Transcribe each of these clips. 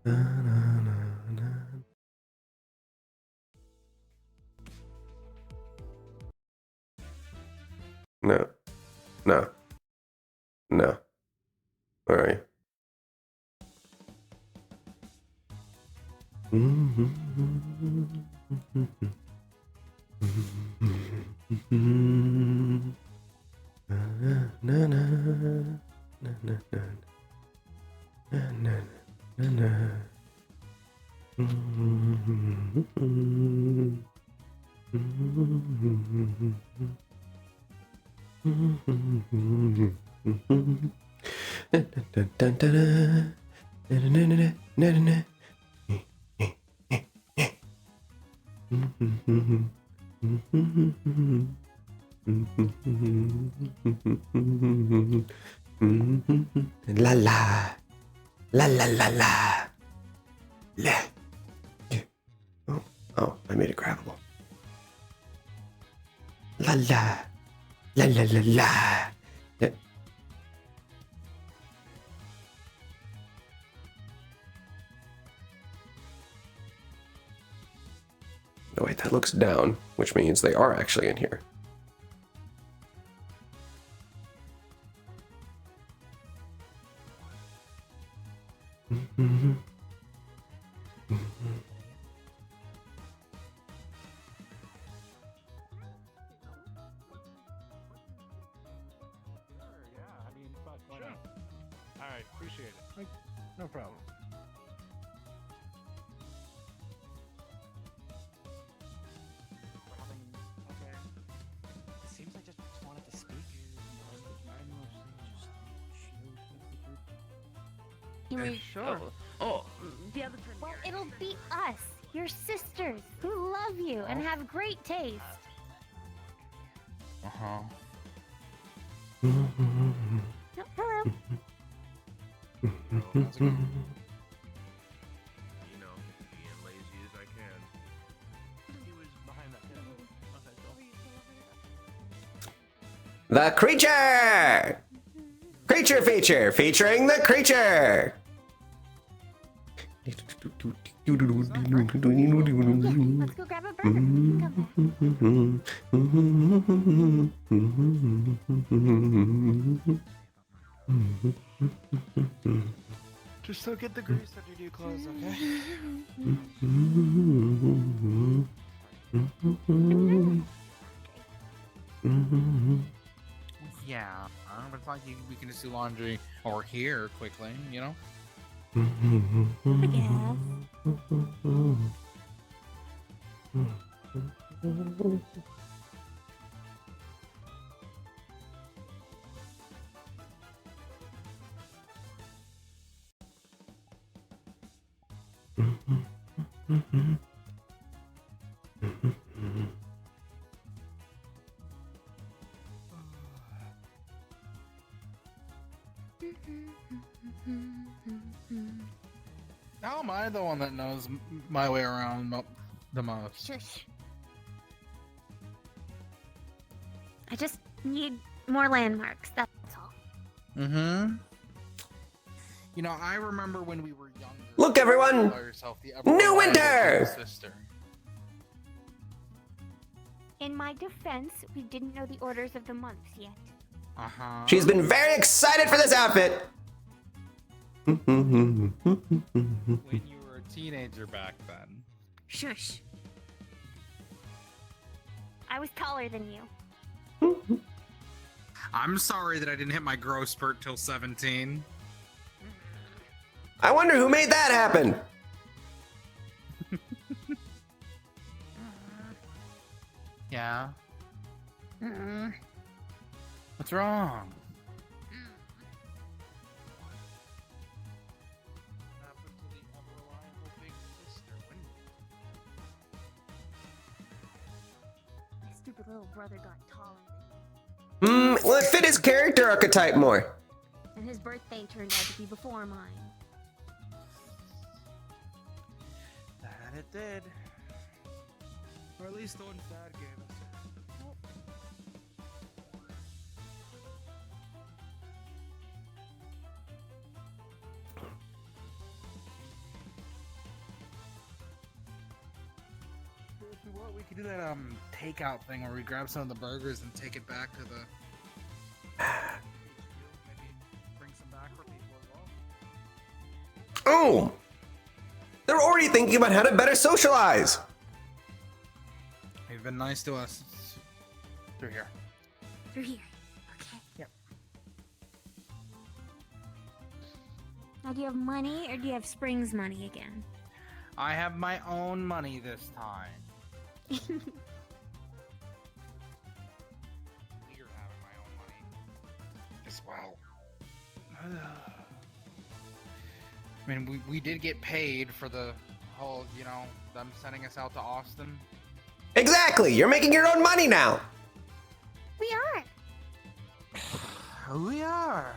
Na, na, na, na. No. No. No. Where are you? La la la la la la la. Oh, I made it grabbable. La la la la la la. Yeah. No, wait, that looks down, which means they are actually in here. Alright, appreciate it. No problem. Okay. It seems I just wanted to speak. Sure. Oh, the other person. Well, it'll be us, your sisters, who love you and have great taste. Uh-huh. Oh, hello. You know, being lazy as I can. He was behind that hill. Okay, cool. The creature! Creature feature featuring the creature! Let's go grab a burger. Come Just don't get the grease under your clothes, okay? Yeah, but it's like we can just do laundry over here quickly, you know? Yeah. How am I the one that knows my way around the most? Shush. I just need more landmarks, that's all. Mm-hmm. You know, I remember when we were younger. Look, everyone! You call yourself the New winter! Sister. In my defense, we didn't know the orders of the months yet. Uh-huh. She's been very excited for this outfit! When you were a teenager back then. Shush. I was taller than you. I'm sorry that I didn't hit my growth spurt till 17. I wonder who made that happen? Yeah. What's wrong? My stupid little brother got taller Well, it fit his character archetype more. and his birthday turned out to be before mine. That it did. Or at least the one Dad gave us. what? We could do that takeout thing where we grab some of the burgers and take it back to the. Maybe bring some back for people as well. Oh! They're already thinking about how to better socialize. They've been nice to us. Through here. Through here. Okay. Yep. Now, do you have money or do you have Spring's money again? I have my own money this time. Weird having my own money as well. I mean, we did get paid for the whole, you know, them sending us out to Austin. Exactly! You're making your own money now! We are. We are.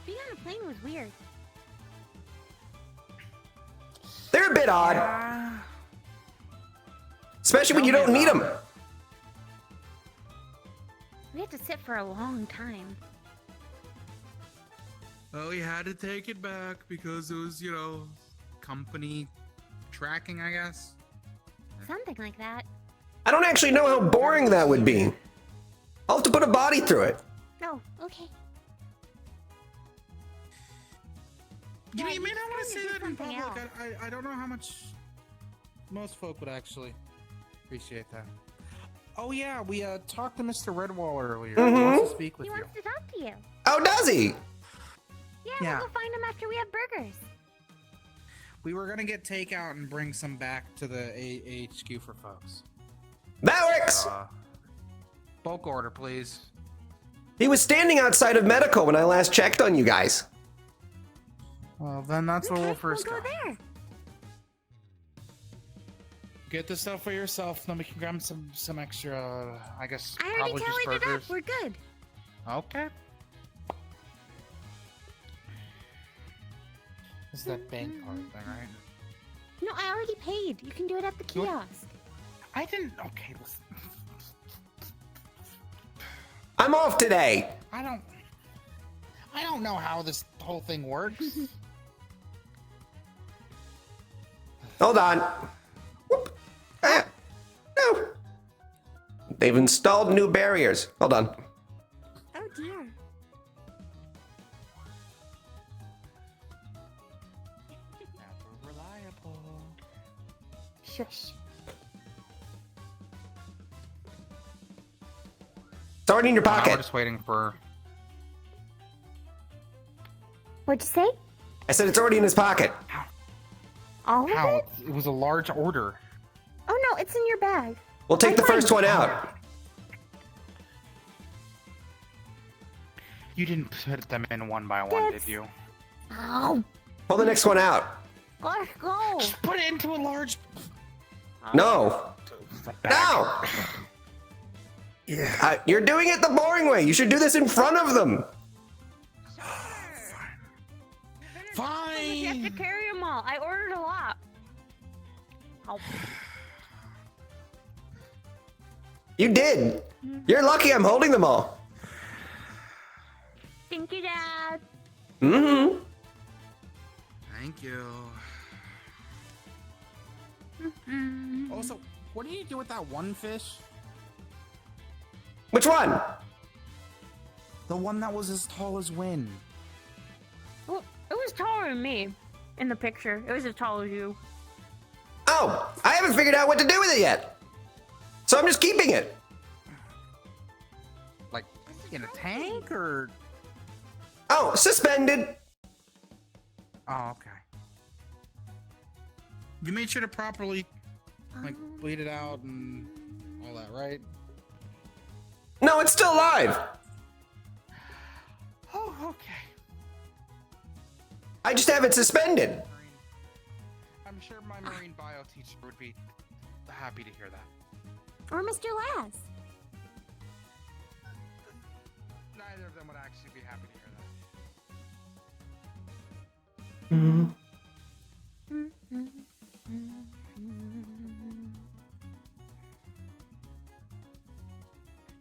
Being on a plane was weird. They're a bit odd. Especially when you don't need them. We had to sit for a long time. Well, we had to take it back because it was, you know, company tracking, I guess. Something like that. I don't actually know how boring that would be. I'll have to put a body through it. Oh, okay. You Yeah, may you not want to just say wanted to that in do something public. I don't know how much most folk would actually appreciate that. Oh yeah, we talked to Mr. Redwall earlier. He wants to speak with He you. wants to talk to you. Oh, does he? Yeah, Yeah. we'll go find him after we have burgers. We were gonna get takeout and bring some back to the HQ for folks. That works! Bulk order, please. He was standing outside of medical when I last checked on you guys. Well, then that's where we'll Okay, first we'll go. go there. Get the stuff for yourself, then we can grab some extra, I guess, I already probably just tallied it up. burgers. We're good. Okay. This is that bank card thing, right? No, I already paid. You can do it at the What? kiosk. I didn't. Okay, listen. I'm off today. I don't know how this whole thing works. Hold on. Whoop. Ah. No. They've installed new barriers. Hold on. Oh dear. Never reliable. Shush. It's already in your Now we're pocket. just waiting for. What'd you say? I said it's already in his pocket. All of How? it? It was a large order. Oh no, it's in your bag. We'll take the Fine. first one out. You didn't put them in one by one, That's- did you? Oh, Pull the next one out. let's go. Just put it into a large. No. No. Yeah. You're doing it the boring way. You should do this in front of them. You have to Fine. carry them all. I ordered a lot. Oh. You did. You're lucky I'm holding them all. Thank you, Dad. Mm-hmm. Thank you. Mm. Also, what do you do with that one fish? Which one? The one that was as tall as Win. Well, it was taller than me in the picture. It was as tall as you. Oh, I haven't figured out what to do with it yet. So I'm just keeping it. Like in a tank or? Oh, suspended. Oh, okay. You made sure to properly like bleed it out and all that, right? No, it's still alive. Oh, okay. I just have it suspended. I'm sure my marine bio teacher would be happy to hear that. Or Mr. Lass. Neither of them would actually be happy to hear that.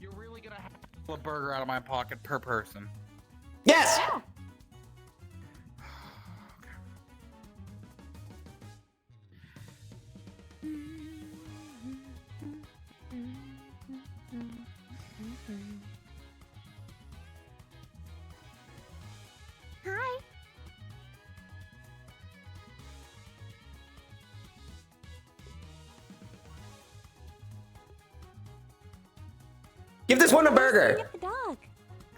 You're really gonna have to pull a burger out of my pocket per person. Yes. Give this one a burger. Get the dog.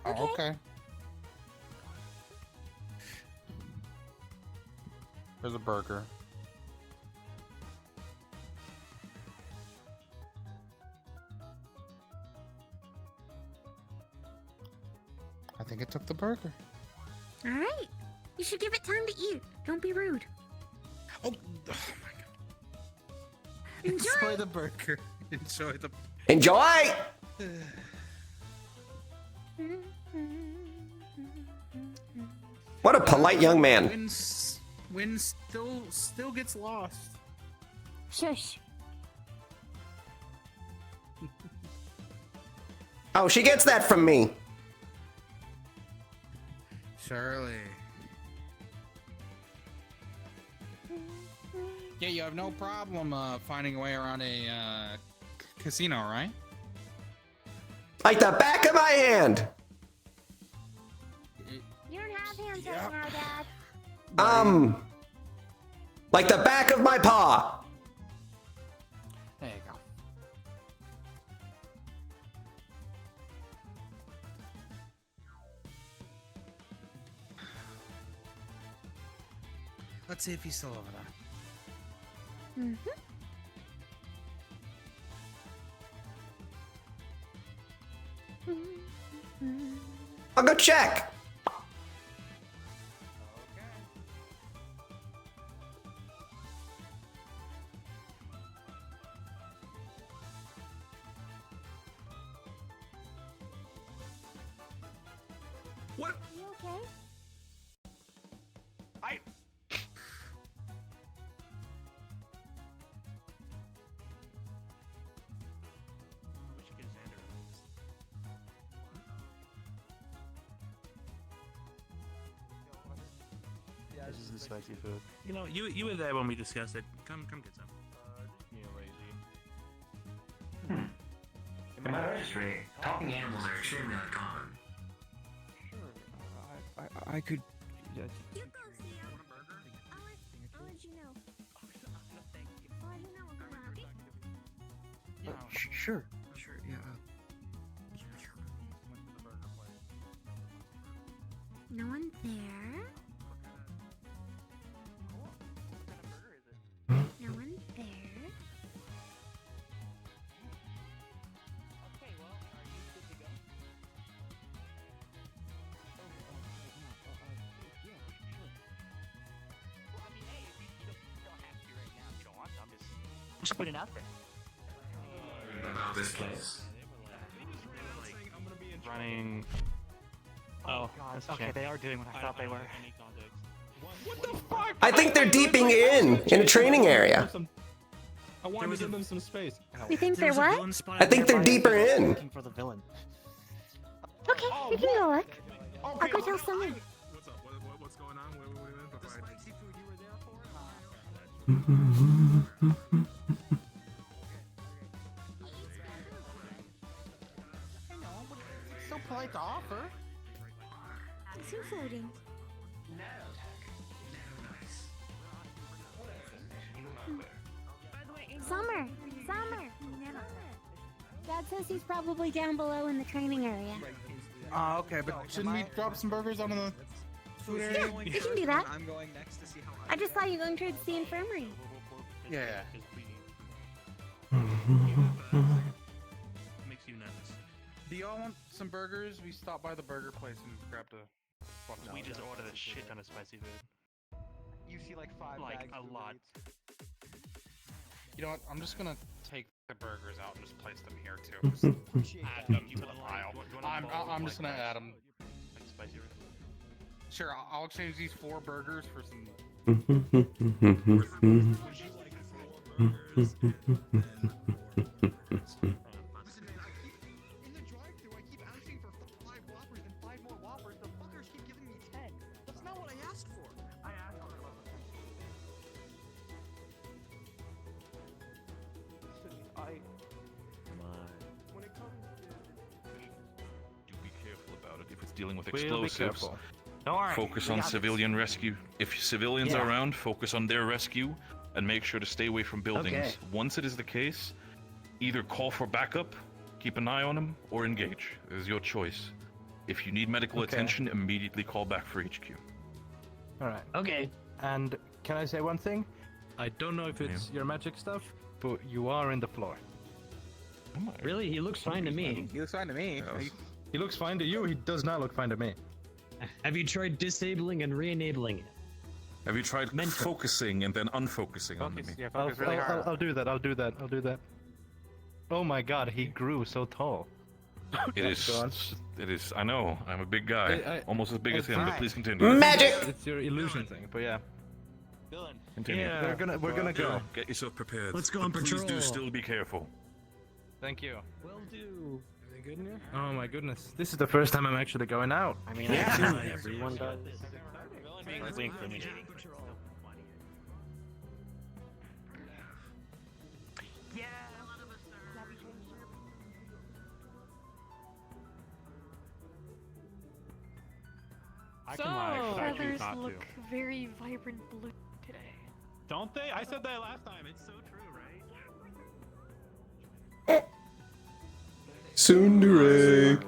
Oh, okay. There's a burger. I think it took the burger. All right. You should give it time to eat. Don't be rude. Oh my god. Enjoy. Enjoy the burger. Enjoy the. Enjoy! What a polite young man. Win still gets lost. Shush. Oh, she gets that from me. Surely. Yeah, you have no problem finding a way around a casino, right? Like the back of my hand. You don't have hands right now, Dad. Like the back of my paw. There you go. Let's see if he's still over there. Mm-hmm. I'll go check. What? You okay? I. We should get Xander. This is the spicy food. You know, you were there when we discussed it. Come get some. Just lazy. In my registry, talking animals are extremely uncommon. Sure. I could. You go, Sam. I'll let you know. I'll let you know when we're ready. Sure. Sure. Yeah. No one there. No one there. Just put it out there. About this place. Running. Oh, that's a Okay, shame. they are doing what I thought they were. What the fuck? I think they're deeping in a training area. I wanted to give them some space. You think they're what? I think they're deeper in. Looking for the villain. Okay, we can go look. I'll go tell someone. What's up? What's going on? Where Spicy food you were there I know, but it's so polite to offer. Is who floating? Summer! Summer! Dad says he's probably down below in the training area. Okay, but shouldn't we drop some burgers onto the food area? Yeah, we can do that. I'm going next to see how I just thought you were going towards the infirmary. Yeah. Makes you nervous. Do y'all want some burgers? We stopped by the burger place and grabbed a bunch. We just ordered a shit ton of spicy food. you see like 5 Like, bags a of lot. Uber Eats. You know what? I'm just gonna take the burgers out and just place them here too. Just Appreciate add that. them to the pile. I'm just gonna add them. Like spicy food. Sure, I'll exchange these 4 burgers for some. Listen, man, I keep in the drive-thru. I keep asking for 5 Whoppers and 5 more Whoppers. The fuckers keep giving me 10. That's not what I asked for. I asked for Listen, when it comes Do be careful about it. If it's dealing with We'll be explosives, careful. Don't worry. focus we on got this. civilian rescue. If civilians are Yeah. around, focus on their rescue and make sure to stay away from buildings. Okay. Once it is the case, either call for backup keep an eye on him or engage. It is your choice. If you need medical Okay. attention, immediately call back for HQ. All right. Okay. And can I say one thing? I don't know if it's your magic stuff, but you are in the floor. Am I? Really? He looks fine to me. He looks fine to me. Yes. He looks fine to you. He does not look fine to me. Have you tried disabling and re-enabling it? Have you tried Mental. focusing and then unfocusing on me? Yeah, focus really hard. I'll do that. I'll do that. I'll do that. Oh my God, he grew so tall. It is. Go on. It is. I know. I'm a big guy, I- almost as big as it's him. But fine. please continue. Magic! It's your illusion thing, but yeah. Dylan. Continue. We're gonna go. Get yourself prepared. Let's go on but Please do patrol. still be careful. Thank you. Will do. Everything good in here? Oh my goodness. This is the first time I'm actually going out. I mean, Yeah. I assume everyone does. Wink for me. I can lie, but I choose not to. very vibrant blue today. Don't they? I said that last time. It's so true, right? Tsundere.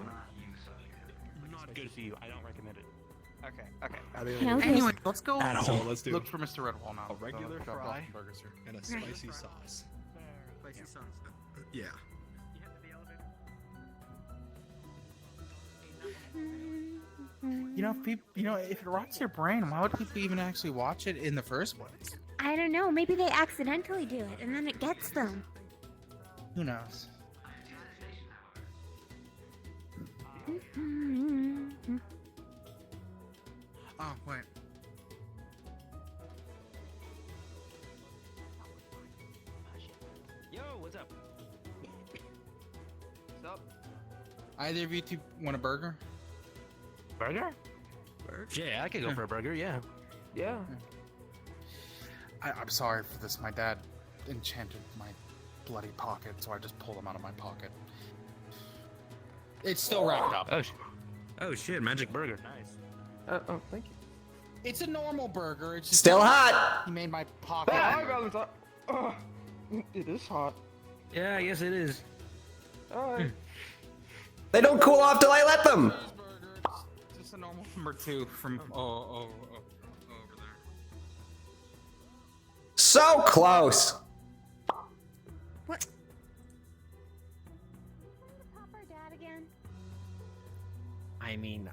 Not good for you. I don't recommend it. Okay. Anyway, let's go. Let's do Look for Mr. Redwall now. A regular Drop off fry? the burger, sir. And a spicy sauce. Spicy sauce. Yeah. You know, if people, if it rots your brain, why would people even actually watch it in the first place? I don't know. Maybe they accidentally do it, and then it gets them. Who knows? Oh wait. Yo, what's up? What's up? Either of you two want a burger? Burger? Yeah, I could go for a burger. Yeah. Yeah. I'm sorry for this. My dad enchanted my bloody pocket, so I just pulled them out of my pocket. It's still wrapped up. Oh shit, magic burger. Nice. Oh, thank you. It's a normal burger. It's just Still hot! He made my pocket. Hi, Valentine. Oh, it is hot. Yeah, yes it is. Alright. They don't cool off till I let them! It's just a normal number 2 from over there. So close! What? Pop our dad again? I mean,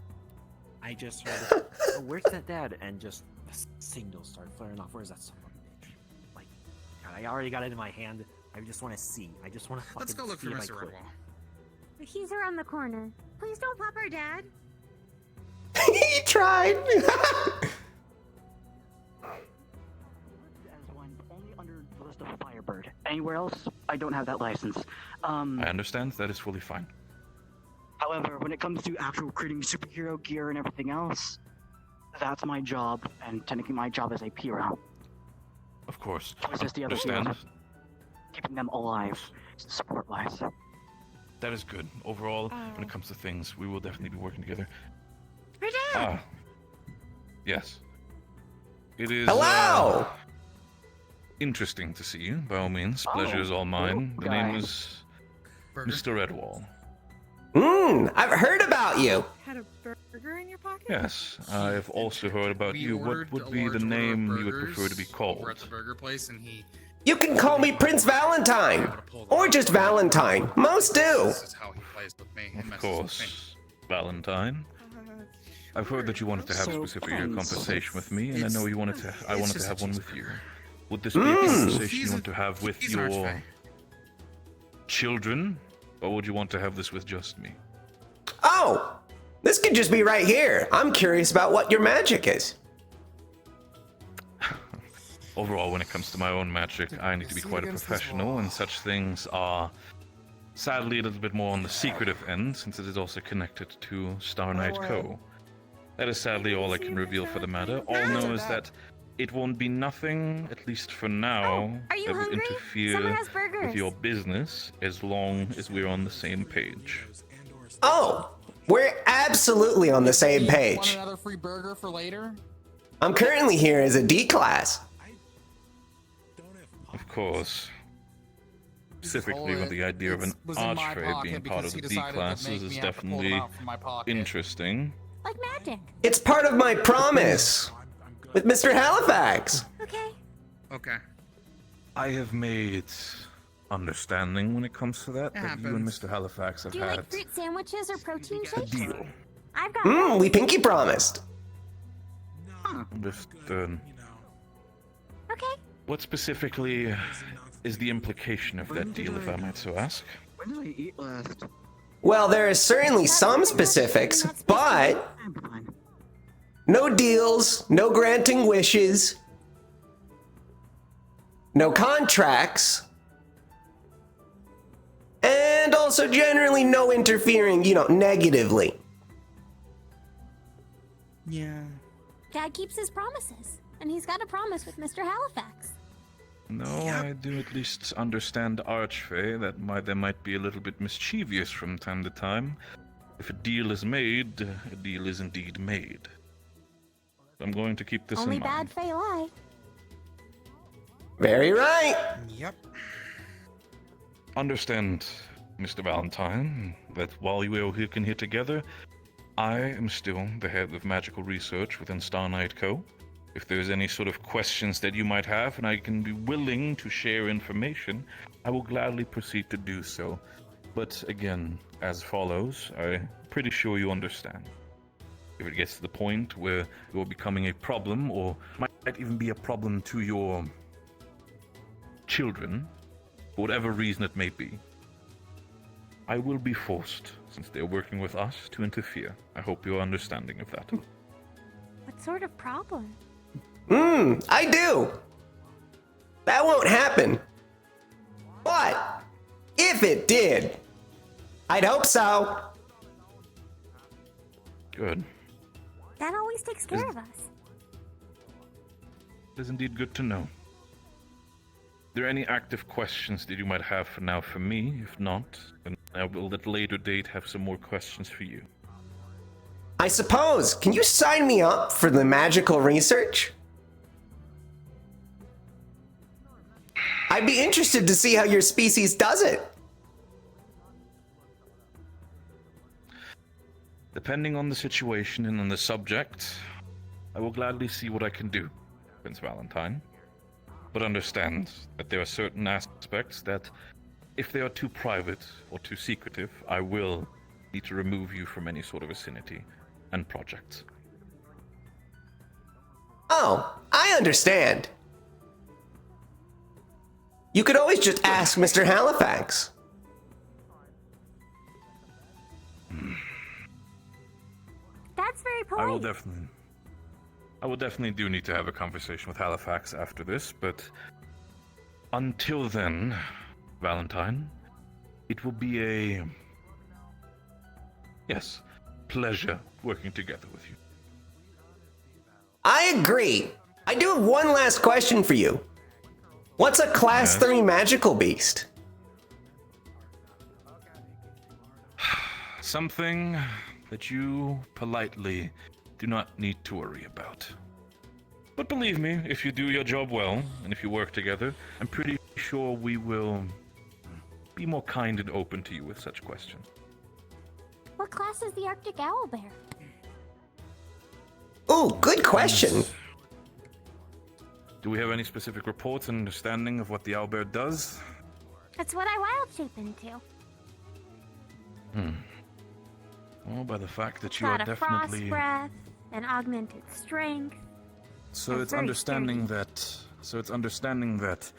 I just heard. Oh, where's that dad? And just the signals start flaring off. Where's that son of a bitch? Like, God, I already got it in my hand. I just want to see. I just want to fucking Let's go look see for if I Mr. could. Redwall. He's around the corner. Please don't pop our dad. He tried! As one, only under the list of Firebird. Anywhere else, I don't have that license. I understand. That is fully fine. However, when it comes to actual creating superhero gear and everything else, that's my job, and technically my job as a hero. Of course. To assist the other Understand. heroes, keeping them alive, support-wise. That is good. Overall, when it comes to things, we will definitely be working together. Our dad! Ah. Yes. It is. Hello! Interesting to see you, by all means. Pleasure is all mine. The name is Burger. Mr. Redwall. I've heard about you! Had a burger in your pocket? Yes, I have also heard about We you. What ordered would a be large the order of name you would burgers prefer to be called? over at the burger place, and he You can call me Prince Valentine! Or just Valentine. Most do! This is how he plays with me. and Of messes with me. course. Valentine. I've heard that you wanted to have a So, specific friends. conversation with me, and I It's- know you wanted to. I it's wanted to just a have one with you. cheeseburger. Would this be a conversation He's you want to have with he's an your archfey. children, or would you want to have this with just me? Oh! This could just be right here. I'm curious about what your magic is. Overall, when it comes to my own magic, I need to be quite a professional, and such things are sadly a little bit more on the secretive end, since it is also connected to Star Knight Co. That is sadly all I can reveal for the matter. All know is that it won't be nothing, at least for now, Are you that will hungry? interfere Someone has burgers. with your business, as long as we're on the same page. Oh! We're absolutely on the same Want page. another free burger for later? I'm currently here as a D class. Of course. specifically with the idea of an was in my archfey pocket being part because of he the D decided to classes make is me have to pull them definitely out from my pocket. interesting. Like magic. It's part of my promise with Mr. Halifax. Okay. Okay. I have made understanding when it comes to that, It that you and happens. Mr. Halifax have Do you had like fruit sandwiches or protein a shakes? deal. I've got We pinky promised. Understood. Okay. What specifically is the implication of that deal, if I might so ask? When did I eat last? Well, there is certainly some specifics, but I'm fine. no deals, no granting wishes, no contracts, and also generally no interfering, negatively. Yeah. Dad keeps his promises, and he's got a promise with Mr. Halifax. No, I do at least understand Archfey that there might be a little bit mischievous from time to time. If a deal is made, a deal is indeed made. I'm going to keep this Only in mind. bad Fey lie. Very right. Yep. Understand, Mr. Valentine, that while we are here together, I am still the head of magical research within Star Knight Co. If there's any sort of questions that you might have, and I can be willing to share information, I will gladly proceed to do so. But again, as follows, I'm pretty sure you understand. If it gets to the point where you're becoming a problem, or might even be a problem to your children, for whatever reason it may be, I will be forced, since they're working with us, to interfere. I hope you're understanding of that. What sort of problem? I do. That won't happen. But if it did, I'd hope so. Good. Dad always takes care of us. It is indeed good to know. Are there any active questions that you might have for now for me? If not, then I will at a later date have some more questions for you. I suppose. Can you sign me up for the magical research? I'd be interested to see how your species does it. Depending on the situation and on the subject, I will gladly see what I can do, Prince Valentine. But understand that there are certain aspects that, if they are too private or too secretive, I will need to remove you from any sort of vicinity and projects. Oh, I understand. You could always just ask Mr. Halifax. That's very polite. I will definitely do need to have a conversation with Halifax after this, but until then, Valentine, it will be a pleasure working together with you. I agree. I do have one last question for you. What's a Class 3 magical beast? Something that you politely do not need to worry about. But believe me, if you do your job well, and if you work together, I'm pretty sure we will be more kind and open to you with such questions. What class is the Arctic owl bear? Ooh, good question. Do we have any specific reports and understanding of what the owlbear does? That's what I wild shape into. Well, by the fact that you Got are a definitely... frost breath, an augmented strength. So They're it's very understanding that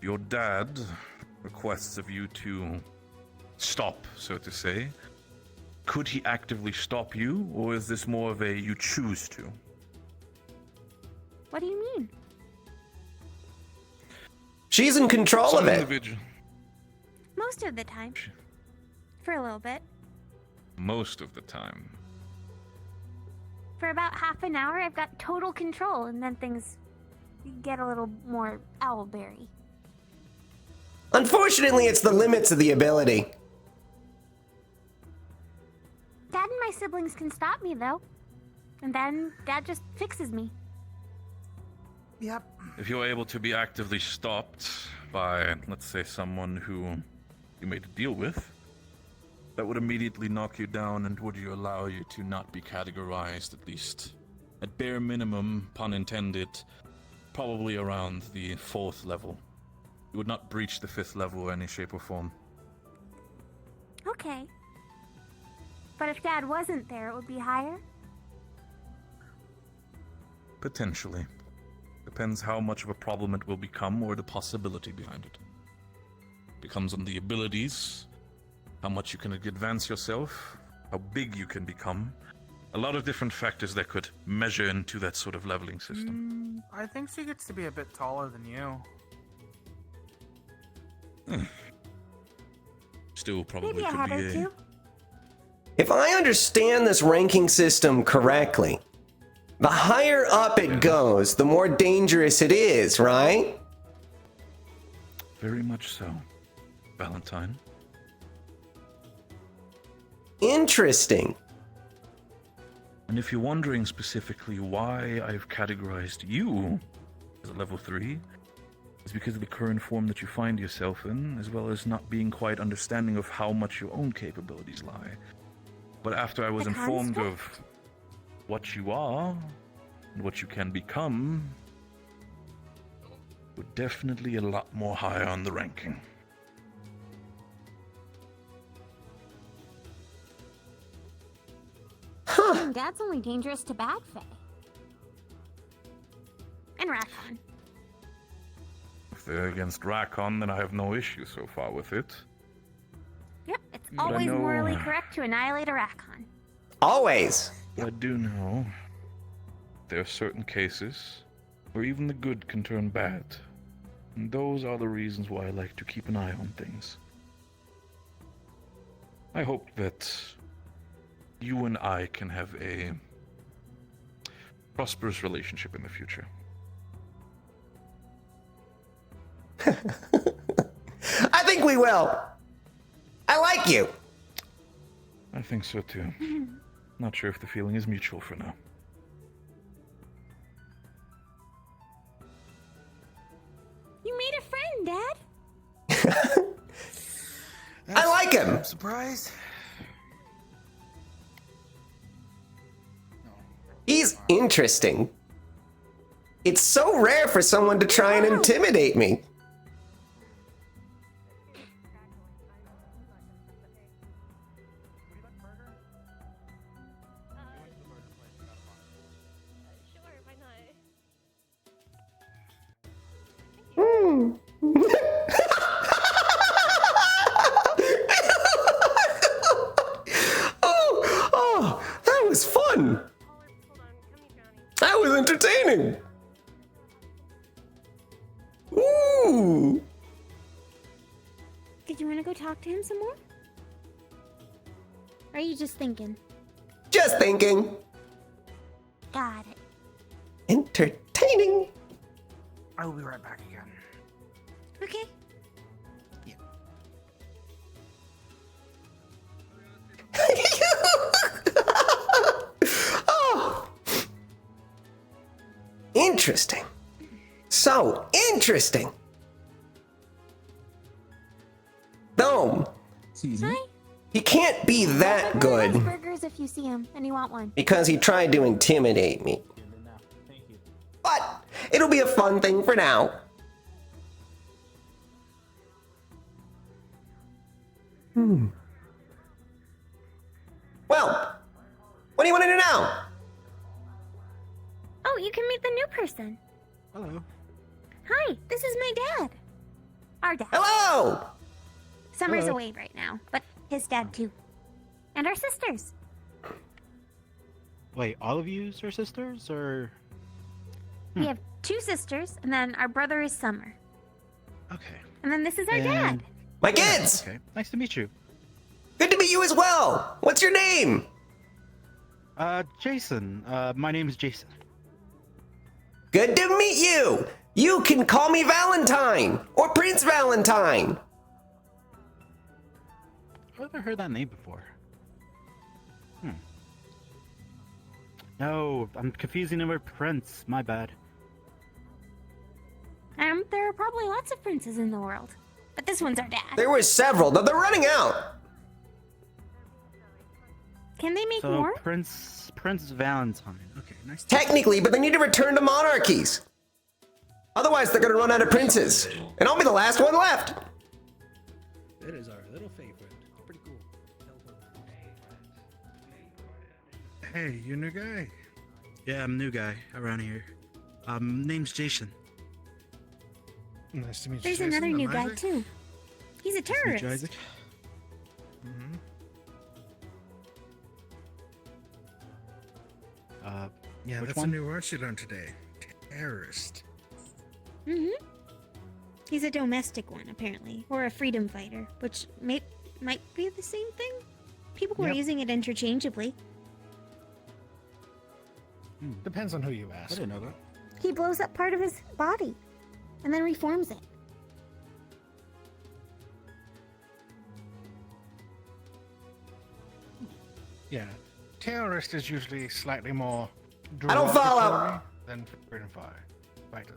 your dad requests of you to stop, so to say. Could he actively stop you, or is this more of a you choose to? What do you mean? She's in control Some of it. individual- Most of the time. For a little bit. Most of the time. For about half an hour, I've got total control, and then things get a little more owlberry. Unfortunately, it's the limits of the ability. Dad and my siblings can stop me, though. And then Dad just fixes me. Yep. If you're able to be actively stopped, by, let's say, someone who you made a deal with, that would immediately knock you down and would you allow you to not be categorized, at least at bare minimum, pun intended, probably around the 4th level. You would not breach the 5th level in any shape or form. Okay. But if Dad wasn't there, it would be higher? Potentially. Depends how much of a problem it will become or the possibility behind it. Becomes on the abilities, how much you can advance yourself, how big you can become. A lot of different factors that could measure into that sort of leveling system. I think she gets to be a bit taller than you. Still probably Maybe a could head be or a... two. If I understand this ranking system correctly, the higher up it goes, the more dangerous it is, right? Very much so. Valentine. Interesting. And if you're wondering specifically why I've categorized you as a level 3, it's because of the current form that you find yourself in, as well as not being quite understanding of how much your own capabilities lie. But after I was informed of what you are, and what you can become, you're definitely a lot more higher on the ranking. Dad's only dangerous to bad Fae. And Rakon. If they're against Rakon, then I have no issue so far with it. Yep, it's But I always know- morally correct to annihilate a Rakon. Always. I do know there are certain cases where even the good can turn bad. And those are the reasons why I like to keep an eye on things. I hope that you and I can have a prosperous relationship in the future. I think we will. I like you. I think so too. Not sure if the feeling is mutual for now. You made a friend, Dad. I like him. I'm surprised. He's interesting. It's so rare for someone to try and intimidate me. Hmm. oh, that was fun. That was entertaining. Ooh. Did you want to go talk to him some more? Or are you just thinking? Just thinking. Got it. Entertaining. I will be right back again. Okay. Oh. Interesting. So interesting. Dome. Hi. He can't be that good Burgers if you see him and you want one. because he tried to intimidate me. But it'll be a fun thing for now. Well, what do you want to do now? Oh, you can meet the new person. Hello. Hi, this is my dad. Our dad. Hello! Summer's Hello. away right now, but his dad too. And our sisters. Wait, all of you are sisters, or? We have 2 sisters, and then our brother is Summer. Okay. And then this is our dad. My kids! Okay. Nice to meet you. Good to meet you as well! What's your name? Jason. My name is Jason. Good to meet you! You can call me Valentine! Or Prince Valentine! I've never heard that name before. No, I'm confusing him with Prince. My bad. There are probably lots of princes in the world, but this one's our dad. There were several, though they're running out. Can they make So more? Prince Valentine. Okay, nice. Technically, but they need to return to monarchies. Otherwise, they're gonna run out of princes. And I'll be the last one left. That is our little favorite. Pretty cool. Hey, you new guy? Yeah, I'm a new guy around here. Name's Jason. Nice to meet you. There's Jason. another I'm new guy Isaac. too. He's a Nice to meet you, terrorist. Isaac. Mhm. Yeah, Which that's one? a new word you learned today. Terrorist. Mm-hmm. He's a domestic one, apparently, or a freedom fighter, which might be the same thing. People were Yep. using it interchangeably. Depends on who you I ask. didn't know that. He blows up part of his body and then reforms it. Yeah. Terrorist is usually slightly more I don't follow. derogatory than freedom fighter.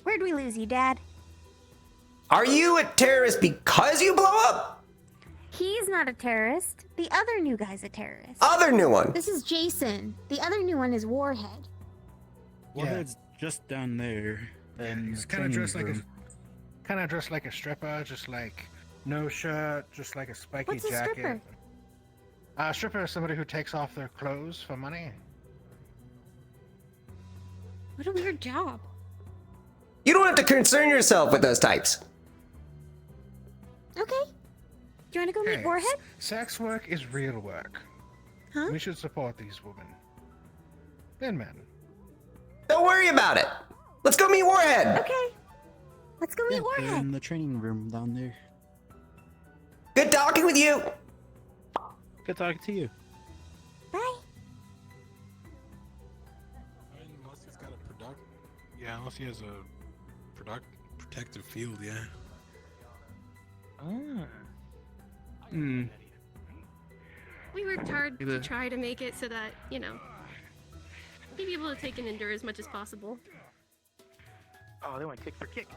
Where'd we lose you, Dad? Are you a terrorist because you blow up? He's not a terrorist. The other new guy's a terrorist. Other new one. This is Jason. The other new one is Warhead. Warhead's just down there. And He's kind of dressed like a stripper, just like no shirt, just like a spiky What's a jacket. stripper? A stripper is somebody who takes off their clothes for money. What a weird job. You don't have to concern yourself with those types. Okay. Do you want to go meet Hey, Warhead? sex work is real work. Huh? We should support these women. And men. Don't worry about it. Let's go meet Warhead. Okay. Let's go meet they're Warhead. in the training room down there. Good talking with you. Good talking to you. Bye. Unless he's got a unless he has a protective field, yeah. We worked hard to try to make it so that, you know, be able to take and endure as much as possible. Oh, they want kick for kick.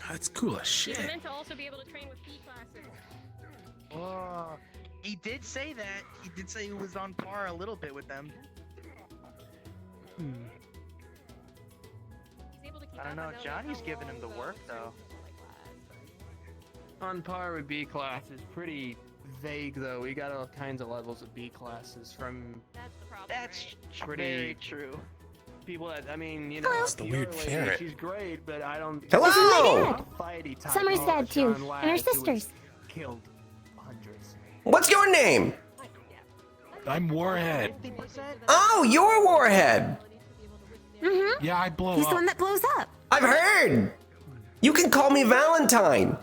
That's cool as We're shit. meant to also be able to train with B classes. Oh, he did say that. He did say he was on par a little bit with them. He's able to keep I don't up. know. Johnny's giving him the work though. On par with B class is pretty vague, though. We got all kinds of levels of B classes from That's the problem. That's Pretty- very true. people that, I mean, you know, That's the your weird lady, ferret. she's great, but I don't. Hello. Fighty type Summer's of dad, too, John and her Ladd who was sisters. Killed hundreds. What's your name? I'm Warhead. Oh, you're Warhead. Mm-hmm. Yeah, I blow He's up. the one that blows up. I've heard. You can call me Valentine.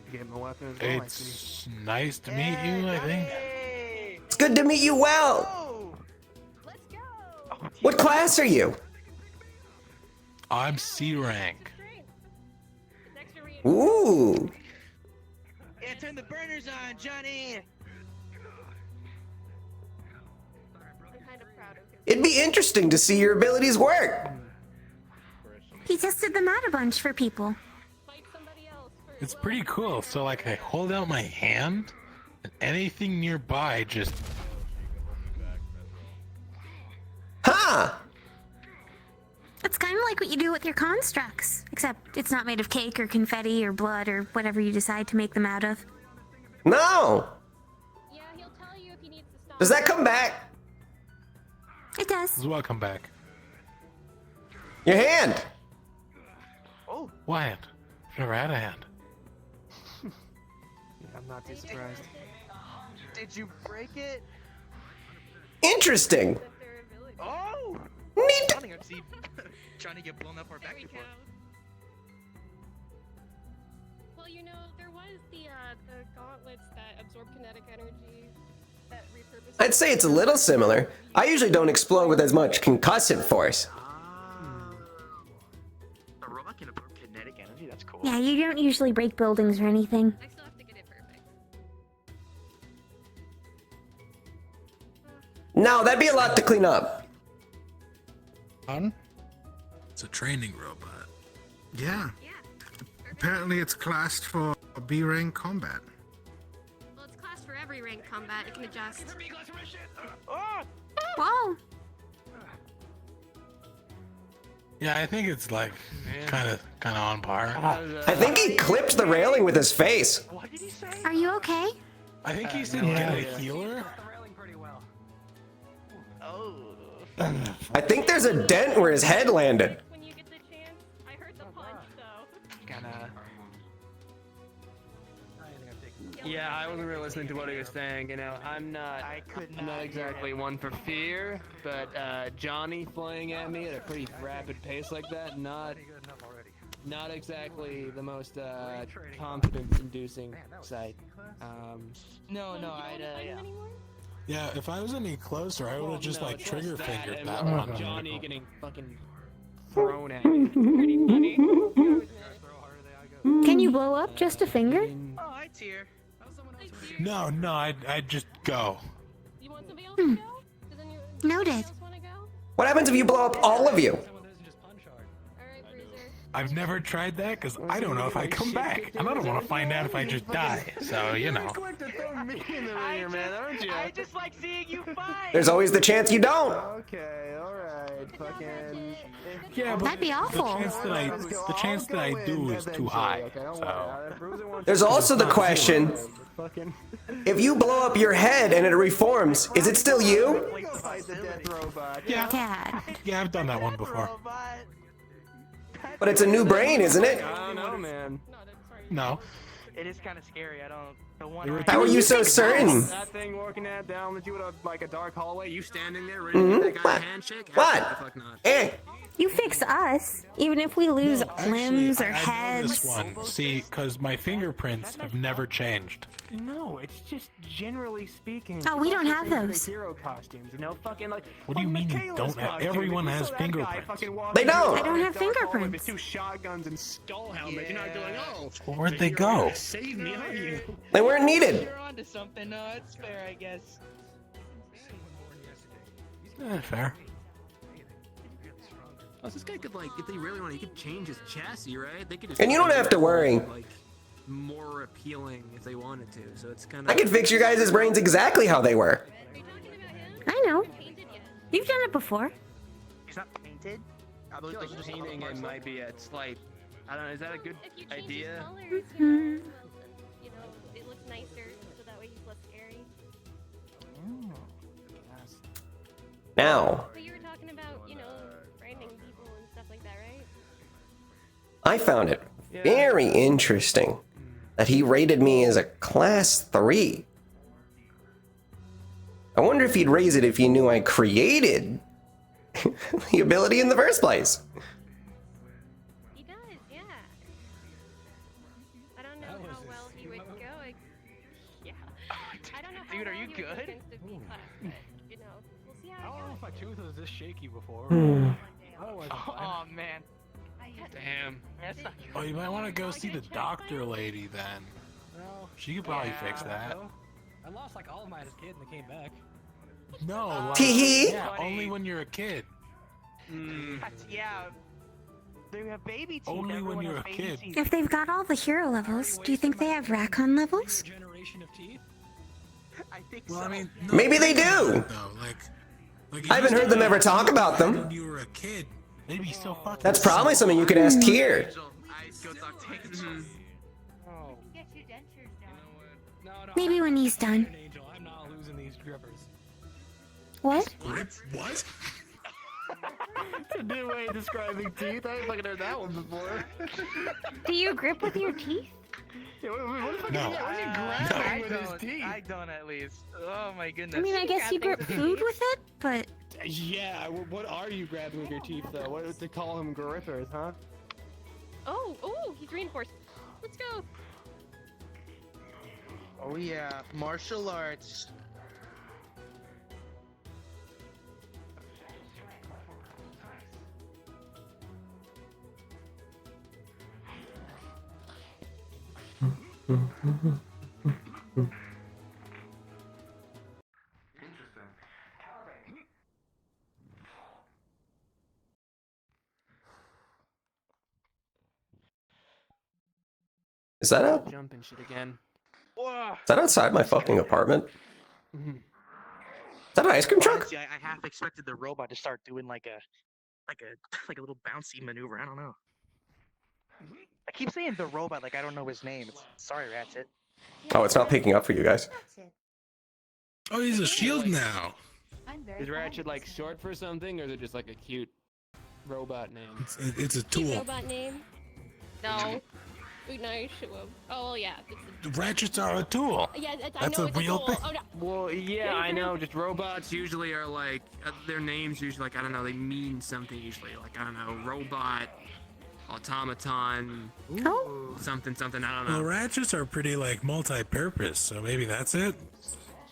You gave him a weapon as well, I see. It's nice to meet you, I think. It's good to meet you well. Let's go! What class are you? I'm C rank. Next year Ooh. Yeah, turn the burners on, Johnny. I'm kind of proud of him. It'd be interesting to see your abilities work. He tested them out a bunch for people. Fight somebody else for It's pretty cool. So, like, I hold out my hand, and anything nearby just. Huh. It's kind of like what you do with your constructs, except it's not made of cake or confetti or blood or whatever you decide to make them out of. No. Yeah, he'll tell you if he needs to stop. Does that come back? It does. This is what come back. Your hand. Oh, What? I've never had a hand. Yeah, I'm not too surprised. did you break it? Interesting. Their ability. Oh! Neat. I think I've seen Johnny get blown up or There back we go. before. Well, you know, there was the gauntlets that absorb kinetic energy that repurpose. I'd say it's a little similar. I usually don't explode with as much concussive force. A robot can absorb kinetic energy. That's cool. Yeah, you don't usually break buildings or anything. I still have to get it perfect. No, that'd be a lot to clean up. It's a training robot. Yeah. Apparently it's classed for B rank combat. Well, it's classed for every rank combat. It can adjust. Whoa. Yeah, I think it's like kind of on par. I think he clipped the railing with his face. Are you okay? I think he said get a healer. I think there's a dent where his head landed. When you get the chance, I heard the punch though. Yeah, I wasn't really listening to what he was saying. You know, I'm not exactly one for fear, but Johnny flying at me at a pretty rapid pace like that, not exactly the most confidence-inducing sight. Yeah, if I was any closer, I would have just like trigger fingered that one. Johnny getting fucking thrown at me. Pretty funny. Can you blow up just a finger? Oh, hi, Tier. No, I'd just go. You want somebody else to go? Does anyone Noted. else want to go? What happens if you blow up all of you? I've never tried that because I don't know if I come back, and I don't want to find out if I just die. So you know. I just like seeing you fight. There's always the chance you don't. Okay, alright, fucking... Yeah, but That'd be awful. The chance that I do is too high. So There's also the question, if you blow up your head and it reforms, is it still you? yeah, I've done that one before. But it's a new brain, isn't it? I don't know, man. No. It is kind of scary. I don't. The one. How are you so certain? That thing walking that down with you in like a dark hallway, you standing there ready to give that guy a handshake? What? Absolutely fuck not. Eh. You fix us, even if we lose limbs or I know heads. this one. See, because my fingerprints have never changed. No, it's just generally speaking. Oh, we don't have those. Hero costumes, you know, fucking like. What do you mean you don't have? Everyone has fingerprints. They don't. I don't have fingerprints. Two shotguns and skull helmet. You're not going, oh. Well, where'd they go? Save me, are you? They weren't needed. You're onto something. No, it's fair, I guess. Fair. Oh, this guy could like, if they really want, he could change his chassis, right? They could just. And you don't have to worry. Like, more appealing if they wanted to. So it's kind of. I can fix your guys' brains exactly how they were. I know. You've done it before. He's not painted. I feel like painting it might be a slight. I don't know. Is that a good idea? You know, it looks nicer, so that way he's less scary. Now, But you were talking about, you know, frightening people and stuff like that, right? I found it very interesting that he rated me as a class 3. I wonder if he'd raise it if he knew I created the ability in the first place. He does, yeah. I don't know how well he would go. Yeah. I don't know how Dude, are well you he would go good? against a B class, but, you know, we'll see I how don't it know goes. if my tooth was this shaky before. Otherwise, Oh man. Damn. That's not Oh, you might want to go see the doctor lady then. well, She could probably fix that. I lost like all of mine as a kid and they came back. No, like, Tee-hee. yeah, only when you're a kid. Yeah. They have baby teeth. Only when Everyone you're has a baby kid. teeth. If they've got all the hero levels, do you think they have Raccoon levels? Generation of teeth. I think Well, so. I mean, no, Maybe they think about do. it, though. Like I haven't heard them ever talk about them. When you were a kid, they'd be so fucking. That's probably something you could ask Tier. Maybe when he's done. Angel, I'm not losing these grippers. What? What? It's a new way of describing teeth. I haven't fucking heard that one before. Do you grip with your teeth? Yeah, what the fuck No. is he grabbing with his teeth? I don't at least. Oh my goodness. I mean, I guess you grip food with it, but Yeah, what are you grabbing with your teeth though? What is to call them grippers, huh? Oh, he's reinforced. Let's go. Oh yeah, martial arts. Is that out? Jump and shit again. Is that outside my fucking apartment? Is that an ice cream truck? Honestly, I half expected the robot to start doing like a little bouncy maneuver. I don't know. I keep saying the robot like I don't know his name. Sorry, Ratchet. Oh, it's not picking up for you guys. Oh, he's a shield now. Is Ratchet like short for something, or is it just like a cute robot name? It's a tool. Robot name? No. No, you should have. Oh, yeah. Ratchets are a tool. Yeah, That's a real thing. Oh, no. Well, yeah, I know. Just robots usually are like their names usually like I don't know. They mean something usually. Like I don't know, robot, automaton, something. I don't know. Well, ratchets are pretty like multi-purpose, so maybe that's it.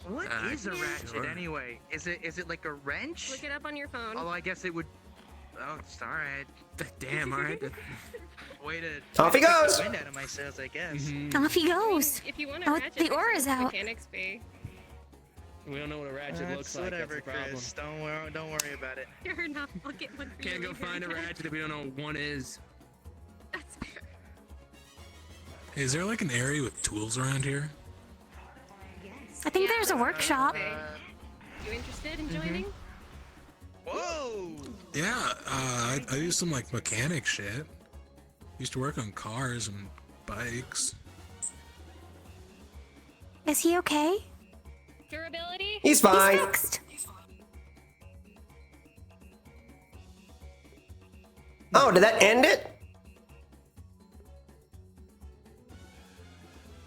What is a ratchet anyway? Is it like a wrench? Look it up on your phone. Oh, I guess it would. Oh, it's alright. Damn, alright. Way to Off he take goes. the wind out of my sails, I guess. Off he goes. If you want a Oh, ratchet, the aura's out. Mechanics fee. We don't know what a ratchet looks like. Whatever, That's the problem. Chris. Don't worry about it. Fair enough. I'll get one for you. Can't go later. find a ratchet if we don't know what one is. That's fair. Is there like an area with tools around here? I think there's a workshop. You interested in joining? Whoa! Yeah, I do some like mechanic shit. Used to work on cars and bikes. Is he okay? Durability? He's fine. He's fixed. Oh, did that end it?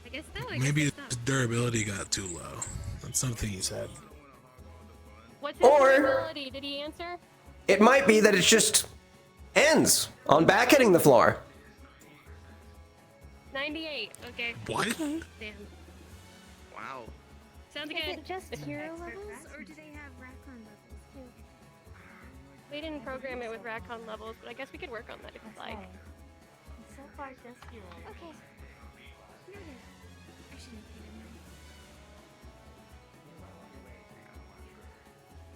I guess so. Maybe his durability got too low. That's something he said. What's his Or- durability? Did he answer? It might be that it just ends on back hitting the floor. 98. Okay. What? Damn. Wow. Sounds Is good. it just hero levels, or do they have Raccoon levels too? We didn't program it with Raccoon levels, but I guess we could work on that if you'd like. So far, just hero. Okay. Noted. I shouldn't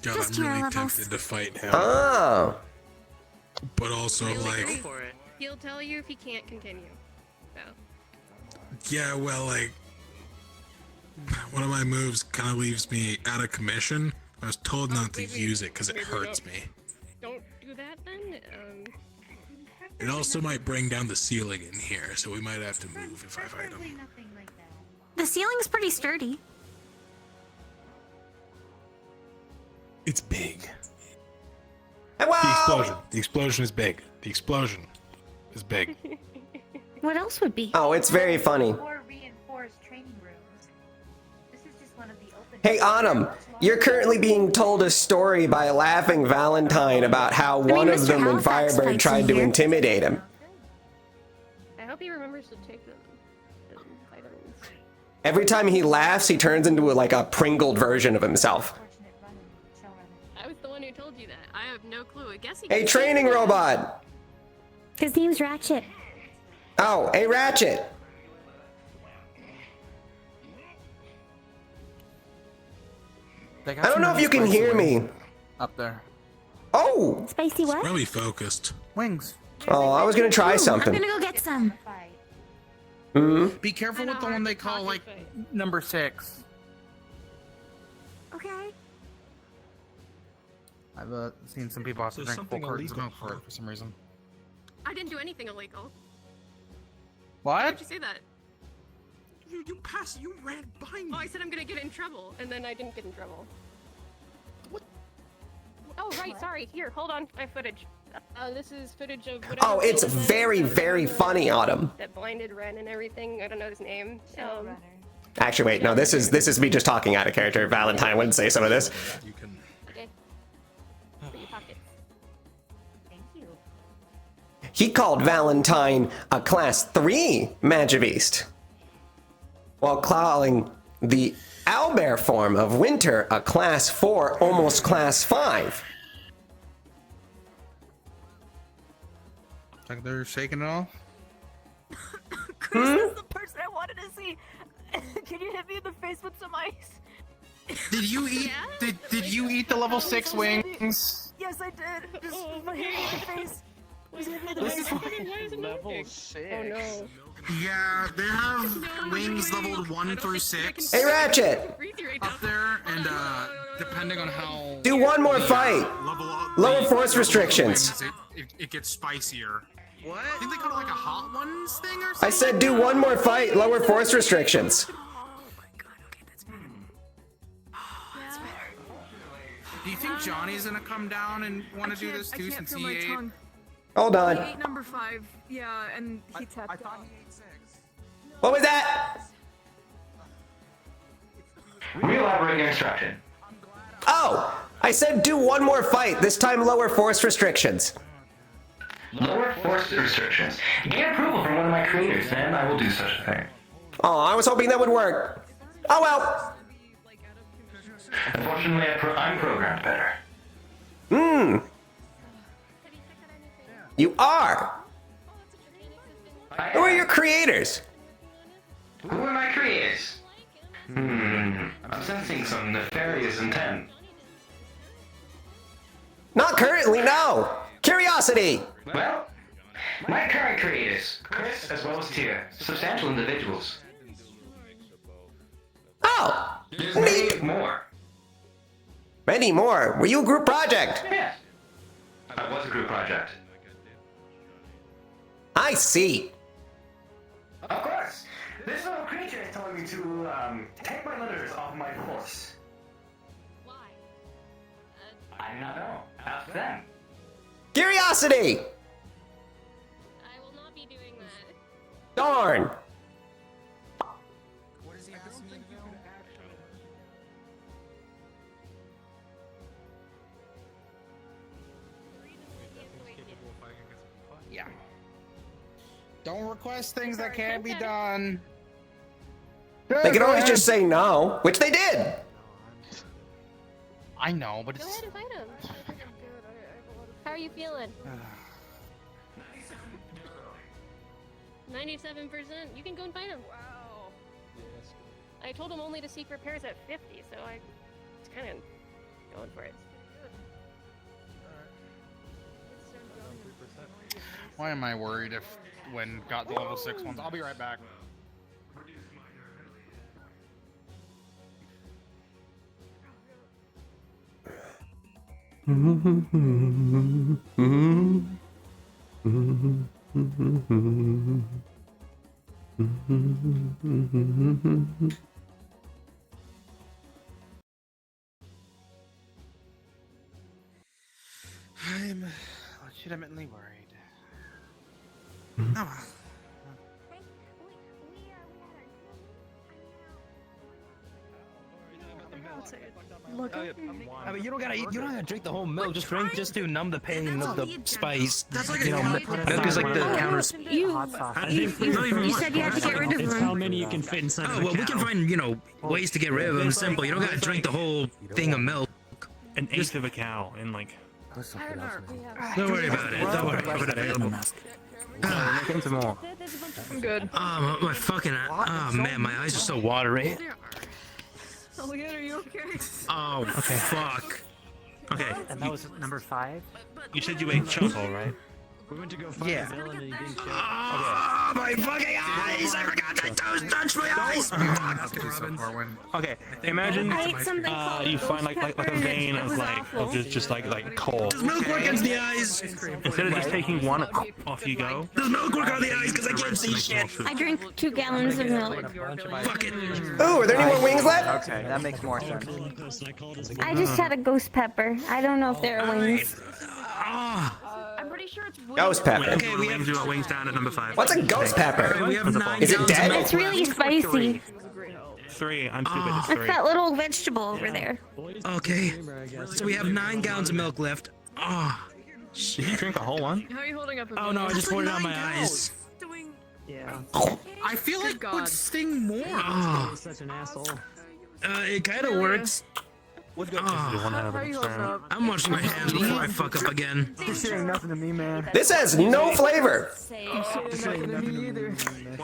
God, Just I'm hero really levels. tempted to fight him. Oh. But also Really go like, for it. He'll tell you if he can't continue. So. yeah, well, like, one of my moves kind of leaves me out of commission. I was told not to use it because it maybe hurts me. Don't do that then. It also might bring down the ceiling in here, so we might have to move if I fight him. The ceiling's pretty sturdy. It's big. Wow. The explosion. The explosion is big. The explosion is big. What else would be? Oh, it's very funny. Or reinforced training rooms. This is just one of the open. Hey, Autumn, you're currently being told a story by a laughing Valentine about how one of Mr. them in Halifax Firebird fights tried in to here. intimidate him. I hope he remembers to take them. Vitamins. Every time he laughs, he turns into like a pringled version of himself. I was the one who told you that. I have no clue. I guess he. Hey, training robot! His name's Ratchet. Oh, a Ratchet! They got I don't some know if you can spicy hear wings me. Up there. Oh! Spicy what? Probably focused. Wings. Oh, I was gonna try Ooh, I'm something. gonna go get some. Hmm? Be careful with the one they call like number 6. Okay. I've seen some people have to There's drink full something cartons of illegal, milk for it for some reason. I didn't do anything illegal. What? Why'd you say that? You ran by me. Oh, I said I'm gonna get in trouble, and then I didn't get in trouble. What? Oh, right. Sorry. Here, hold on. I have footage. This is footage of whatever. Oh, it's very, very funny, Autumn. That blinded Ren and everything. I don't know his name. Actually, wait, no, this is me just talking out of character. Valentine wouldn't say some of this. Okay. For your pockets. Thank you. He called Valentine a class 3 Magiviste, while calling the owlbear form of Winter a class 4, almost class 5. Like they're shaking it off. Chris is the person I wanted to see. Can you hit me in the face with some ice? Did you eat? Did you eat the level 6 wings? Yes, I did. Just hit me in the face. This is level 6. Oh no. Yeah, they have wings leveled 1 through 6. Hey, Ratchet! Up there, and depending on how. Do one more fight. Level up, Lower the force level restrictions. wings, it gets spicier. What? I think they call it like a hot ones thing or something. I said do one more fight. Lower force restrictions. Do you think Johnny's gonna come down and want to do this too since he ate? Hold on. He ate number 5. Yeah, and he tapped out. What was that? Re-elaborate your instruction. Oh! I said do one more fight. This time lower force restrictions. Lower force restrictions. Gain approval from one of my creators, then I will do such a thing. Oh, I was hoping that would work. Oh well. Unfortunately, I'm programmed better. You are. Who are your creators? Who are my creators? I'm sensing some nefarious intent. Not currently, no. Curiosity. Well, my current creators, Chris as well as Tia, substantial individuals. Oh, There's many more. Many more. Were you a group project? Yes. I was a group project. I see. Of course. This little creature is telling me to take my litters off my horse. Why? I do not know. Ask them. Curiosity. I will not be doing that. Darn. What does he ask me? Yeah. Don't request things that can't be done. They can always just say no, which they did. I know, but Go it's. ahead and fight him. How are you feeling? 97%. You can go and fight him. Wow. I told him only to seek repairs at 50, so I was kind of going for it. Why am I worried if when got the level 6 ones? I'll be right back. I'm legitimately worried. Oh well. Look, I mean, you don't gotta drink the whole milk. Just do numb the pain of the spice. That's like You know, milk is like the counter. You said you had to get rid of It's how them. many you can fit inside of Oh a well, we cow. can find ways to get rid of them. Simple. You don't gotta drink the whole thing of milk. An eighth of a cow in like. Don't worry about it. Don't worry about it. Make some more. I'm good. My fucking. Oh man, my eyes are so watery. Elliot, are you okay? Oh, okay. Fuck. Okay. And that was number 5? You said you ate charcoal, right? We went to go find Yeah. the villain and he didn't show. Oh, my fucking eyes! I forgot to touch my eyes! Fuck. Okay, imagine I ate something called you find like a pepper. vein It of was like awful. of just like coal. Does milk work against the eyes? Instead of just taking one, off you go. Does milk work on the eyes? Because I can't see shit. I drank 2 gallons of milk. Fuck it. Ooh, are there any more wings left? Okay, that makes more sense. I just had a ghost pepper. I don't know if there are wings. I'm pretty sure it's Ghost pepper. Okay, we have wings down at number 5. What's a ghost pepper? We have 9 Is it gallons of dead? milk It's really spicy. 3. I'm stupid. It's It's 3. that little vegetable over there. Okay, so we have 9 gallons of milk left. Did you drink a whole one? How are you holding up? Oh no, I just poured it on my eyes. Yeah. I feel like it would sting more. Oh, Such an asshole. it kind of works. Let's go. One out of How are an you holding experiment. up? I'm washing my hands before I fuck up again. This ain't nothing to me, man. This has no flavor. This ain't nothing to me either.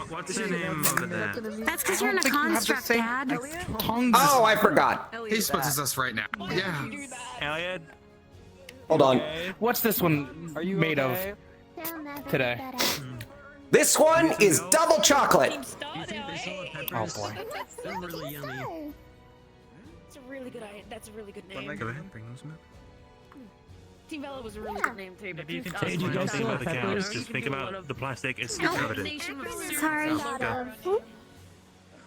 What's the name of that? That's because you're in a construct, Dad. Tongues. Oh, I forgot. He splits us right now. Yeah. Elliot? Hold on. What's this one Are you made okay? of? today. This one is double chocolate. Oh boy. They're really yummy. It's a really good. That's a really good name. Go ahead, bring those up. Team Bella was a really good name too. Maybe you can Team take Stars one was thing about the better. cows. Just think about the plastic is covered in. Sorry. Go.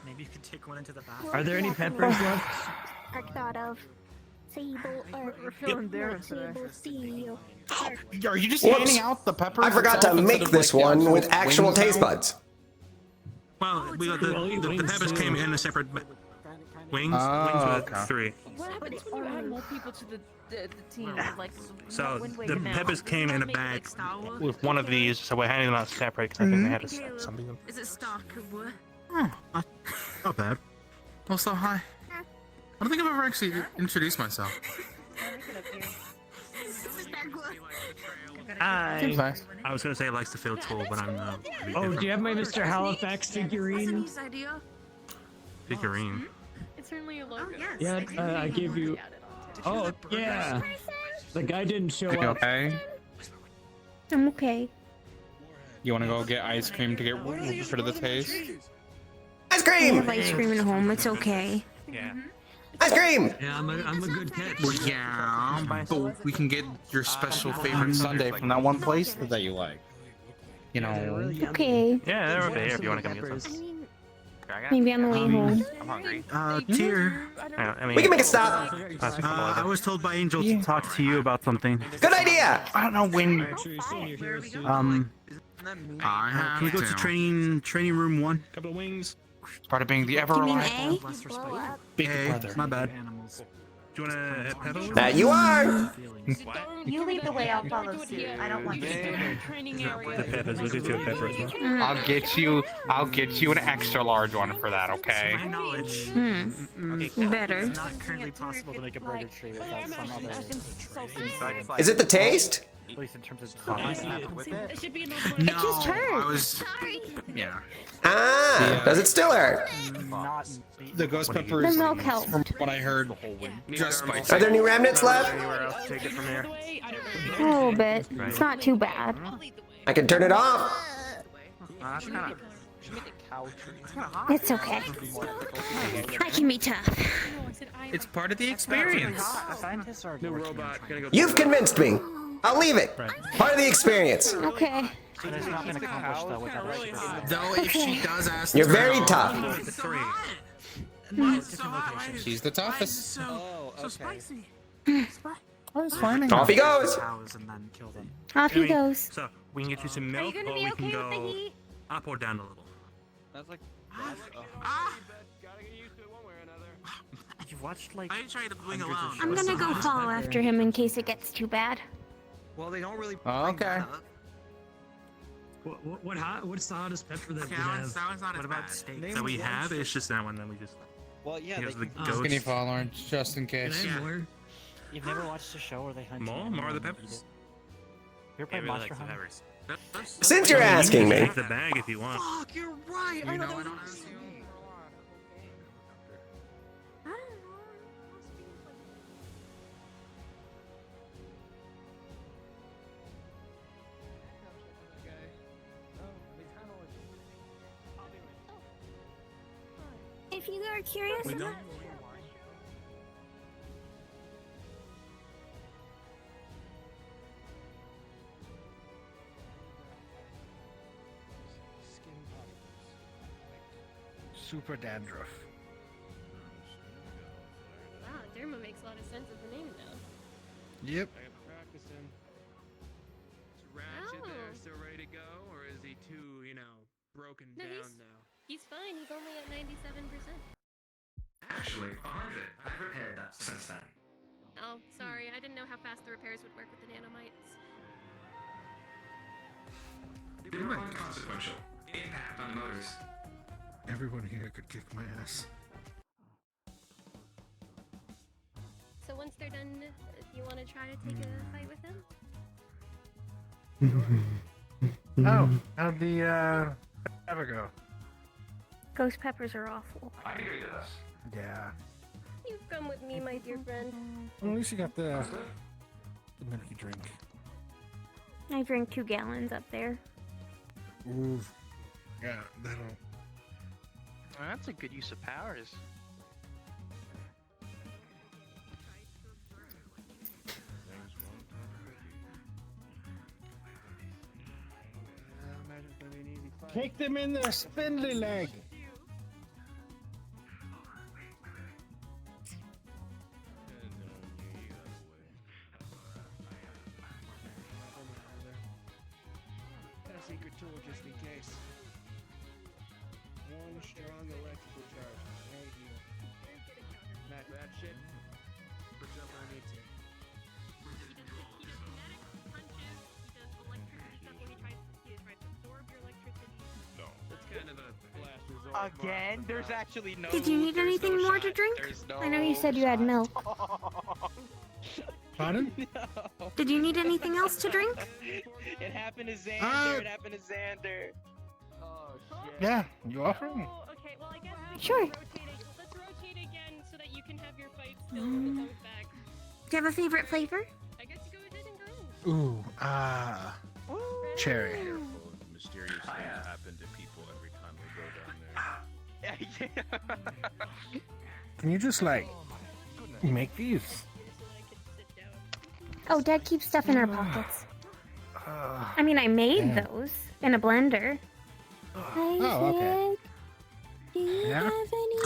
Maybe you could take one into the bathroom. Are there any peppers left? I thought of table or We're feeling table different CEO. Are you just Whoops. handing out the peppers? I forgot to itself make instead of, this like, the one with actual actual wings taste out? buds. Well, we got the peppers came in a separate wings. Oh, wings with okay. 3. What happens when you add more people to the team? Like, So Wind the Waker now? peppers came in a Make it bag like Star Wars? with one of these, so we're handing them out separate because I think they had something. Is it Starkwood? Not bad. Also, hi. I don't think I've ever actually introduced myself. Hi. Nice. I was gonna say it likes to feel tall, but I'm Oh, do you have my Mr. Halifax figurine? figurine. It's certainly a logo. Yeah, I gave you. Oh, yeah. The guy didn't show Are you up. okay? I'm okay. You want to go get ice cream to get rid of the taste? Ice I cream! have ice cream at home. It's okay. Yeah. Ice cream! Yeah, I'm a good catch. Well, yeah, but we can get your special favorite Sunday from that one place that you like. You know. Okay. Yeah, they're over here if you want to come get some. Maybe on the way home. I'm hungry. Tier. I mean, We can make a stop. I was told by Angel to talk to you about something. Good idea. I don't know when. I have Can we go to training room 1? Couple of wings. Part of being the ever You mean alive. A? Big Hey, brother. my bad. Do you want to hit pedal? That you are. You lead the way, I'll follow suit. I don't want you to. Training area. The peppers. We'll do 2 peppers. as well. I'll get you an extra large one for that, okay? Better. It's not currently possible to make a burger tree without some other. Is it the taste? At least in terms of design with it. It should be It just I hurt. was. Yeah. Ah, does it still hurt? Not The ghost The peppers, milk helped. from what I heard, just spicy. Are there any remnants left? Anywhere else to take it from here? A little bit. It's not too bad. I can turn it off. That's kind of. It's okay. I can be tough. It's part of the experience. Scientists are No robot. Gonna go. You've convinced me. I'll leave it. Part of the experience. Okay. It has not been accomplished though without a Though, if she does ask, You're to turn very it tough. off- 3. She's the toughest. Oh, okay. Off he goes. Cows and then kill them. Off he goes. So we can get you some milk, or we can go up or down a little. That's like. You've watched like. I tried to wing alone. I'm gonna go follow after him in case it gets too bad. Well, they don't really. Okay. What's the hottest pepper that we That have? one's not as What about bad. steak? That we have, it's just that one that we just. Well, yeah. Here's the They, ghost. Skinny follower, just in Can I case. have more? you've never watched a show where they hunt More? an More of the animal and eat peppers? it? You ever played Monster Hunter? peppers. Since you're asking me. Take the bag if you want. Fuck, you're right. I know that was. If you are curious, We don't. Super dandruff. Wow, Derma makes a lot of sense as the name now. Yep. Practicing. Is Ratchet there still ready to go, or is he too, broken No, down now? He's fine. He's only at 97%. Actually, 100. I've repaired that since then. Oh, sorry. I didn't know how fast the repairs would work with the nanomites. They were inconsequential. Impact on motors. Everyone here could kick my ass. So once they're done, you want to try to take a fight with them? Oh, how'd the ever go? Ghost peppers are awful. I agree to this. Yeah. You've come with me, my dear friend. Well, at least you got the milky drink. I drank 2 gallons up there. Ooh. Yeah, that'll. Well, that's a good use of powers. Kick them in their spindly leg. A secret tool just in case. One strong electrical charge. Thank you. Mac, that shit. Puts up where I need to. Again? There's actually no. Did you need anything more to drink? I know you said you had milk. Pardon? No. Did you need anything else to drink? It happened to Xander. It happened to Xander. Yeah, you offering? Okay, well, I guess we Sure. can let's rotate again so that you can have your fight still when it comes back. Do you have a favorite flavor? I guess you go ahead and go. Ooh, cherry. Mysterious things happen to people every time we go down there. Can you just like make these? Oh, Dad keeps stuff in our pockets. I mean, I made those in a blender. Oh, okay. Do you Yeah? have any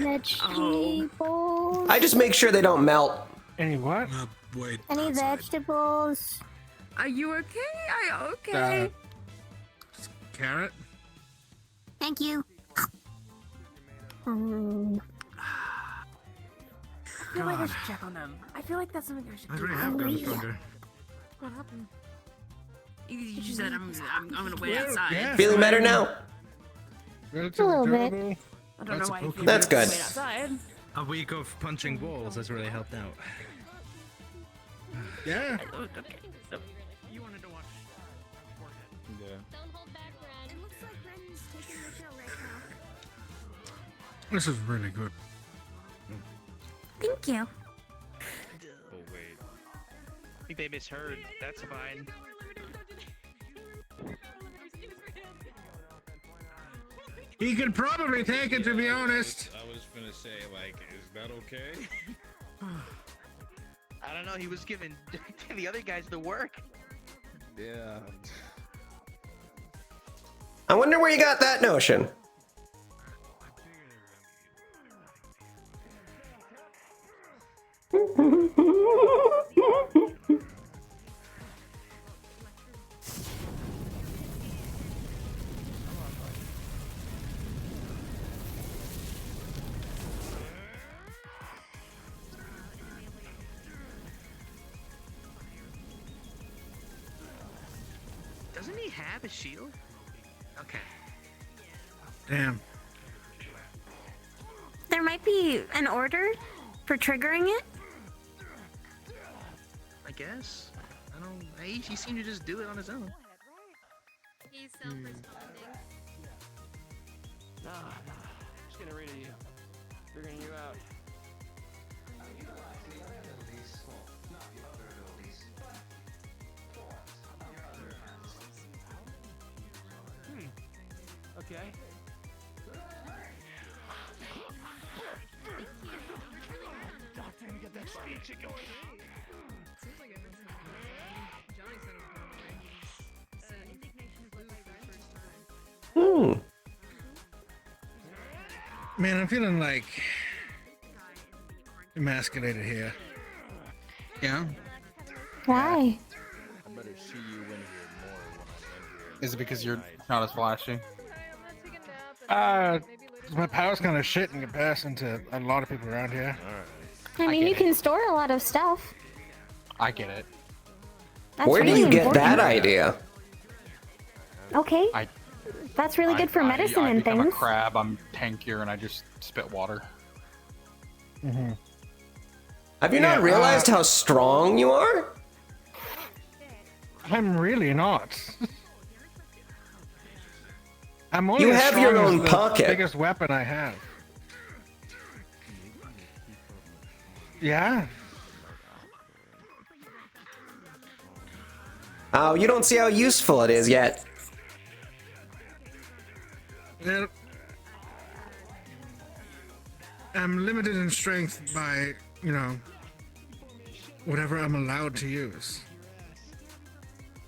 vegetables? I just make sure they don't melt. Any what? Wait. Any vegetables? Are you okay? Are you okay? Carrot? Thank you. I feel like I should check on them. I feel like that's something I should I do. already have gun thunder. What happened? You just said I'm gonna wait outside. Yeah. Feeling better now? Relatively A little bit. durable. I don't know why you feel That's like good. wait outside. A week of punching walls has really helped out. Yeah. Okay. So, you wanted to watch. Yeah. Don't hold back, Ren. It looks like Ren's taking the show right now. This is really good. Thank you. Oh wait. I think they misheard. That's fine. He could probably take it, to be honest. I was gonna say, like, is that okay? I don't know. He was giving the other guys the work. Yeah. I wonder where you got that notion. Doesn't he have a shield? Okay. Damn. There might be an order for triggering it. I guess. I don't. He seemed to just do it on his own. He's self-responding. Just getting rid of you. Figuring you out. Okay. Doctor, we got that speed shit going. Seems like I've been Johnny said it was going away. Indignation is losing for the first time. Man, I'm feeling like emasculated here. Yeah? Why? I better see you in here more when I'm in here. Is it because you're not as flashy? My power's kind of shit in comparison to a lot of people around here. I mean, you can store a lot of stuff. I get it. That's Where do really you get important. that idea? Okay. I That's really good for medicine I and become things. a crab. I'm tankier, and I just spit water. Mm-hmm. Have you not realized how strong you are? I'm really not. I'm only You as have strong your as own the pocket. biggest weapon I have. Yeah. Oh, you don't see how useful it is yet. Well, I'm limited in strength by, you know, whatever I'm allowed to use.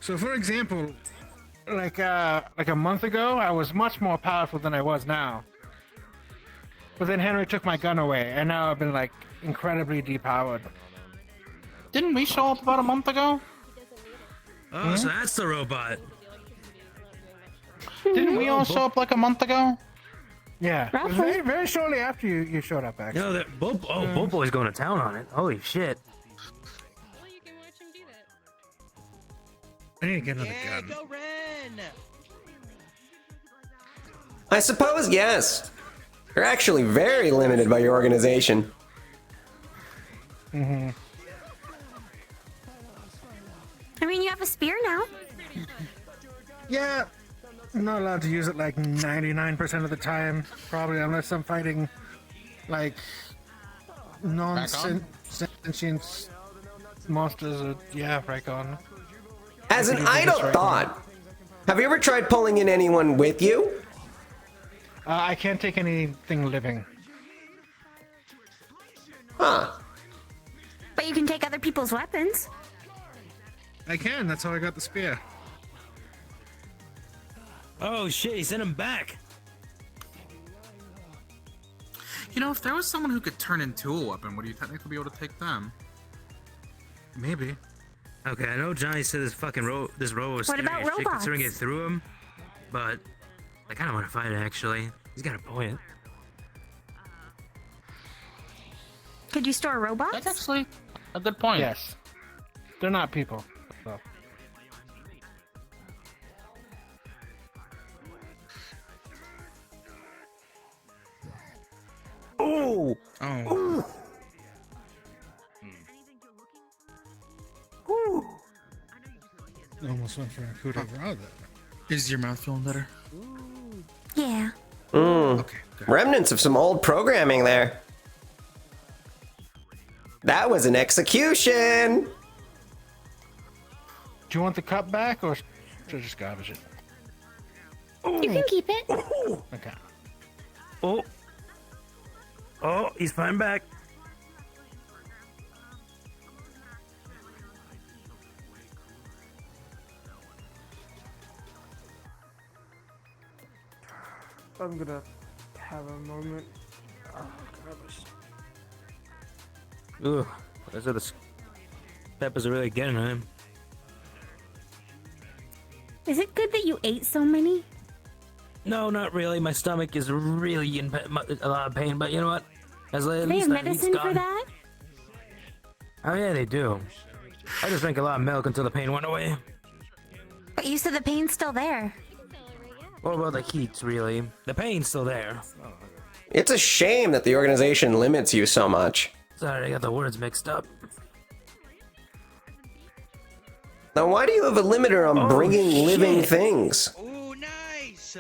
So, for example, Like a month ago, I was much more powerful than I was now. But then Henry took my gun away, and now I've been like incredibly depowered. Didn't we show up about a month ago? Oh, so that's the robot. Didn't we all show up like a month ago? Yeah, it was very, very shortly after you showed up, actually. No, that Bobo's going to town on it. Holy shit. I need to get another gun. Go Ren! I suppose, yes. You're actually very limited by your organization. Mm-hmm. I mean, you have a spear now. Yeah, I'm not allowed to use it like 99% of the time, probably, unless I'm fighting like non-sentient monsters. Or, yeah, right on. As an idle thought, have you ever tried pulling in anyone with you? I can't take anything living. Huh. But you can take other people's weapons. I can, that's how I got the spear. Oh shit, he sent him back. You know, if there was someone who could turn into a weapon, would you technically be able to take them? Maybe. Okay, I know Johnny said this fucking this robo was What scary about as shit robots? considering it through him, but I kind of want to fight it actually. He's got a point. Could you store robots? That's actually a good point. Yes. They're not people. So. Oh! Oh. Ooh. Almost went for a coup de grace there. Is your mouth feeling better? Yeah. Okay. Remnants of some old programming there. That was an execution. Do you want the cup back, or should I just garbage it? You can keep it. Okay. Oh. Oh, he's flying back. I'm gonna have a moment. Oh, garbage. Ooh, those are the peppers are really getting him. Is it good that you ate so many? No, not really. My stomach is really in a lot of pain, but you know what? At Do they least have that meat's medicine for gone. that? Oh yeah, they do. I just drank a lot of milk until the pain went away. But you said the pain's still there. What about the heat, really? The pain's still there. It's a shame that the organization limits you so much. Sorry, I got the words mixed up. Now, why do you have a limiter on bringing living things? Ooh, nice!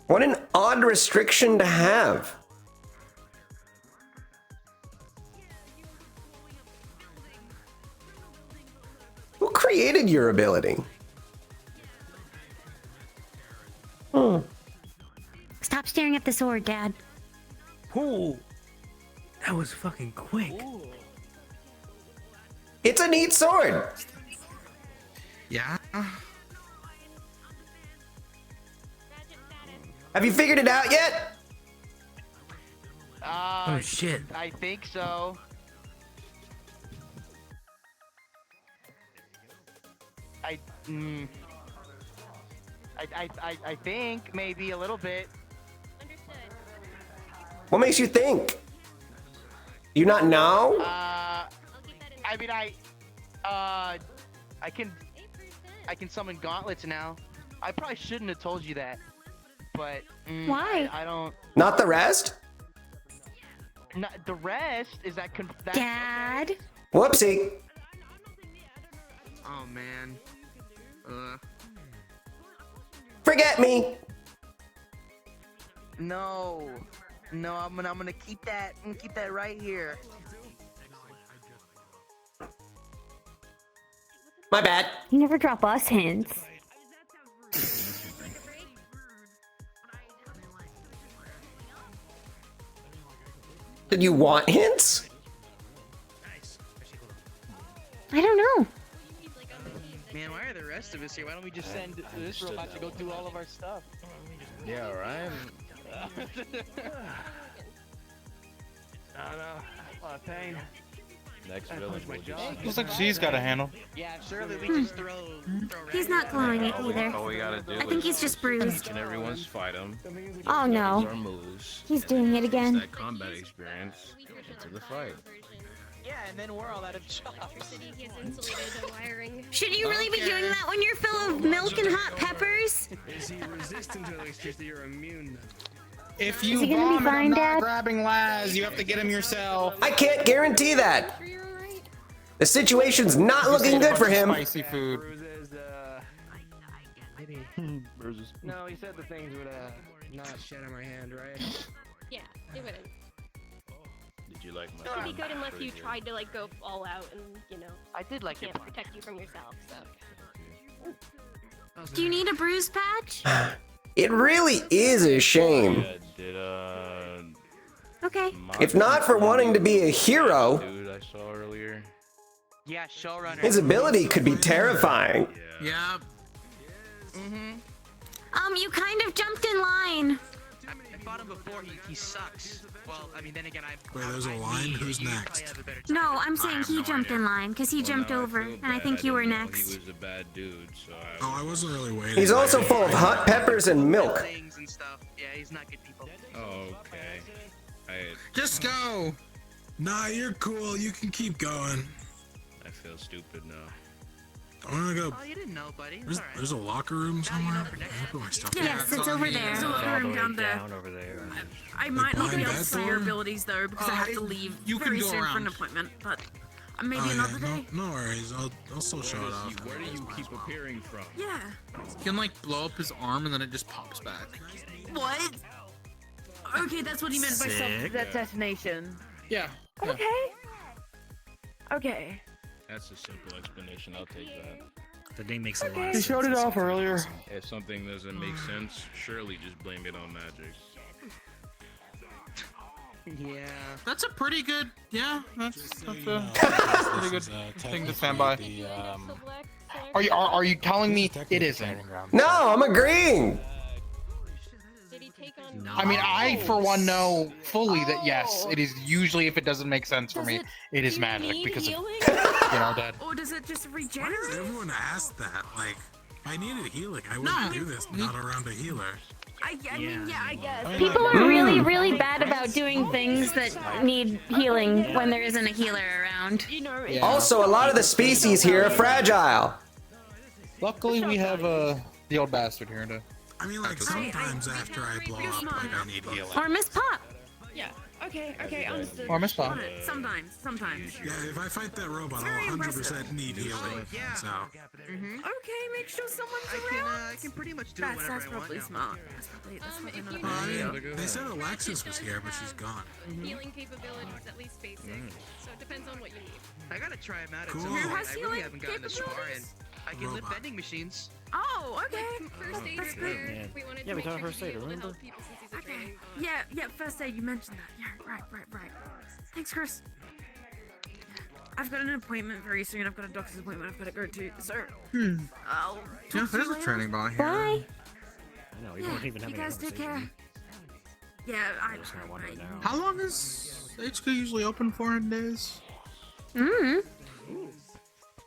What an odd restriction to have. Who created your ability? Stop staring at the sword, Dad. Ooh, that was fucking quick. It's a neat sword. Yeah. Have you figured it out yet? Oh shit. I think so. I think maybe a little bit. What makes you think? You not know? I mean, I can summon gauntlets now. I probably shouldn't have told you that, but Why? I don't. Not the rest? Not the rest is that. Dad. Whoopsie. Oh man. Forget me. No, I'm gonna keep that. I'm gonna keep that right here. My bad. You never drop us hints. Did you want hints? I don't know. Man, why are the rest of us here? Why don't we just send this robot to go do all of our stuff? Yeah, right. I don't know. A lot of pain. Next I villain pushed my will jaw. Looks like she's got a handle. Yeah, surely we just throw He's not glowing it either. All we gotta do I think he's just bruised. and everyone's fight him. Oh no. Our moves. He's doing it Use again. that combat experience to the fight. Yeah, and then we're all out of jobs. Should you really be doing that when you're full of milk and hot peppers? Is he resistant to electricity or immune? If Is you he gonna be vomit, I'm fine, not Dad? grabbing Laz. You have to get him yourself. I can't guarantee that. The situation's not looking good for him. Spicy food. Bruises, maybe. Bruises. No, he said the things would not shed on my hand, right? Yeah, it wouldn't. Did you like my? It would be good unless you tried to like go all out and I did like can't protect you from yourself. So. Do you need a bruise patch? It really is a shame. Yeah, did Okay. If not for wanting to be a hero, dude I saw earlier. Yeah, showrunner. his ability could be terrifying. Yeah. You kind of jumped in line. I fought him before. He sucks. Well, I mean, then again, Wait, there's a line? Who's next? No, I'm saying he jumped in line because he jumped over, and I think you were next. He was a bad dude, so Oh, I wasn't really waiting. He's also full of hot peppers and milk. Things and stuff. Yeah, he's not good people. Oh, okay. Just go. Nah, you're cool. You can keep going. I feel stupid now. I wanna go. Oh, you didn't know, buddy. There's a locker room somewhere. I put my stuff. Yes, it's over there. There's a locker room down there. over there. I might not be able to behind see that your door? abilities though because I have to leave you can very go soon for an around. appointment. But maybe Oh, another yeah, day. no worries. I'll still show it off. Where do you keep appearing from? Yeah. You can like blow up his arm and then it just pops back. What? Okay, that's what he meant by self-detonation. Yeah. Okay. Okay. That's a simple explanation. I'll take that. The name makes a lot of He sense. showed it off earlier. If something doesn't make sense, surely just blame it on magic. Yeah. That's a pretty good. Yeah, that's a pretty good thing to stand by. Are you telling me it isn't? No, I'm agreeing. I mean, I for one know fully that yes, it is usually if it doesn't make sense for me, it is magic because of Dad. Or does it just regenerate? Everyone asked that. Like, if I needed healing, I wouldn't do this. Not around a healer. I mean, yeah, I guess. People are really, really bad about doing things that need healing when there isn't a healer around. You know, Also, a lot of the species here are fragile. Luckily, we have the old bastard here to. I mean, like sometimes after I blow up, like I need healing. Or Miss Pop. Yeah. Okay, understood. Or Miss Pop. Sometimes. Yeah, if I fight that robot, I'll 100% need healing. So. Okay, make sure someone's around. I can pretty much do That's whatever I want probably now. smart. That's probably not a Well, I bad mean, idea. they said Alexis was here, but she's gone. Healing capabilities, at least basic. So it depends on what you need. I gotta try him out at Cool. some Who point. has I really healing haven't gotten this far, and I can lift vending machines. Oh, okay. First aid That's repair. good. We wanted Yeah, to we make talked sure first to be aid, able to remember? help people since he's a training. Yeah, first aid, you mentioned that. Yeah, right. Thanks, Chris. I've got an appointment very soon. I've got a doctor's appointment I've got to go to. So, I'll Yeah, talk to there's you a later. training bot here. Bye. I know, you Yeah, don't even have you any guys take care. conversation. Yeah, I just kinda wonder now. How long is HQ usually open for in days?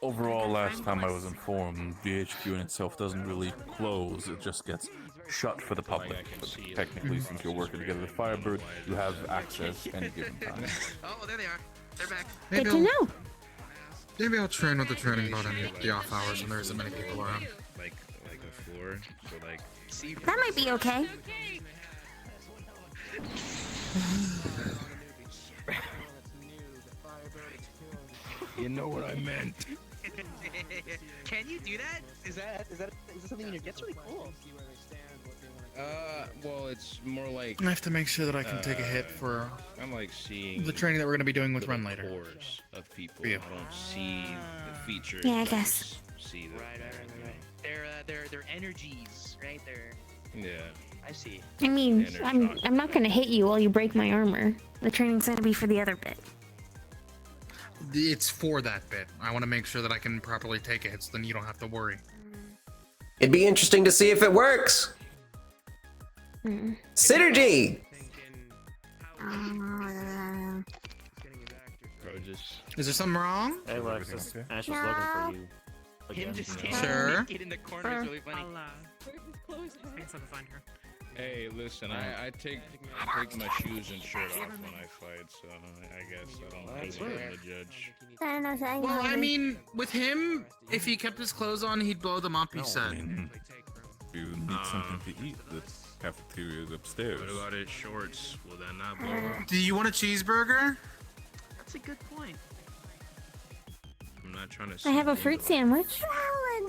Overall, last time I was informed, the HQ in itself doesn't really close, it just gets shut for the public. But technically, since you're working together with Firebird, you have access any given time. Oh, there they are. They're back. Good to know. Maybe I'll train with the training bot in the off hours when there isn't many people around. Like a floor, so like. That might be okay. You know what I meant. Can you do that? Is that something you do? That's really cool. Well, it's more like. I have to make sure that I can take a hit for I'm like seeing the training that we're going to be doing with little Ren later. cores of people. For you. I don't see the features. Yeah, I guess. see the. Their energies, right? Yeah. I see. I mean, I'm not gonna hit you while you break my armor. The training's gonna be for the other bit. It's for that bit. I want to make sure that I can properly take it, so then you don't have to worry. It'd be interesting to see if it works. Synergy! Is there something wrong? Hey, Alexis. Ash was looking for you. Him Again. just Yeah. standing Sure. naked in the corner is really funny. to find her. Hey, listen, I take my shoes and shirt off when I fight, so I guess I don't have anything to judge. Well, I mean, with him, if he kept his clothes on, he'd blow them up, he said. You need something to eat. The cafeteria is upstairs. What about his shorts? Will that not blow up? Do you want a cheeseburger? That's a good point. I'm not trying to. I have a fruit sandwich.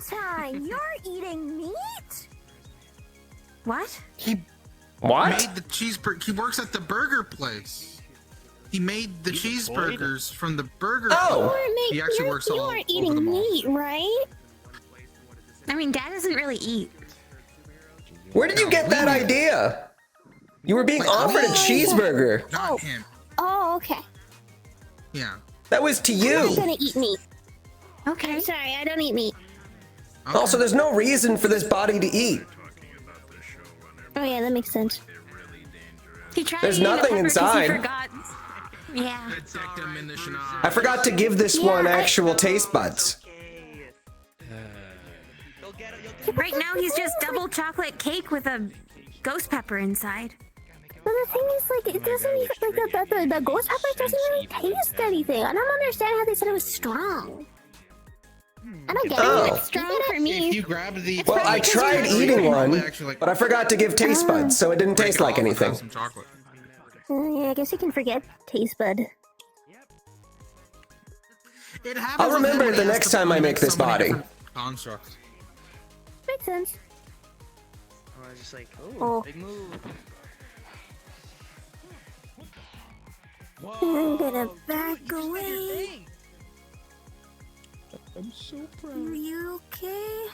Valentine, you're eating meat? What? He What? made the cheeseburger. He works at the burger place. He made the cheeseburgers from the burger place. He actually works all over the eating mall. meat, right? I mean, Dad doesn't really eat. Where did you get that idea? You were being offered a cheeseburger. Not him. Oh, okay. Yeah. That was to I'm you. not gonna eat meat. Okay. I'm sorry, I don't eat meat. Also, there's no reason for this body to eat. Oh yeah, that makes sense. He tried There's to eat a nothing pepper 'cause inside. He forgot. Yeah. I forgot to give this one actual taste buds. Right now, he's just double chocolate cake with a ghost pepper inside. But the thing is, like, it doesn't even, like, the ghost pepper doesn't really taste anything. I don't understand how they said it was strong. I don't get Oh. it. It's strong for me. If you grab the. Well, I tried eating one, but I forgot to give taste buds, so it didn't taste like anything. Some chocolate. Yeah, I guess you can forget taste bud. It happens I'll with remember him the when he has next to time I make make this so many body. different constructs. Makes sense. I was just like, Oh. big move. I'm gonna back away. I'm so proud. Are you okay,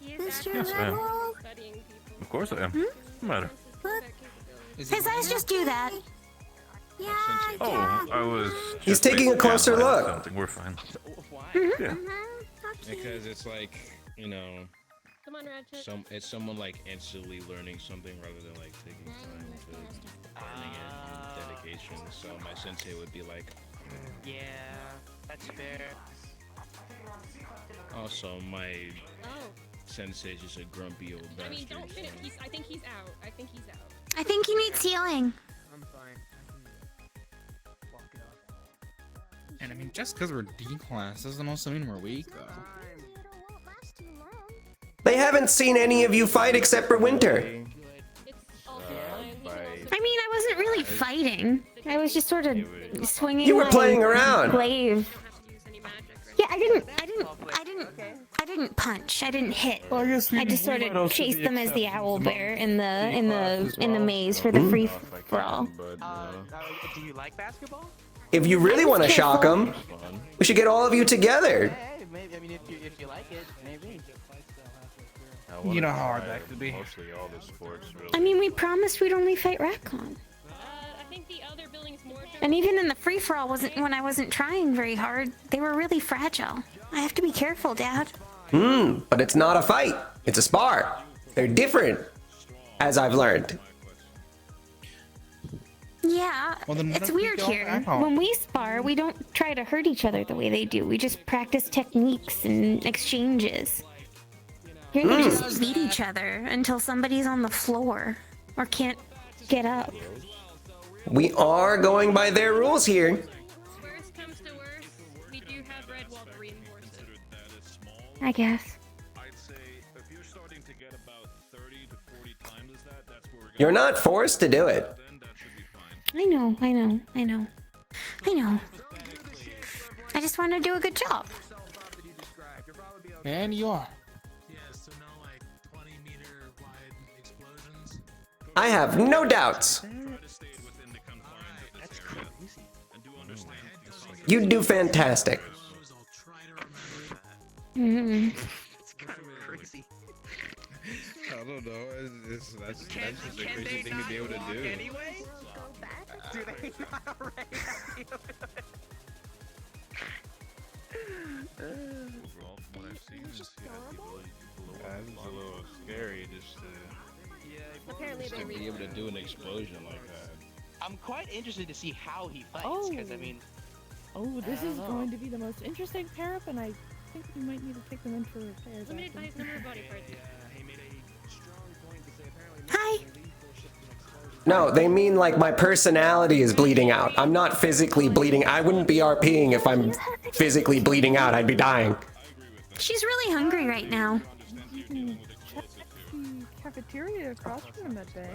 Mr. Yes, I am. Rebel? Of course I am. What's the matter? His eyes just do that. Yeah, Oh, I was. He's just taking a making closer out look. Something. We're fine. Mm-hmm. Yeah. Because it's like, you know, Come on, Ratchet. it's someone like instantly learning something rather than like taking time to learning it and dedication. So my sensei would be like, Yeah, that's fair. also my Oh. sensei is just a grumpy old bastard. I mean, don't fit it. so- I think he's out. I think he's out. I think he needs healing. I'm fine. I can walk it off. And I mean, just because we're D class doesn't also mean we're weak, though. They haven't seen any of you fight except for Winter. I mean, I wasn't really fighting. I was just sort of swinging. You were my playing around. Glaive. Yeah, I didn't punch. I didn't hit. I just sort of chased them as the owl bear in the maze for the free for all. Do you like basketball? If you really want to shock them, we should get all of you together. Hey, maybe. I mean, if you like it, maybe. You know how hard that could be. Mostly all the sports, really. I mean, we promised we'd only fight Ratcon. I think the other building's more. And even in the free for all, when I wasn't trying very hard, they were really fragile. I have to be careful, Dad. But it's not a fight. It's a spar. They're different, as I've learned. Yeah, Well, then what it's if we weird go here. back home? When we spar, we don't try to hurt each other the way they do. We just practice techniques and exchanges. Here they just beat each other until somebody's on the floor or can't get up. We are going by their rules here. Worst comes to worst, we do have red wall to reinforce it. I guess. I'd say if you're starting to get about 30 to 40 times as that, that's where we're You're not forced to do it. I know. I just want to do a good job. And you are. I have no doubts. You do fantastic. It's kind of crazy. I don't know. That's just a crazy thing to be able to do. Anyway? Do they not already? Overall, from what I've seen, is he has the ability to blow up. It's a little scary just to be able to do an explosion like that. I'm quite interested to see how he fights, Oh. because I mean, Oh, this I don't is know. going to be the most interesting pair-up, and I think we might need to take them in for repairs. Limited by his number of body parts. Hi. No, they mean like my personality is bleeding out. I'm not physically bleeding. I wouldn't be RPing if I'm physically bleeding out. I'd be dying. She's really hungry right now. You can check the cafeteria across from him that day.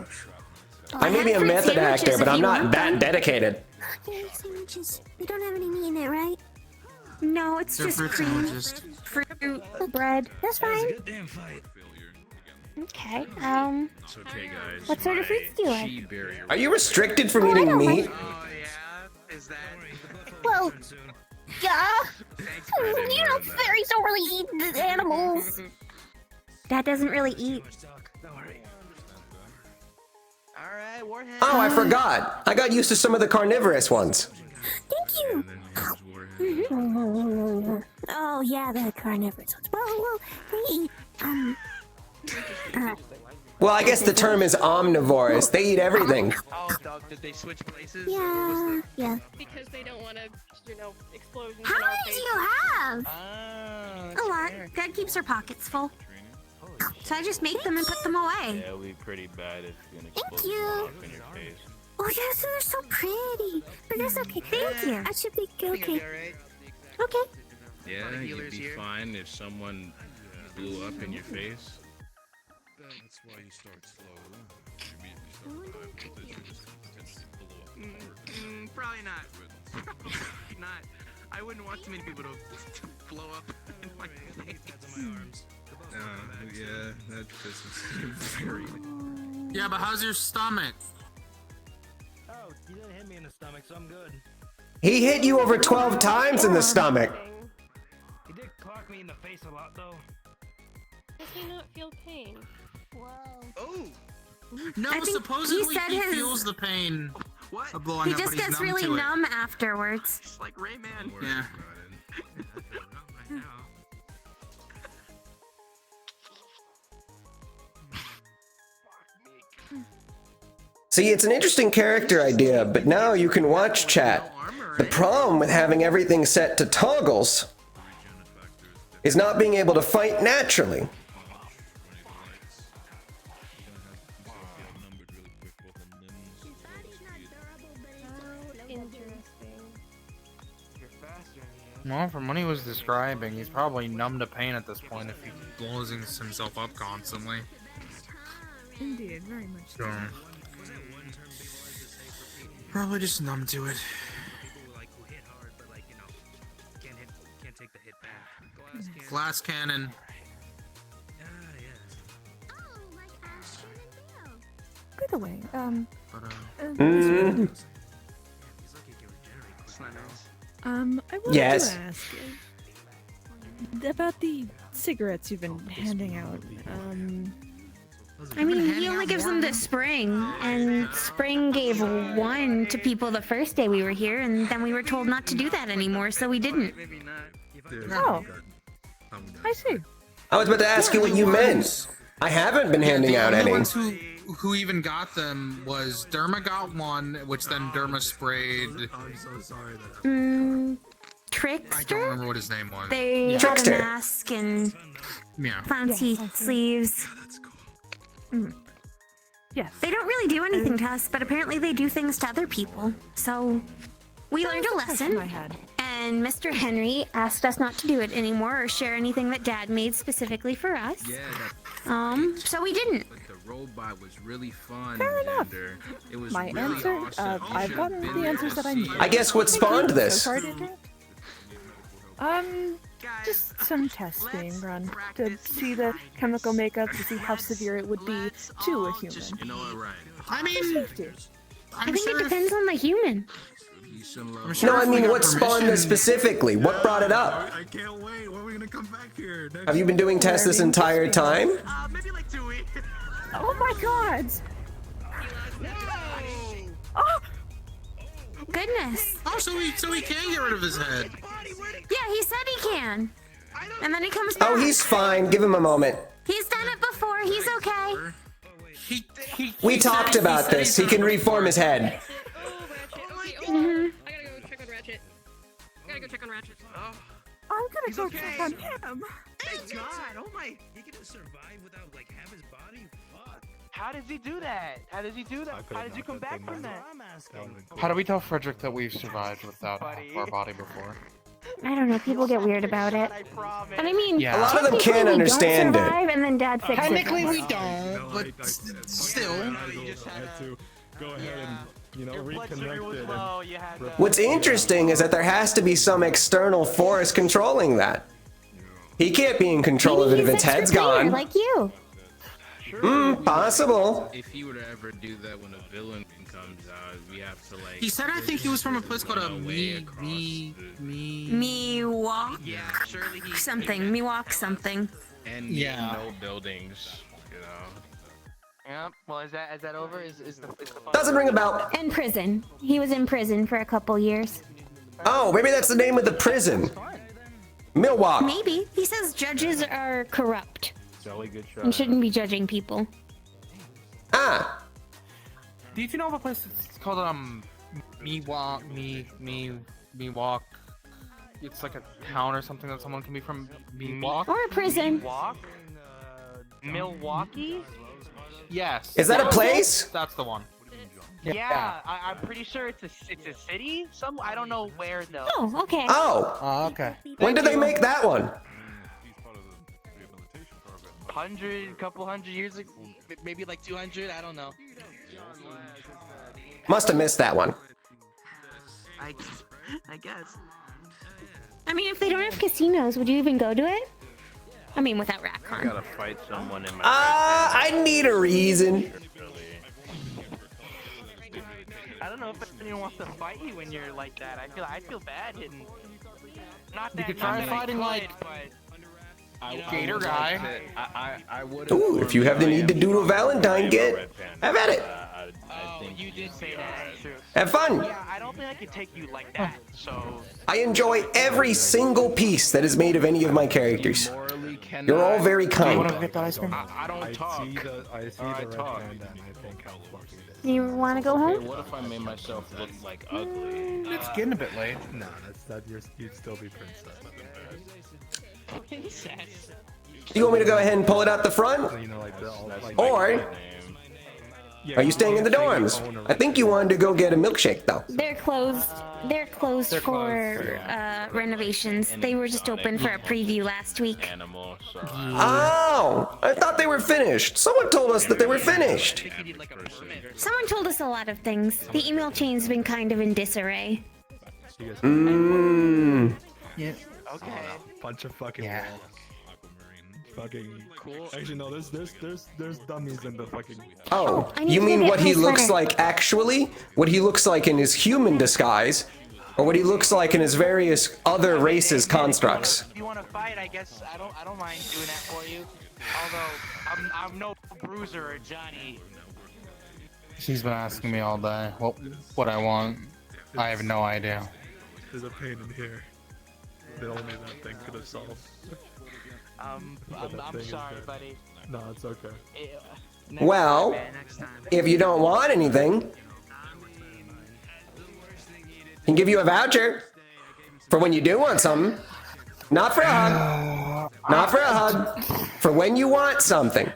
I may be a method actor, but I'm not that dedicated. Dairy sandwiches. They don't have any meat in it, right? No, it's They're just fruit cream, sandwiches. fruit, bread. That's fine. Damn fight. Okay. It's okay, guys. What sort of fruits do you like? Chi barrier. Are you restricted from eating meat? is that? Well, yeah. You know, fairies don't really eat the animals. Dad doesn't really eat. All right, Warhead. Oh, I forgot. I got used to some of the carnivorous ones. Thank you. Oh yeah, the carnivorous ones. Well, they eat Well, I guess the term is omnivorous. They eat everything. Oh, dog, did they switch places? yeah. Because they don't want to, explosions. How many do you have? A lot. Dad keeps her pockets full. So I just make them and put them away. Yeah, it'll be pretty bad if an Thank explosion you. went off in your face. Oh yes, they're so pretty. But that's okay. Thank you. I should be okay. Okay. Yeah, you'd be fine if someone blew up in your face. That's why you start slow. You immediately start high voltage, you're just gonna potentially blow up. Probably not. Probably not. I wouldn't want too many people to blow up in my face. Yeah, that is very. Yeah, but how's your stomach? Oh, you didn't hit me in the stomach, so I'm good. He hit you over 12 times in the stomach. He did clock me in the face a lot, though. Does he not feel pain? Whoa. Oh. No, I think supposedly he said he his- feels the pain What? of blowing He up, just but he's gets numb really to it. numb afterwards. It's like Rayman. Yeah. See, it's an interesting character idea, but now you can watch chat. The problem with having everything set to toggles is not being able to fight naturally. Well, from what he was describing, he's probably numb to pain at this point if he blows himself up constantly. Indeed, very much So, probably just numb to it. Glass cannon. By the way, Mm. I wanted Yes. to ask about the cigarettes you've been handing out. I mean, he only gives them to Spring, and Spring gave one to people the first day we were here, and then we were told not to do that anymore, so we didn't. Oh, I see. I was about to ask you what you meant. I haven't been handing out The any. ones who even got them was Derma got one, which then Derma sprayed. Trickster? I don't remember what his name was. They had a Trickster. mask and Yeah. fancy sleeves. Yes. They don't really do anything to us, but apparently they do things to other people. So we learned a lesson, and Mr. Henry asked us not to do it anymore or share anything that Dad made specifically for us. Yeah, So we didn't. but the robot was really fun. Fair enough. And, it was My really answer, awesome. I've gotten the answers that I need. I guess what spawned So this? sorry to interrupt. Just some tests being run to see the chemical makeup, to see how severe it would be to a human. You know what, right? I mean, I think it depends on the human. No, I mean, what spawned this specifically? What brought it up? I can't wait. When are we gonna come back here? Have you been doing tests this entire time? Maybe like 2 weeks. Oh my god! Oh! Goodness. Oh, so he can get rid of his head. Yeah, he said he can. And then he comes back. Oh, he's fine. Give him a moment. He's done it before. He's okay. We talked about this. He can reform his head. I gotta go check on Ratchet. I'm gonna go check on him. Thank God! Oh my! He can survive without like half his body. Fuck. How does he do that? How does he do that? How did you come back from that? How do we tell Frederick that we've survived without our body before? I don't know. People get weird about it. And I mean, Yeah. A lot of them technically can't we understand don't it. survive, and then Dad fixes Technically, it. we don't, but still. To go ahead and reconnect it. What's interesting is that there has to be some external force controlling that. He can't be in control of it if its head's gone. Like you. Possible. If he were to ever do that when a villain comes out, we have to like. He said I think he was from a place called Miwok. Yeah. Something. Miwok something. And Yeah. no buildings, you know. Yeah. Well, is that over? Is the Doesn't ring a bell. And prison. He was in prison for a couple years. Oh, maybe that's the name of the prison. Milwaukee. Maybe. He says judges are corrupt Jolly good shot. and shouldn't be judging people. Ah. Did you know of a place that's called Miwok? It's like a town or something that someone can be from. Miwok? Or a prison. Milwaukee? Yes. Is that a place? That's the one. Yeah, I'm pretty sure it's a city. I don't know where though. Oh, okay. Oh. Okay. When did they make that one? Couple hundred years ago, maybe like 200. I don't know. Must have missed that one. I guess. I mean, if they don't have casinos, would you even go to it? I mean, without I Ratcon. gotta fight someone in my. I need a reason. I don't know if anyone wants to fight you when you're like that. I feel bad hitting. Not that. You could try fighting like Gator guy. I would. Ooh, if you have the need to do a Valentine, have at it. You did say that. That's true. Have fun. Yeah, I don't think I could take you like that. So. I enjoy every single piece that is made of any of my characters. You're all very kind. Get that ice cream? I don't talk. I see the red talk. panda and I think how fucking it is. You want to go Hey, home? what if I made myself look like ugly? It's getting a bit late. Nah, you'd still be princess. Princess. You want me to go ahead and pull it out the front? You know, like Or are you staying in the dorms? I think you wanted to go get a milkshake though. They're closed. They're closed for renovations. They were just open for a preview last week. Oh, I thought they were finished. Someone told us that they were finished. Someone told us a lot of things. The email chain's been kind of in disarray. Yeah. Okay. Bunch of fucking walls. Fucking cool. Actually, no. There's dummies in the fucking. Oh, I need you to mean get what he my looks sweater. like actually? What he looks like in his human disguise? Or what he looks like in his various other races constructs? If you want to fight, I guess I don't mind doing that for you. Although I'm no Bruiser or Johnny. She's been asking me all day what I want. I have no idea. There's a pain in here that only that thing could have solved. I'm sorry, buddy. No, it's okay. Well, if you don't want anything, I can give you a voucher for when you do want something. Not for a hug. Not for a hug. For when you want something.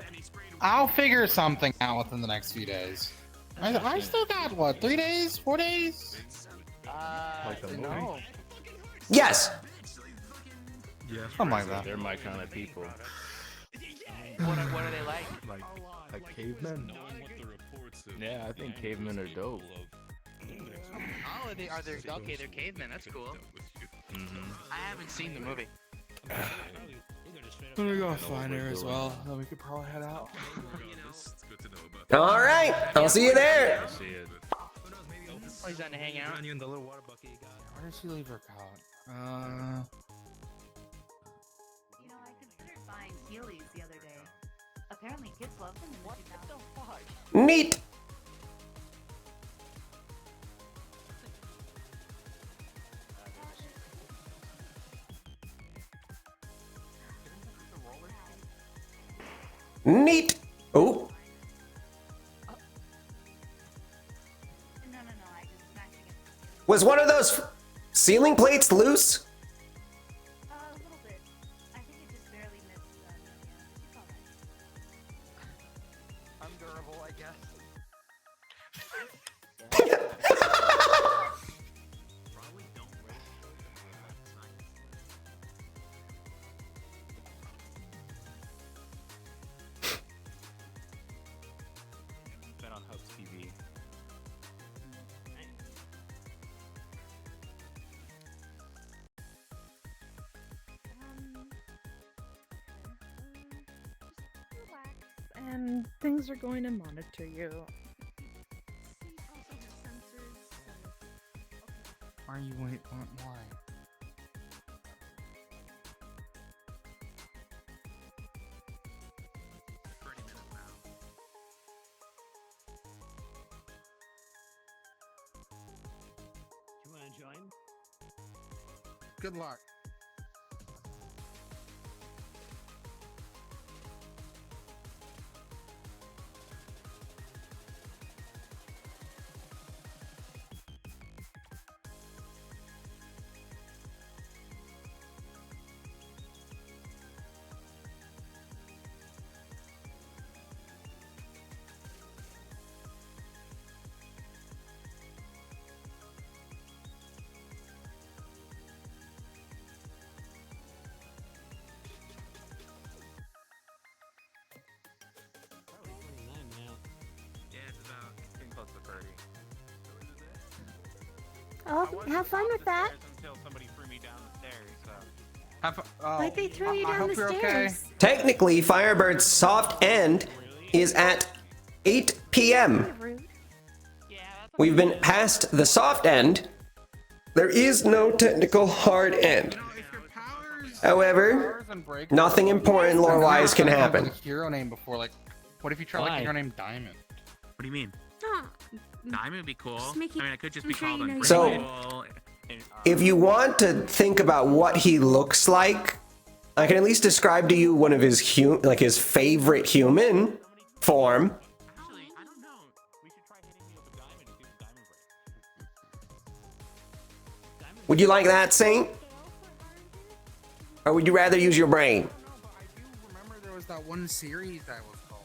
I'll figure something out within the next few days. I still got, what, 3 days? 4 days? Like the movie? No. Yes. Yeah. Something like that. They're my kind of people. What are they like? Like cavemen? Yeah, I think cavemen are dope. Oh, they're cavemen. That's cool. I haven't seen the movie. Let me go find her as well. Then we could probably head out. All right. I'll see you there. Place down to hang out. You in the little water bucket you got. Where did she leave her coat? You know, I considered buying Heelys the other day. Apparently, kids love them. What the fuck? Neat. Neat. Oh. Was one of those ceiling plates loose? A little bit. I think it just barely missed. I'm durable, I guess. Been on Hubs TV. And things are going to monitor you. Why are you wait? Why? You wanna join? Good luck. Yeah, it's about getting close to 30. Oh, have fun with that. Until somebody threw me down the stairs, so. Why'd they throw you down the stairs? Technically, Firebird's soft end is at 8 p.m. We've been past the soft end. There is no technical hard end. However, nothing important lore-wise can happen. Like a hero name before, like, what if you try like a hero named Diamond? What do you mean? Diamond would be cool. Just make it- I mean, I could just I'm be sure called you know Unbreakable. If you want to think about what he looks like, I can at least describe to you one of his his favorite human form. Would you like that, Saint? Or would you rather use your brain? Remember there was that one series that was called.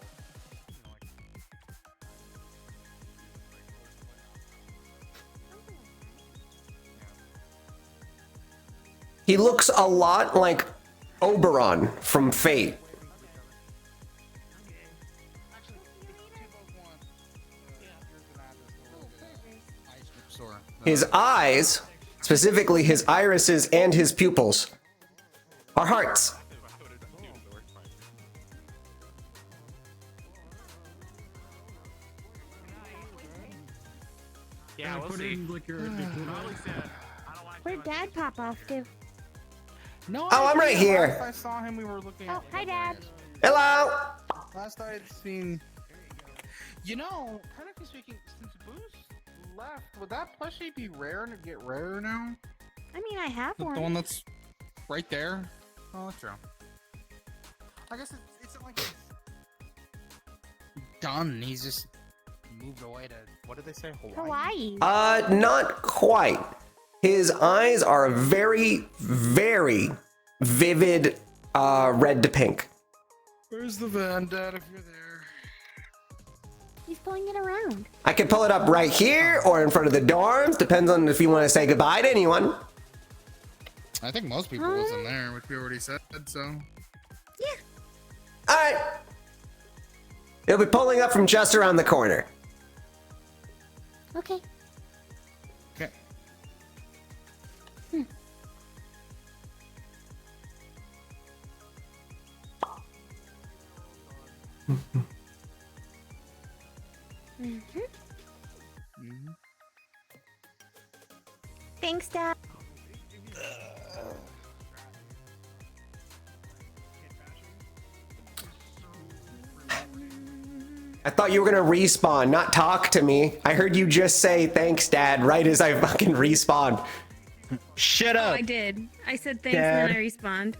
He looks a lot like Oberon from Fate. His eyes, specifically his irises and his pupils, are hearts. Yeah, we'll see. Where'd Dad pop off to? No, Oh, I'm right here. Last I saw him, we were looking. Oh, hi, Dad. Hello. Last I had seen. You know, technically speaking, since Boost left, would that plushie be rare and get rarer now? I mean, I have The one. one that's right there. Oh, that's true. I guess it's not like he's done. He's just moved away to what did they say? Hawaii. Not quite. His eyes are very, very vivid red to pink. Where's the van, Dad? If you're there. He's pulling it around. I can pull it up right here or in front of the dorms. Depends on if you want to say goodbye to anyone. I think most people was in there, which we already said. So. All right. It'll be pulling up from just around the corner. Okay. Okay. Thanks, Dad. I thought you were gonna respawn, not talk to me. I heard you just say thanks, Dad, right as I fucking respawned. Shut Oh, I did. I said thanks Dad. and then I respawned.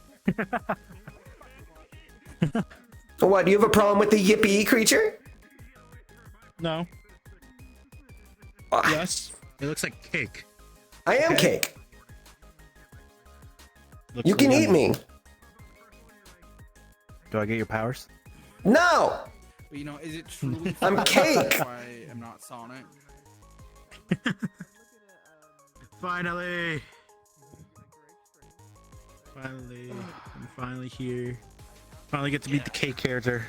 What, do you have a problem with the yippee creature? No. Yes. It looks like cake. I am cake. Looks You can yummy. eat me. Do I get your powers? No! But you know, is it truly I'm cake. I am not Sonic. Finally. Finally. I'm finally here. Finally get to meet the cake character.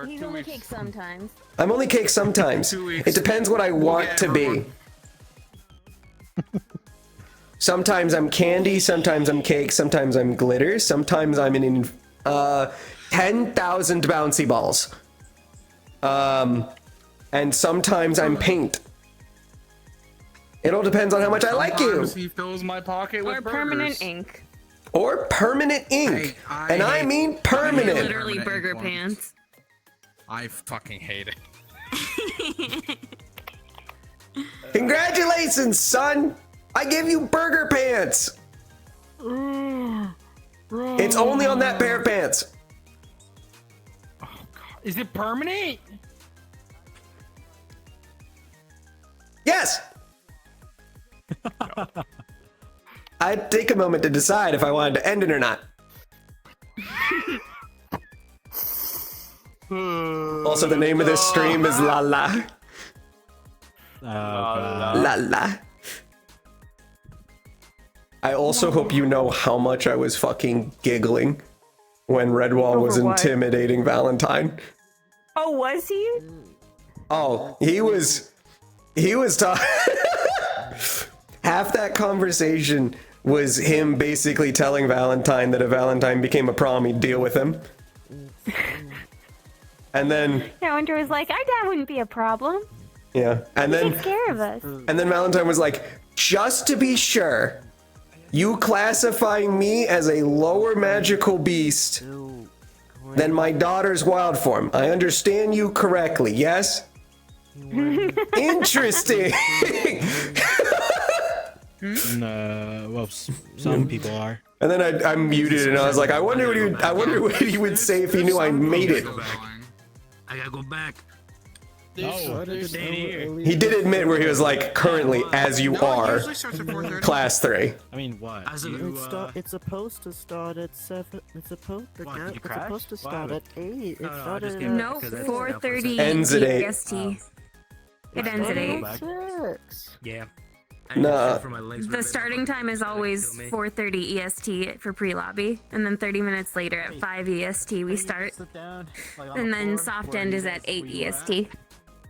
He's only cake sometimes. I'm only cake sometimes. 2 weeks. It depends what I want to be. Sometimes I'm candy, sometimes I'm cake, sometimes I'm glitter, sometimes I'm in 10,000 bouncy balls. And sometimes I'm paint. It all depends on how much I like you. Sometimes he fills my pocket with Or permanent burgers. ink. Or permanent ink. And I mean permanent. Literally burger pants. I fucking hate it. Congratulations, son! I gave you burger pants! It's only on that pair of pants. Is it permanent? Yes! I'd take a moment to decide if I wanted to end it or not. Also, the name of this stream is La La. La La. I also hope you know how much I was fucking giggling when Redwall was Over what? intimidating Valentine. Oh, was he? Oh, he was talking. Half that conversation was him basically telling Valentine that if Valentine became a prom, he'd deal with him. And then, Yeah, Winter was like, our dad wouldn't be a problem. yeah, and He then, takes care of us. and then Valentine was like, just to be sure, you classifying me as a lower magical beast than my daughter's wild form. I understand you correctly, yes? Interesting. Well, some people are. And then I muted and I was like, I wonder what he would say if he knew I made it. I gotta go back. He did admit where he was like, currently, as you are, class 3. I mean, what? It's supposed to start at 7. It's supposed to What, you it's crashed? supposed to start Why? at 8. No, It no, I started just at gave it Nope, because I- 4:30 Ends at 8. EST. It ends at 8. 6. Yeah. Nah. The starting time is always 4:30 EST for pre-lobby, and then 30 minutes later at 5 EST we start. And then soft end is at 8 EST.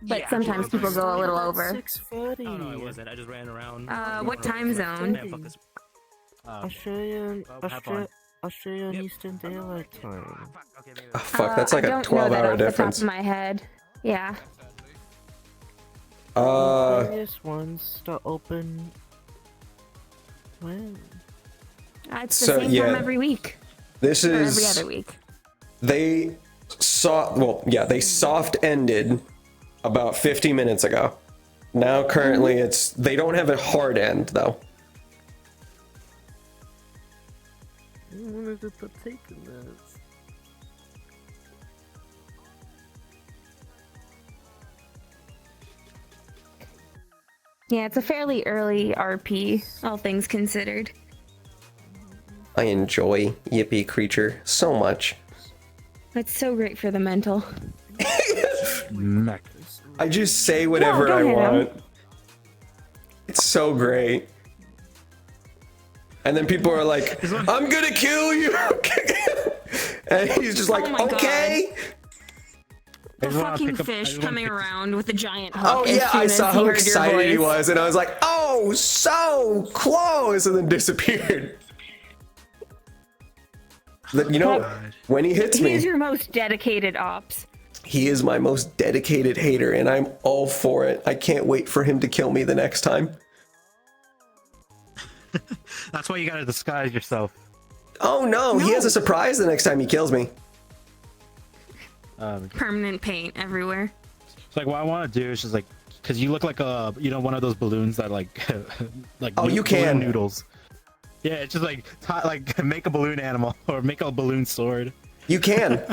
But Yeah. sometimes people go a little over. 6:30. Oh, no, I wasn't. I just ran around. What time zone? Man, fuck this. Australian, have fun. Australian Eastern Daylight Time. Oh, fuck, that's like I a don't know that 12-hour off difference. the top of my head. Yeah. Previous ones start open when? It's the So, same yeah. time every week. This Or every is... other week. They they soft ended about 50 minutes ago. Now currently they don't have a hard end though. I wanted to partake in this. Yeah, it's a fairly early RP, all things considered. I enjoy Yippee Creature so much. It's so great for the mental. I just say whatever No, I don't hit him. want. It's so great. And then people are like, I'm gonna kill you! And he's just like, Oh my God. okay! The fucking fish coming around with the giant hook. Oh as yeah, soon I as saw he how heard your excited he voice. was, and I was like, oh, so close, and then disappeared. You know, when he hits He is me, your most dedicated ops. he is my most dedicated hater, and I'm all for it. I can't wait for him to kill me the next time. That's why you gotta disguise yourself. Oh no, he has a surprise the next time he kills me. Permanent paint everywhere. It's like what I want to do is just like, because you look like a, one of those balloons that like, like Oh, you balloon can. noodles. Yeah, it's just like, make a balloon animal or make a balloon sword. You can.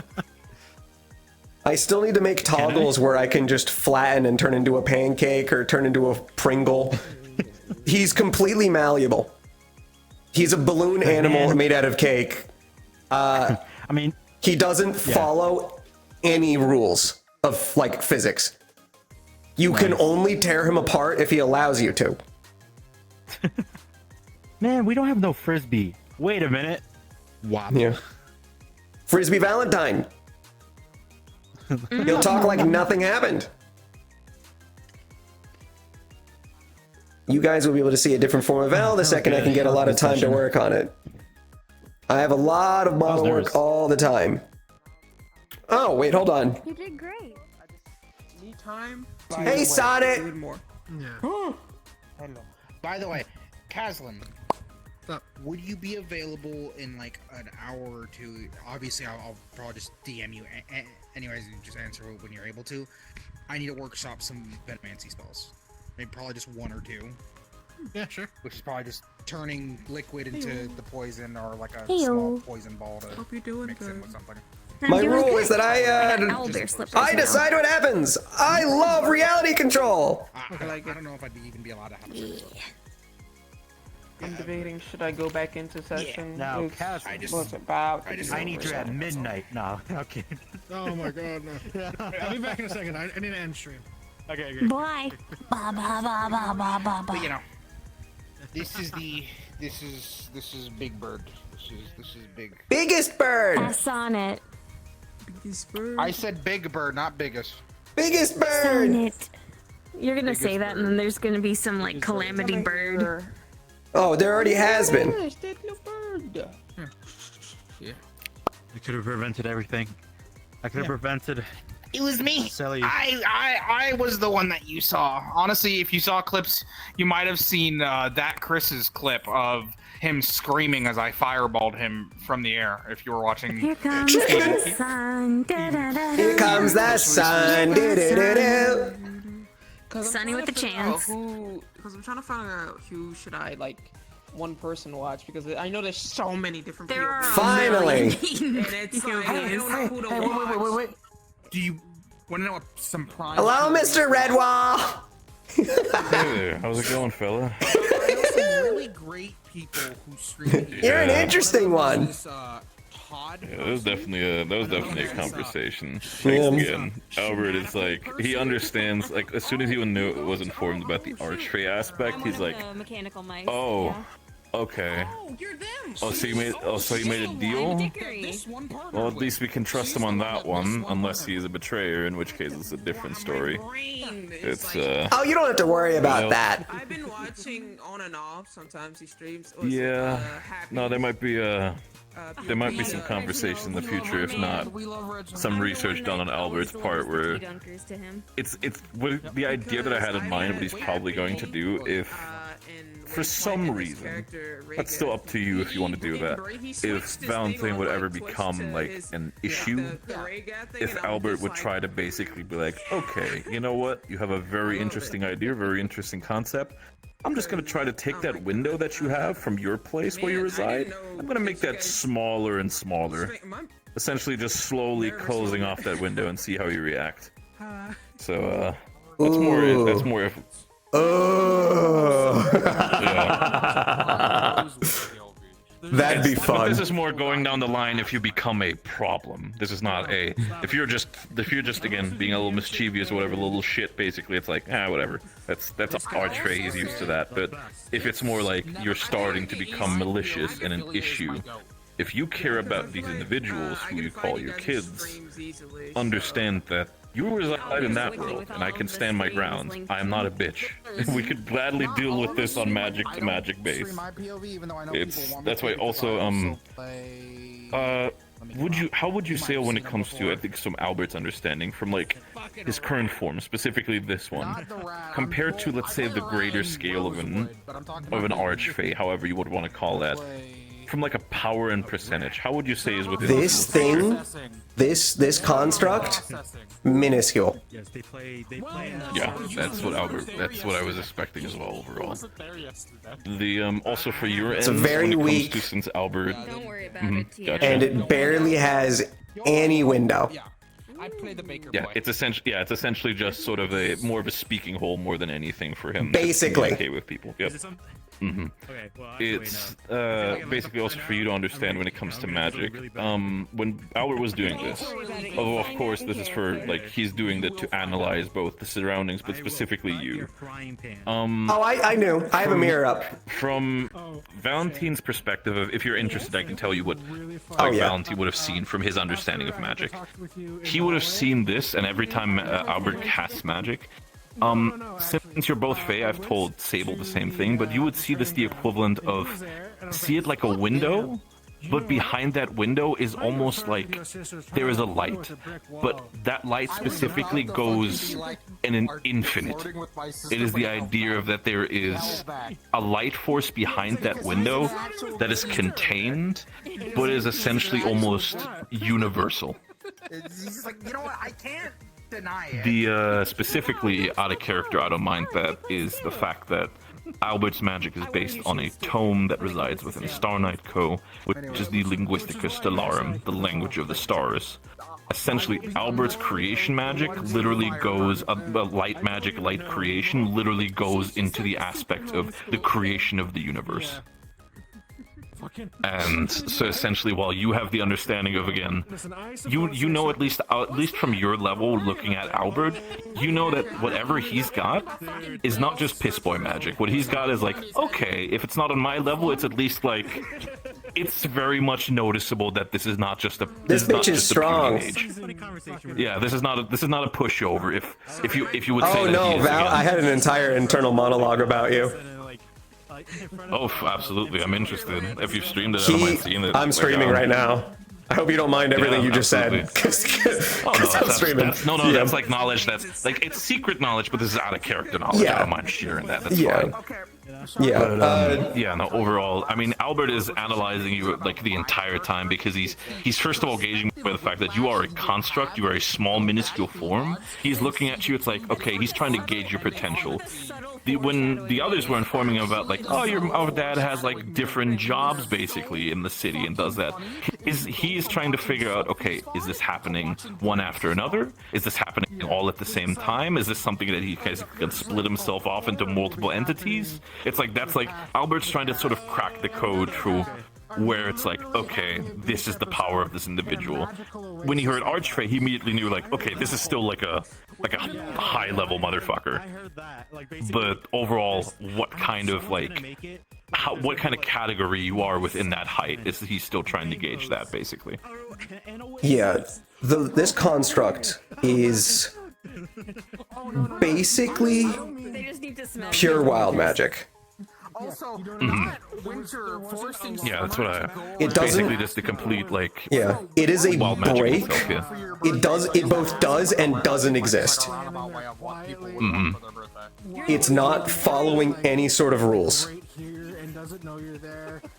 I still need to make toggles where I can just flatten and turn into a pancake or turn into a Pringle. He's completely malleable. He's a balloon animal made out of cake. I mean, he doesn't follow any rules of like physics. You can only tear him apart if he allows you to. Man, we don't have no frisbee. Wait a minute. Wow. Yeah. Frisbee Valentine. He'll talk like nothing happened. You guys will be able to see a different form of Val the second I can get a lot of time to work on it. I have a lot of model work all the time. Oh, wait, hold on. You did great. Need time. Hey, Sonnet! Yeah. Hello. By the way, Kaslin, would you be available in like an hour or two? Obviously, I'll probably just DM you anyways, and just answer when you're able to. I need to workshop some Venomancy spells. Maybe probably just one or two. Yeah, sure. Which is probably just turning liquid into the poison or like a Heyo. small poison ball to Hope you're doing mix in good. with something. My rule is that I decide what happens. I love reality control. I don't know if I'd even be allowed to have a circle. I'm debating, should I go back into session? No, It's- Cass, was about to I be need over. you at midnight. No, okay. Oh my god, no. I'll be back in a second. I need to end stream. Okay, Bye. Ba ba ba ba ba ba ba. But you know, this is Big Bird. This is big. Biggest bird. Pass on it. I said Big Bird, not biggest. Biggest Son it. You're gonna say that, and then there's gonna be some like calamity bird. Oh, there already has been. Yeah. I could have prevented everything. I could have prevented. It was me. Silly. I was the one that you saw. Honestly, if you saw clips, you might have seen that Chris's clip of him screaming as I fireballed him from the air. If you were watching. Here comes the sun. Here comes the sun. Do-do-do-do. Sunny with the chance. Because I'm trying to find out who should I like one person watch, because I know there's so many different people. Finally. And it's like, I don't know who to watch. Wait. Do you want to know what some prime? Hello, Mr. Redwall. Hey there, how's it going, fella? I know some really great people who stream here. You're an interesting one. Yeah, that was definitely a conversation. Thanks again. Albert is like, he understands, like, as soon as he was informed about the archery aspect, he's like, mechanical mice. oh, okay. Oh, so you made a deal? Well, at least we can trust him on that one, unless he's a betrayer, in which case it's a different story. It's Oh, you don't have to worry about that. I've been watching on and off. Sometimes he streams. Yeah. No, there might be some conversation in the future, if not some research done on Albert's part, where it's the idea that I had in mind, what he's probably going to do, if for some reason, that's still up to you if you want to do that. If Valentine would ever become like an issue, if Albert would try to basically be like, okay, you know what, you have a very interesting idea, very interesting concept. I'm just gonna try to take that window that you have from your place where you reside. I'm gonna make that smaller and smaller. Essentially just slowly closing off that window and see how you react. So, that's more if... That'd be fun. This is more going down the line if you become a problem. This is not a... If you're just again being a little mischievous or whatever, a little shit, basically, it's like, whatever. That's archery, he's used to that. But if it's more like you're starting to become malicious and an issue, if you care about these individuals who you call your kids, understand that you reside in that world, and I can stand my ground. I am not a bitch. We could gladly deal with this on magic to magic base. That's why also, How would you say when it comes to, I think, some Albert's understanding from like his current form, specifically this one, compared to, let's say, the greater scale of an archfey, however you would want to call that, from like a power and percentage, how would you say is within This thing, this construct, minuscule. Yes, they play. Yeah, that's what I was expecting as well overall. The also for your It's end, very when it weak. comes to since Albert, gotcha. And it barely has any window. I play the Baker Yeah, boy. it's essentially just sort of more of a speaking hole more than anything for him. Basically. To communicate with people. Yep. Okay, well, It's basically also for you to understand when it comes to magic. When Albert was doing this, although of course this is for like he's doing that to analyze both the surroundings, but specifically you. Oh, I knew. I have a mirror up. From Valentine's perspective, if you're interested, I can tell you what Valentine would have seen from his understanding of magic. He would have seen this, and every time Albert casts magic. Since you're both Fae, I've told Sable the same thing, but you would see this the equivalent of see it like a window, but behind that window is almost like there is a light, but that light specifically goes in an infinite. It is the idea of that there is a light force behind that window that is contained, but is essentially almost universal. He's like, you know what? I can't deny it. The specifically out of character, out of mind, that is the fact that Albert's magic is based on a tome that resides within Star Knight Co., which is the Linguistica Stellarum, the language of the stars. Essentially, Albert's creation magic literally goes, light magic, light creation literally goes into the aspect of the creation of the universe. And so essentially, while you have the understanding of, again, you know at least from your level looking at Albert, you know that whatever he's got is not just piss boy magic. What he's got is like, okay, if it's not on my level, it's at least like, it's very much noticeable that this is not just a This bitch is strong. Yeah, this is not a pushover. If you would say Oh that no, he is, Val! again. I had an entire internal monologue about you. Oh, absolutely. I'm interested. If you've streamed it, I don't mind seeing it. I'm streaming right now. I hope you don't mind everything you just said. I'm streaming. That's like knowledge that's like it's secret knowledge, but this is out of character knowledge. I don't mind sharing that. That's fine. Yeah. But, no, overall, I mean, Albert is analyzing you like the entire time because he's first of all gauging by the fact that you are a construct, you are a small, minuscule form. He's looking at you, it's like, okay, he's trying to gauge your potential. When the others were informing him about like, oh, our dad has like different jobs basically in the city and does that, he's trying to figure out, okay, is this happening one after another? Is this happening all at the same time? Is this something that he can split himself off into multiple entities? It's like, that's like, Albert's trying to sort of crack the code through where it's like, okay, this is the power of this individual. When he heard Archfey, he immediately knew like, okay, this is still like a high level motherfucker. But overall, what kind of category you are within that height is he's still trying to gauge that basically. Yeah, this construct is basically pure wild magic. Also, winter forcing. Yeah, that's what It doesn't. basically just the complete like. Yeah, it is a wild magic break. itself, yeah. It both does and doesn't exist. It's not following any sort of rules.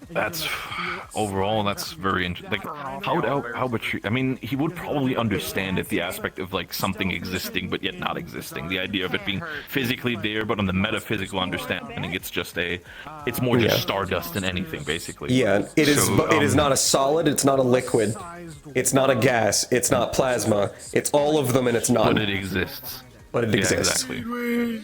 That's overall. That's very interesting. Like, how would Albert treat? I mean, he would probably understand it, the aspect of like something existing but yet not existing. The idea of it being physically there, but on the metaphysical understanding, it's more just stardust than anything, basically. Yeah, it is. It is not a solid. It's not a liquid. It's not a gas. It's not plasma. It's all of them, and it's not. But it exists. But it exists. Exactly.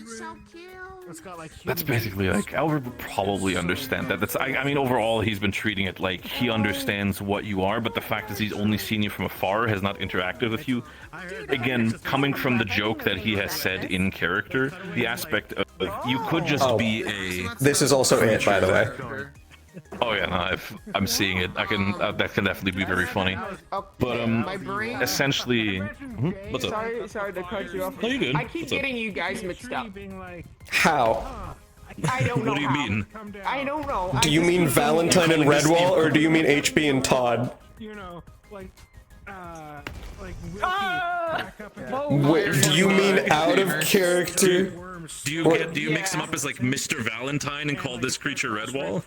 That's basically like Albert would probably understand that. I mean, overall, he's been treating it like he understands what you are, but the fact is he's only seen you from afar, has not interacted with you. Again, coming from the joke that he has said in character, the aspect of you could just be a. This is also it, by the way. Oh yeah, no, I'm seeing it. That can definitely be very funny. But my brain. essentially, what's up? Sorry to cut you off. No, you're good. I keep What's up? getting you guys mixed up. How? I don't know. What do you mean? I don't know. Do you mean Valentine and Redwall, or do you mean HB and Todd? like back up and Wait, do you mean out of character? Do you mix him up as like Mr. Valentine and call this creature Redwall?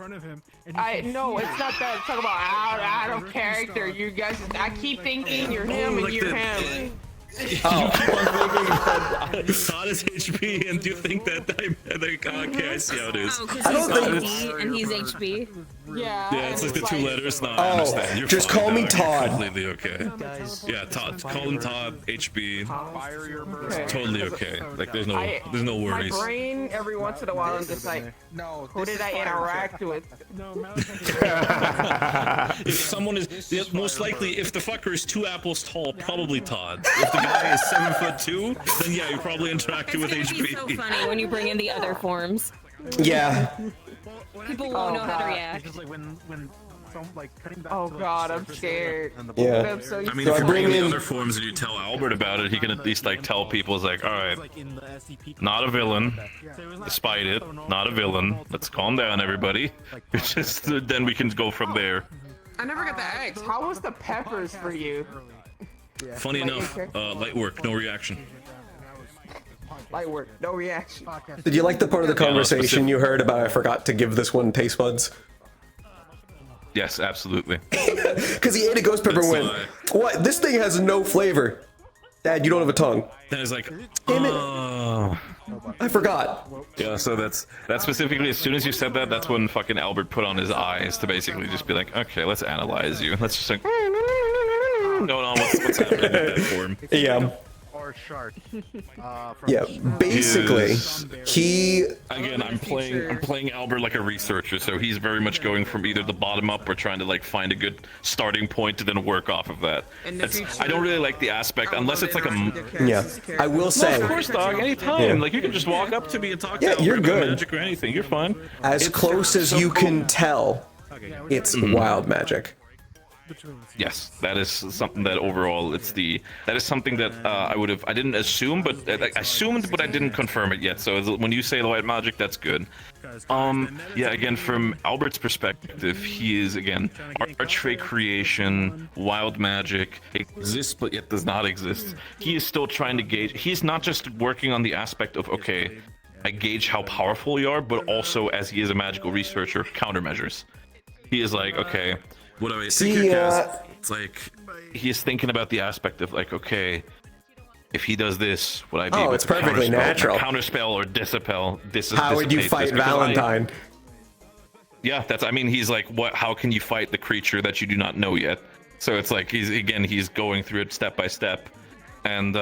No, it's not that. It's talking about out of character. You guys, I keep thinking you're him and like you're the- him. You keep on thinking that Todd is HP, and you think that okay, I see how it is. Oh, because I don't he's think- D and he's HB. Yeah. Yeah, it's like the two letters. No, I Oh, understand. You're just fine, call me dog. Todd. You're completely okay. Yeah, Todd. Call him Todd. HB. It's totally okay. Like there's no My worries. brain every once in a while I'm just like, who did I interact with? If someone is most likely, if the fucker is 2 apples tall, probably Todd. If the guy is 7'2", then yeah, you probably interacted with It's HB. gonna be so funny when you bring in the other forms. Yeah. People won't know how to react. Just like when cutting back Oh to, god, I'm scared. Yeah. I'm so I mean, So if I you bring bring the in- other forms and you tell Albert about it, he can at least like tell people, it's like, all right, not a villain, despite it, not a villain. Let's calm down, everybody. It's just then we can go from there. I never got the eggs. How was the peppers for you? Funny enough, light work, no reaction. Light work, no reaction. Did you like the part of the conversation you heard about I forgot to give this one taste buds? Yes, absolutely. Because he ate a ghost pepper and went, what? This thing has no flavor. Dad, you don't have a tongue. Then it's like, Damn it. oh. I forgot. Yeah, so that's specifically as soon as you said that, that's when fucking Albert put on his eyes to basically just be like, okay, let's analyze you. Let's just like going on. What's happening in that form? Yeah. Or shark. Yeah, basically, he. Again, I'm playing Albert like a researcher, so he's very much going from either the bottom up or trying to like find a good starting point to then work off of that. I don't really like the aspect unless it's like a. Yeah, I will say. No, of course, dog. Anytime. Yeah. Like you can just walk up to me and talk to Yeah, Albert you're about good. magic or anything. You're fine. As close as you can tell, it's wild magic. Yes, that is something that overall that is something that I didn't assume, but I assumed, but I didn't confirm it yet. So when you say the white magic, that's good. Yeah, again, from Albert's perspective, he is again archfey creation, wild magic exists, but yet does not exist. He is still trying to gauge. He's not just working on the aspect of okay, I gauge how powerful you are, but also as he is a magical researcher, countermeasures. He is like okay. What do I think? It's like he is thinking about the aspect of like, okay, if he does this, would I be able it's to perfectly natural. counterspell or dispel? How would you fight Valentine? Yeah, that's. I mean, he's like, what? How can you fight the creature that you do not know yet? So it's like he's going through it step by step, and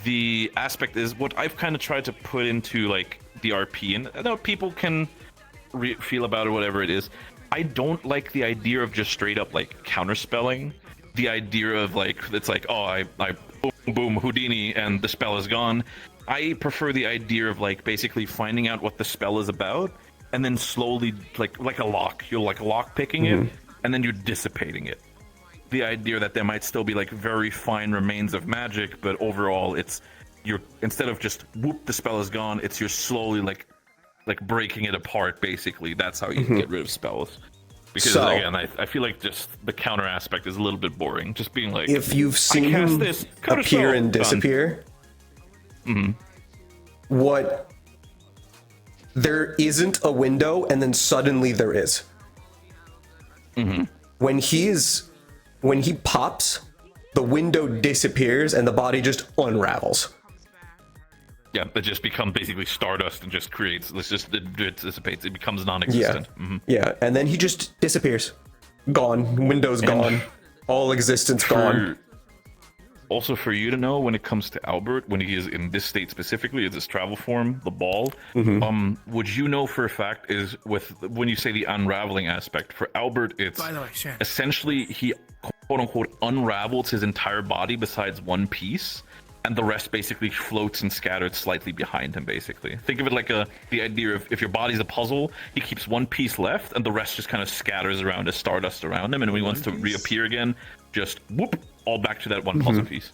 the aspect is what I've kind of tried to put into like the RP, and I know people can feel about it, whatever it is. I don't like the idea of just straight up like counterspelling. The idea of like it's like oh I boom boom Houdini and the spell is gone. I prefer the idea of like basically finding out what the spell is about and then slowly like a lock. You're like lock picking it and then you're dissipating it. The idea that there might still be like very fine remains of magic, but overall it's you're instead of just whoop the spell is gone, it's you're slowly like breaking it apart, basically. That's how you can get rid of spells. Because again, I feel like just the counter aspect is a little bit boring. Just being like, if you've seen him appear and disappear, what? There isn't a window, and then suddenly there is. When he pops, the window disappears, and the body just unravels. Yeah, it just becomes basically stardust and just creates. It dissipates. It becomes non-existent. Yeah, and then he just disappears. Gone. Window's gone. All existence gone. Also, for you to know, when it comes to Albert, when he is in this state specifically, is this travel form, the ball. Would you know for a fact is when you say the unraveling aspect for Albert, it's essentially he quote unquote unravels his entire body besides one piece. And the rest basically floats and scattered slightly behind him, basically. Think of it like the idea of if your body's a puzzle, he keeps one piece left, and the rest just kind of scatters around as stardust around him, and when he wants to reappear again, just whoop, all back to that one puzzle piece.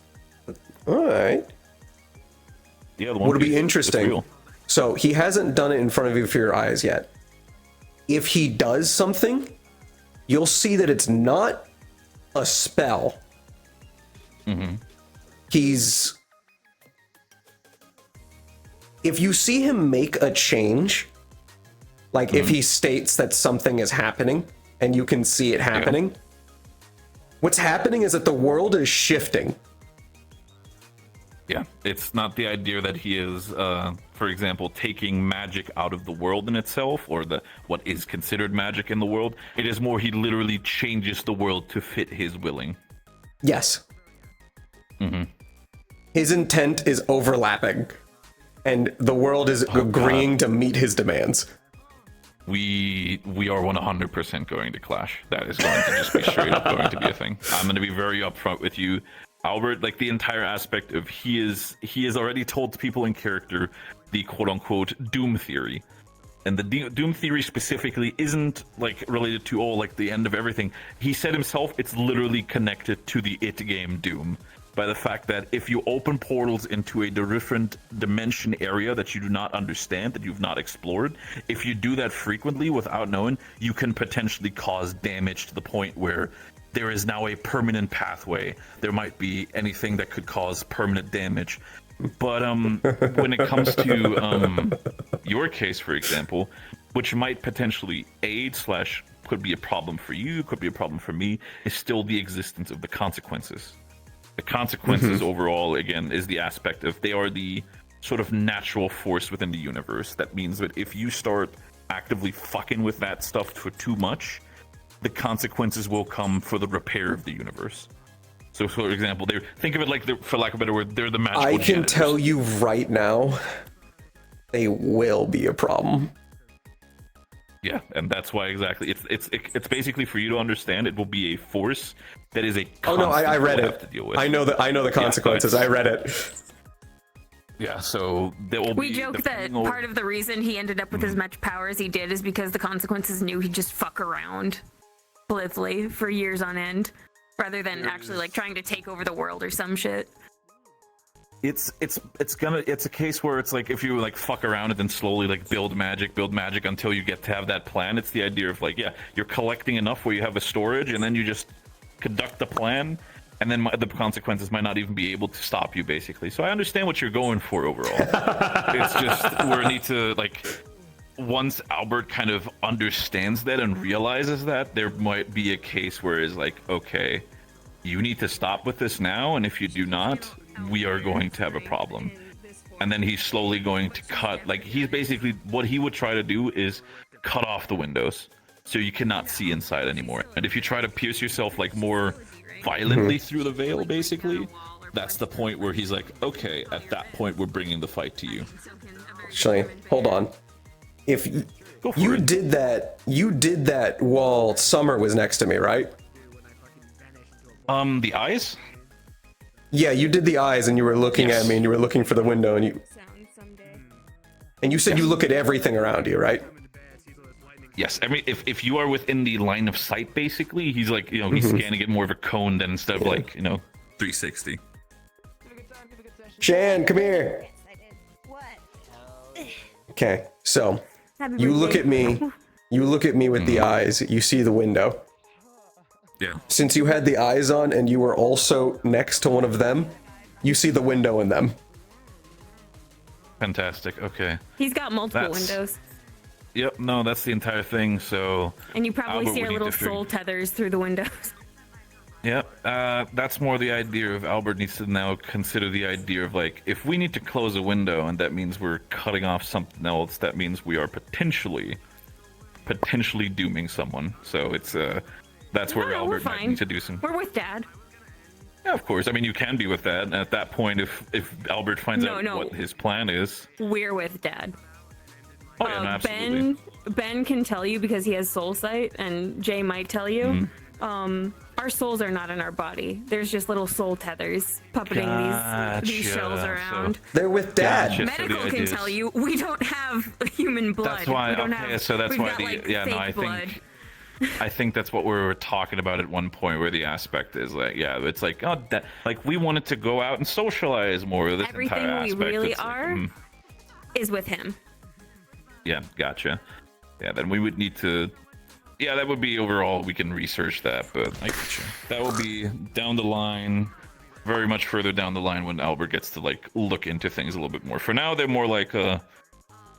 Alright. Yeah, the one Would piece. be It's interesting. real. So, he hasn't done it in front of you for your eyes yet. If he does something, you'll see that it's not a spell. Mm-hmm. He's... If you see him make a change, like if he states that something is happening and you can see it happening, what's happening is that the world is shifting. Yeah, it's not the idea that he is, for example, taking magic out of the world in itself, or what is considered magic in the world. It is more he literally changes the world to fit his willing. Yes. Mm-hmm. His intent is overlapping, and the world is agreeing to meet his demands. We are 100% going to clash. That is going to just be straight up going to be a thing. I'm going to be very upfront with you, Albert. Like the entire aspect of he is already told people in character the quote unquote doom theory, and the doom theory specifically isn't like related to like the end of everything. He said himself it's literally connected to the It game Doom, by the fact that if you open portals into a different dimension area that you do not understand, that you've not explored, if you do that frequently without knowing, you can potentially cause damage to the point where there is now a permanent pathway. There might be anything that could cause permanent damage. But when it comes to your case, for example, which might potentially aid / could be a problem for you, could be a problem for me, is still the existence of the consequences. The consequences overall, again, is the aspect of they are the sort of natural force within the universe. That means that if you start actively fucking with that stuff for too much, the consequences will come for the repair of the universe. So, for example, think of it like, for lack of a better word, they're the magical I can janitors. tell you right now, they will be a problem. Yeah, and that's why exactly it's basically for you to understand. It will be a force that is a Oh no, I read you'll have it. to deal with. I know the consequences. I read it. Yeah, so there will We be. joke that part of the reason he ended up with as much power as he did is because the consequences knew he'd just fuck around blithely for years on end, rather than actually like trying to take over the world or some shit. It's a case where it's like if you like fuck around and then slowly like build magic until you get to have that plan. It's the idea of like, yeah, you're collecting enough where you have a storage, and then you just conduct the plan, and then the consequences might not even be able to stop you, basically. So I understand what you're going for overall. It's just we need to like, once Albert kind of understands that and realizes that, there might be a case where it's like, okay, you need to stop with this now, and if you do not, we are going to have a problem. And then he's slowly going to cut, like he's basically, what he would try to do is cut off the windows so you cannot see inside anymore. And if you try to pierce yourself like more violently through the veil, basically, that's the point where he's like, okay, at that point we're bringing the fight to you. Actually, hold on. If you did that while Summer was next to me, right? The eyes? Yeah, you did the eyes, and you were looking at me, and you were looking for the window, and you said you look at everything around you, right? Yes, I mean, if you are within the line of sight, basically, he's like, he's scanning it more of a cone than instead of like, 360. Shan, come here. Okay, so you look at me. You look at me with the eyes. You see the window. Yeah. Since you had the eyes on and you were also next to one of them, you see the window in them. Fantastic. Okay. He's got multiple windows. Yep. No, that's the entire thing. So. And you probably Albert see our would need little to figure- soul tethers through the windows. Yep. That's more the idea of Albert needs to now consider the idea of like, if we need to close a window and that means we're cutting off something else, that means we are potentially dooming someone. So it's that's where Albert might need to do some. We're with Dad. Yeah, of course. I mean, you can be with that. And at that point, if Albert finds out what his plan is, We're with Dad. Oh, yeah, no, absolutely. Ben can tell you because he has soul sight, and Jay might tell you. Our souls are not in our body. There's just little soul tethers puppeting these shells around. They're with Dad. Gotcha, so Medical the can idea tell is- you we don't have human blood. That's why. We don't Okay, have, so that's we've why got, the like, yeah. No, fake I blood. think. I think that's what we were talking about at one point, where the aspect is like, yeah, it's like, oh, that, like we wanted to go out and socialize more. This Everything entire we aspect, really it's like, are is with him. yeah, gotcha. Yeah, then we would need to yeah, that would be overall. We can research that, but that will be down the line, very much further down the line when Albert gets to like look into things a little bit more. For now, they're more like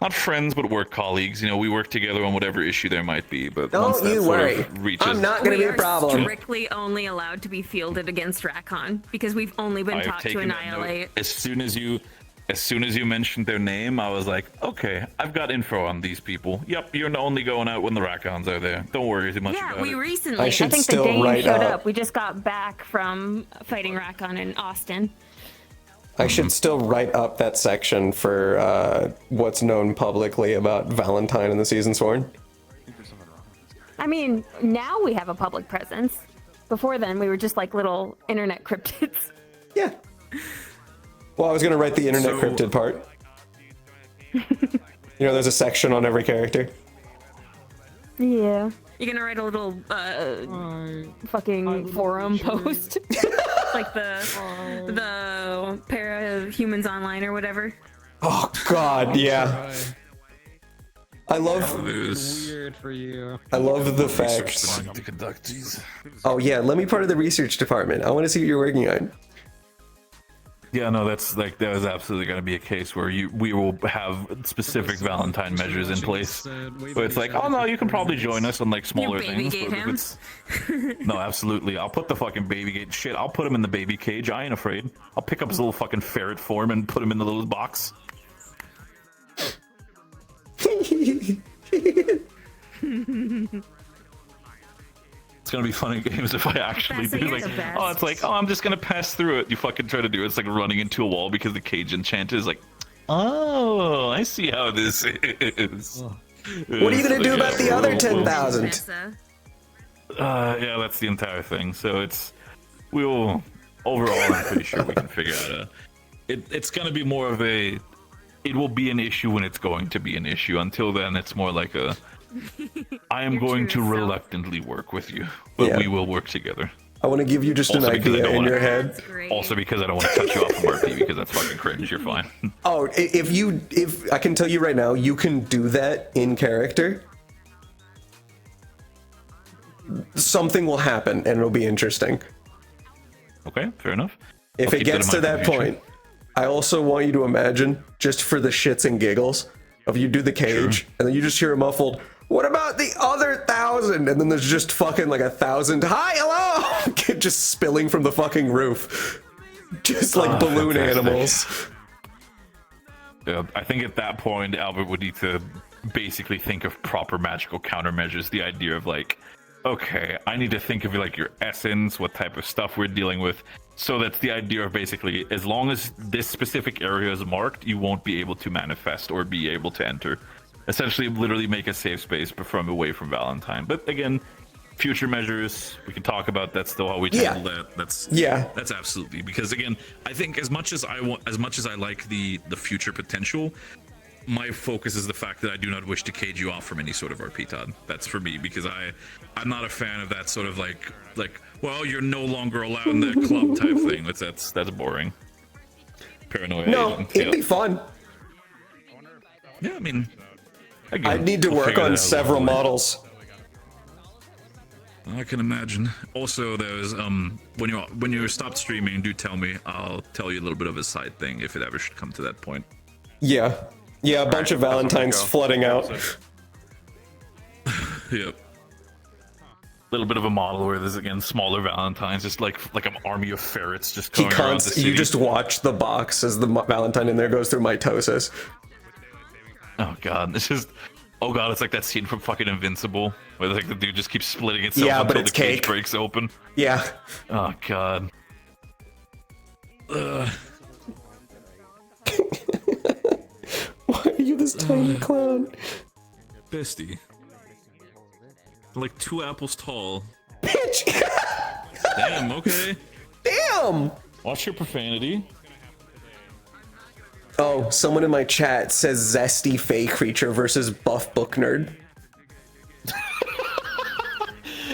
not friends, but work colleagues. You know, we work together on whatever issue there might be. But once Don't that you sort worry. of reaches, I'm not going to be a problem. Strictly only allowed to be fielded against Rakon because we've only been I've taught to taken that note. annihilate. As soon as you mentioned their name, I was like, okay, I've got info on these people. Yep, you're only going out when the Rakons are there. Don't worry too much Yeah, about we it. recently. I should think still the day you write showed up- up, we just got back from fighting Rakon in Austin. I should still write up that section for what's known publicly about Valentine and the Season Sworn. I mean, now we have a public presence. Before then, we were just like little internet cryptids. Well, I was going to write the internet cryptid part. You know, there's a section on every character. Yeah. You're gonna write a little fucking forum post, like the pair of humans online or whatever. Oh God, yeah. I love. Weird for you. I love the fact. To conduct these. Oh yeah, let me part of the research department. I want to see what you're working on. Yeah, no, that is absolutely going to be a case where we will have specific Valentine measures in place. But it's like, oh no, you can probably join us on like smaller things. But if it's... No, absolutely. I'll put the fucking baby gate shit. I'll put him in the baby cage. I ain't afraid. I'll pick up his little fucking ferret form and put him in the little box. It's gonna be fun in games if I actually do like, oh, it's like, oh, I'm just gonna pass through it. You fucking try to do it. It's like running into a wall because the cage enchanted is like, oh, I see how this is. What are you gonna do about the other 10,000? Yeah, that's the entire thing. So we'll overall, I'm pretty sure we can figure out it's gonna be more of a, it will be an issue when it's going to be an issue. Until then, it's more like a, I am going to reluctantly work with you, but we will work together. I want to give you just an idea in your head. Also because I don't want to cut you off from RP because that's fucking cringe. You're fine. Oh, if I can tell you right now, you can do that in character. Something will happen and it'll be interesting. Okay, fair enough. If it gets to that point, I also want you to imagine, just for the shits and giggles, of you do the cage and then you just hear a muffled, what about the other 1,000? And then there's just fucking like 1,000. Hi, hello! Just spilling from the fucking roof. Just like balloon fantastic. Animals. Yeah, I think at that point, Albert would need to basically think of proper magical countermeasures. The idea of like, okay, I need to think of like your essence, what type of stuff we're dealing with. So that's the idea of basically, as long as this specific area is marked, you won't be able to manifest or be able to enter. Essentially, literally make a safe space from away from Valentine. But again, future measures, we can talk about that. Still how we handle that. That's absolutely, because again, I think as much as I like the future potential, my focus is the fact that I do not wish to cage you off from any sort of RP, Todd. That's for me, because I'm not a fan of that sort of like well, you're no longer allowed in the club type thing. That's boring. Paranoia. No, it'd be fun. Yeah, I mean, again, I need to we'll work figure on that out several along the way. models. I can imagine. Also, there's when you stop streaming, do tell me. I'll tell you a little bit of a side thing if it ever should come to that point. Yeah, a bunch of Valentines flooding out. Yep. Little bit of a model where there's again smaller Valentines, just like an army of ferrets just going around the city. You just watch the box as the Valentine in there goes through mitosis. Oh god, it's just, oh god, it's like that scene from fucking Invincible where like the dude just keeps splitting itself until the cage breaks open. Yeah. Oh god. Why are you this tiny clown? Bestie. Like 2 apples tall. Bitch! Damn, okay. Damn! Watch your profanity. Oh, someone in my chat says zesty fey creature versus buff book nerd.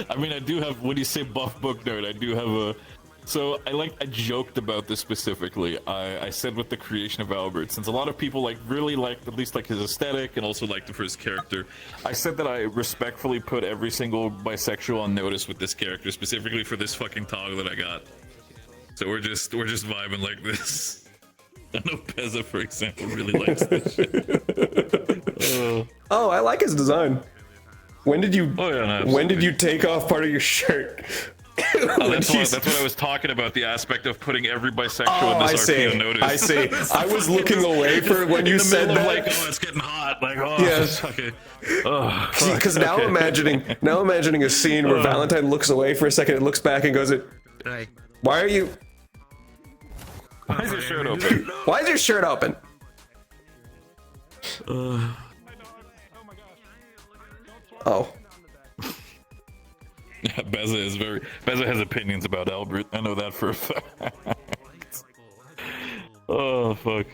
I mean, I do have, when you say buff book nerd, I do have So I joked about this specifically. I said with the creation of Albert, since a lot of people really liked at least his aesthetic and also liked him for his character, I said that I respectfully put every single bisexual on notice with this character, specifically for this fucking toggle that I got. So we're just vibing like this. I know Pezza, for example, really likes this shit. Oh, I like his design. When did you? Oh yeah, no, when did you take off part of your shirt? That's what I was talking about, the aspect of putting every bisexual in this RP on notice. I see. I was looking away for when you said that. Like, oh, it's getting hot. Like, oh, yes. Okay. Oh, because now imagining a scene where Valentine looks away for a second and looks back and goes, "Why are you? Why is your shirt open? Why is your shirt open?" Oh. Yeah, Beza has opinions about Albert. I know that for a fact. Oh fuck.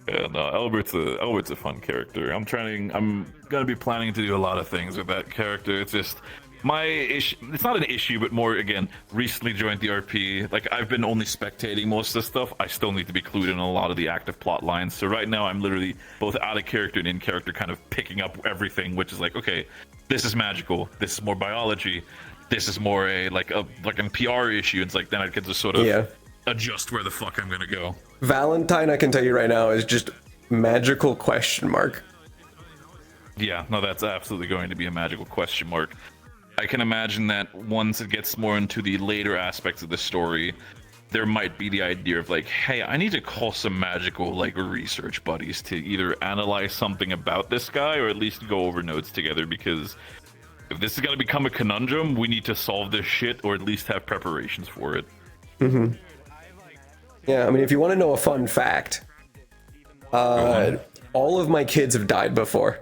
Yeah, no, Albert's a fun character. I'm gonna be planning to do a lot of things with that character. It's just my issue. It's not an issue, but more again. Recently joined the RP. Like I've been only spectating most of the stuff. I still need to be clued in on a lot of the active plot lines. So right now I'm literally both out of character and in character, kind of picking up everything, which is like, okay, this is magical. This is more biology. This is more a PR issue. It's like then I get to sort of adjust where the fuck I'm gonna go. Valentine, I can tell you right now, is just magical question mark. Yeah, no, that's absolutely going to be a magical question mark. I can imagine that once it gets more into the later aspects of the story, there might be the idea of like, hey, I need to call some magical research buddies to either analyze something about this guy or at least go over notes together, because if this is going to become a conundrum, we need to solve this shit or at least have preparations for it. Mm-hmm. Yeah, I mean, if you want to know a fun fact, all of my kids have died before.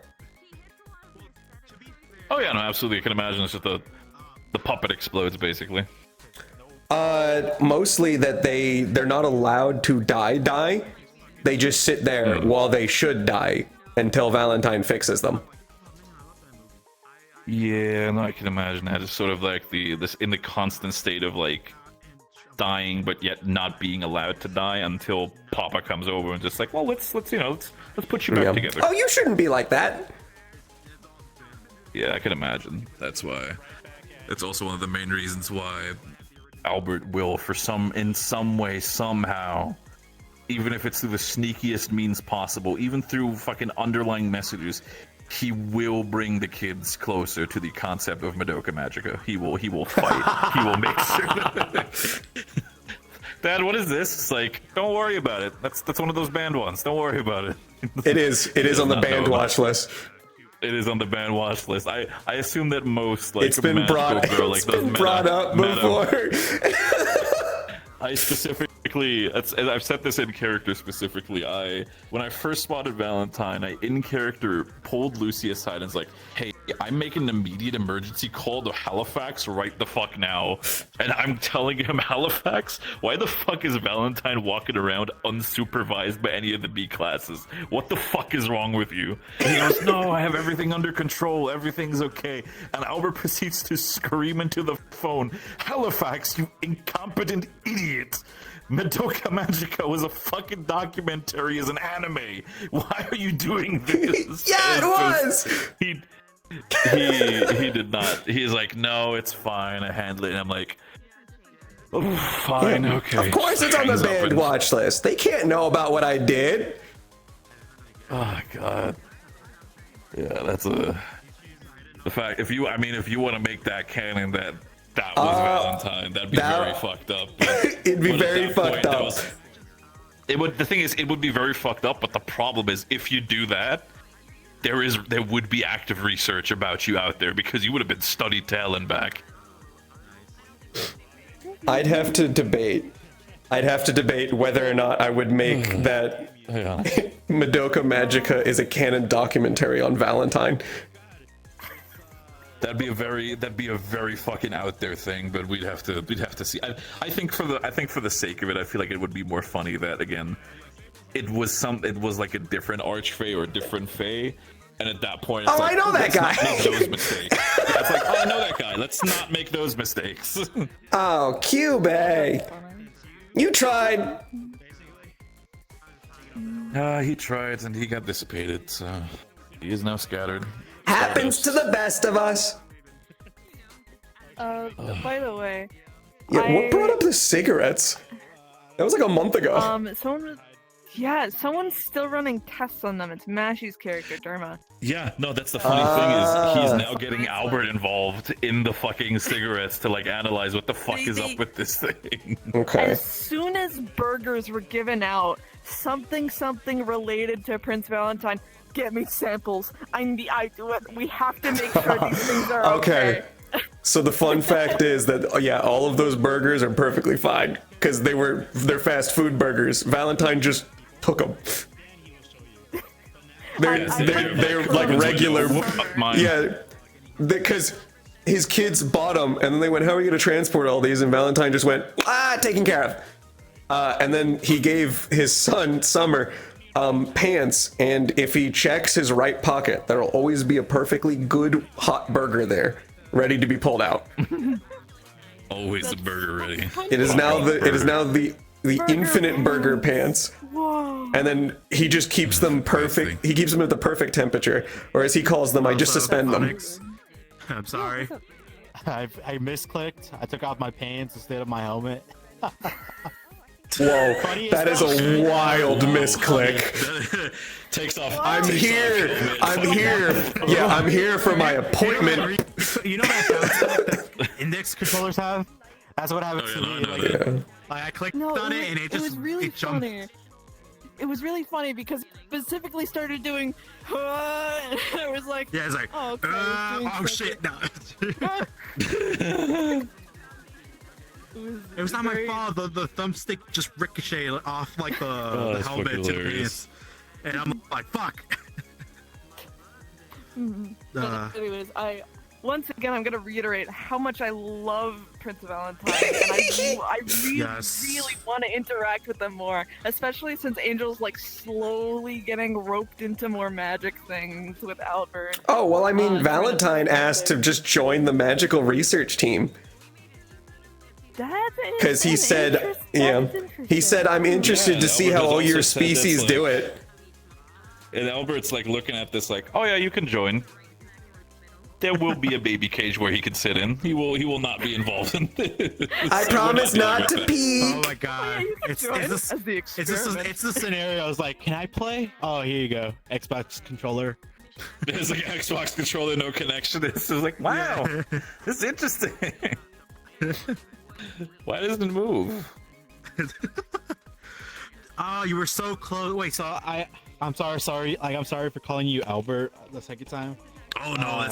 Oh yeah, no, absolutely. I can imagine it's just the puppet explodes, basically. Mostly that they're not allowed to die. They just sit there while they should die until Valentine fixes them. Yeah, no, I can imagine that. It's sort of like this in the constant state of like dying, but yet not being allowed to die until Papa comes over and just like, well, let's put you back together. Oh, you shouldn't be like that. Yeah, I can imagine. That's why. It's also one of the main reasons why Albert will, in some way, somehow, even if it's through the sneakiest means possible, even through fucking underlying messages, he will bring the kids closer to the concept of Madoka Magica. He will fight. He will make sure. Dad, what is this? It's like, don't worry about it. That's one of those banned ones. Don't worry about it. It is on the banned watch list. It is on the banned watch list. I assume that most it's been brought up before. I specifically, I've set this in character specifically. When I first spotted Valentine, I in character pulled Lucy aside and was like, hey, I'm making an immediate emergency call to Halifax right the fuck now. And I'm telling him, Halifax, why the fuck is Valentine walking around unsupervised by any of the B classes? What the fuck is wrong with you? And he goes, no, I have everything under control. Everything's okay. And Albert proceeds to scream into the phone, Halifax, you incompetent idiot. Madoka Magica was a fucking documentary as an anime. Why are you doing this? Yeah, it was. He did not. He's like, no, it's fine. I handle it. And I'm like, oh, fine, yeah, okay. Of course, it's on the banned watch list. They can't know about what I did. Oh god. Yeah, that's the fact. If you want to make that canon that was Valentine, that'd be very fucked up. It'd be very fucked up. The thing is, it would be very fucked up. But the problem is, if you do that, there would be active research about you out there because you would have been studied to hell and back. I'd have to debate whether or not I would make that Madoka Magica is a canon documentary on Valentine. That'd be a very fucking out there thing, but we'd have to see. I think for the sake of it, I feel like it would be more funny that again, it was like a different Archfey or a different Fey, And at that point, it's Oh, like, I know that let's guy. not make those mistakes. Yeah, it's like, oh, I know that guy. Let's not make those mistakes. Oh, Cube, you tried. He tried and he got dissipated, so he is now scattered. Happens to the best of us. By the way, Yeah, what brought up the cigarettes? That was like a month ago. someone's still running tests on them. It's Mashy's character, Derma. Yeah, no, that's the funny thing is he's now getting Albert involved in the fucking cigarettes to like analyze what the fuck is up with this thing. As soon as burgers were given out, something related to Prince Valentine. Get me samples. We have to make sure these things are okay. So the fun fact is that all of those burgers are perfectly fine because they're fast food burgers. Valentine just took them. They're like regular. Yeah, because his kids bought them and then they went, "How are we gonna transport all these?" And Valentine just went, taken care of. And then he gave his son Summer pants, and if he checks his right pocket, there'll always be a perfectly good hot burger there, ready to be pulled out. Always a burger ready. It is now the infinite burger pants. Whoa. And then he just keeps them perfect. He keeps them at the perfect temperature, or as he calls them, I just suspend them. I'm sorry. I misclicked. I took off my pants instead of my helmet. Whoa, that is a wild misclick. Takes off. I'm here. Yeah, I'm here for my appointment. You know that index controllers have? That's what happened to me. I clicked on it and it was really jumped. funny. It was really funny because it specifically started doing. And I was like, yeah, it's like, oh, okay, oh shit, no. It was not my fault. The thumbstick just ricocheted off like the helmet to the pants, and I'm like, fuck. But anyways, once again, I'm gonna reiterate how much I love Prince Valentine, and I really want to interact with them more, especially since Angel's like slowly getting roped into more magic things with Albert. Oh well, I mean, Valentine asked to just join the magical research team. Because he said, he said, I'm interested to see how all your species do it. And Albert's like looking at this like, oh yeah, you can join. There will be a baby cage where he can sit in. He will not be involved in this. I promise not to pee. Oh my god. It's the scenario. I was like, can I play? Oh, here you go. Xbox controller. There's like an Xbox controller, no connection. It's just like, wow, this is interesting. Why doesn't it move? Oh, you were so close. Wait, so I'm sorry. Like, I'm sorry for calling you Albert the second time. Oh no,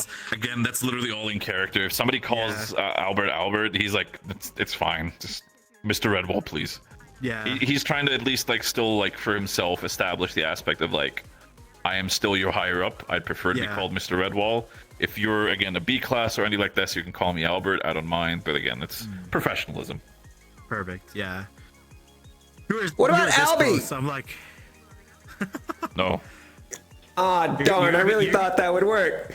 that's literally all in character. If somebody calls Albert, he's like, it's fine. Just Mr. Redwall, please. Yeah. He's trying to at least like still like for himself establish the aspect of like, I am still your higher up. I'd prefer to be called Mr. Redwall. If you're again a B class or anything like this, you can call me Albert. I don't mind. But again, it's professionalism. Perfect. Yeah. What about Albie? I'm like, no. Ah, darn! I really thought that would work.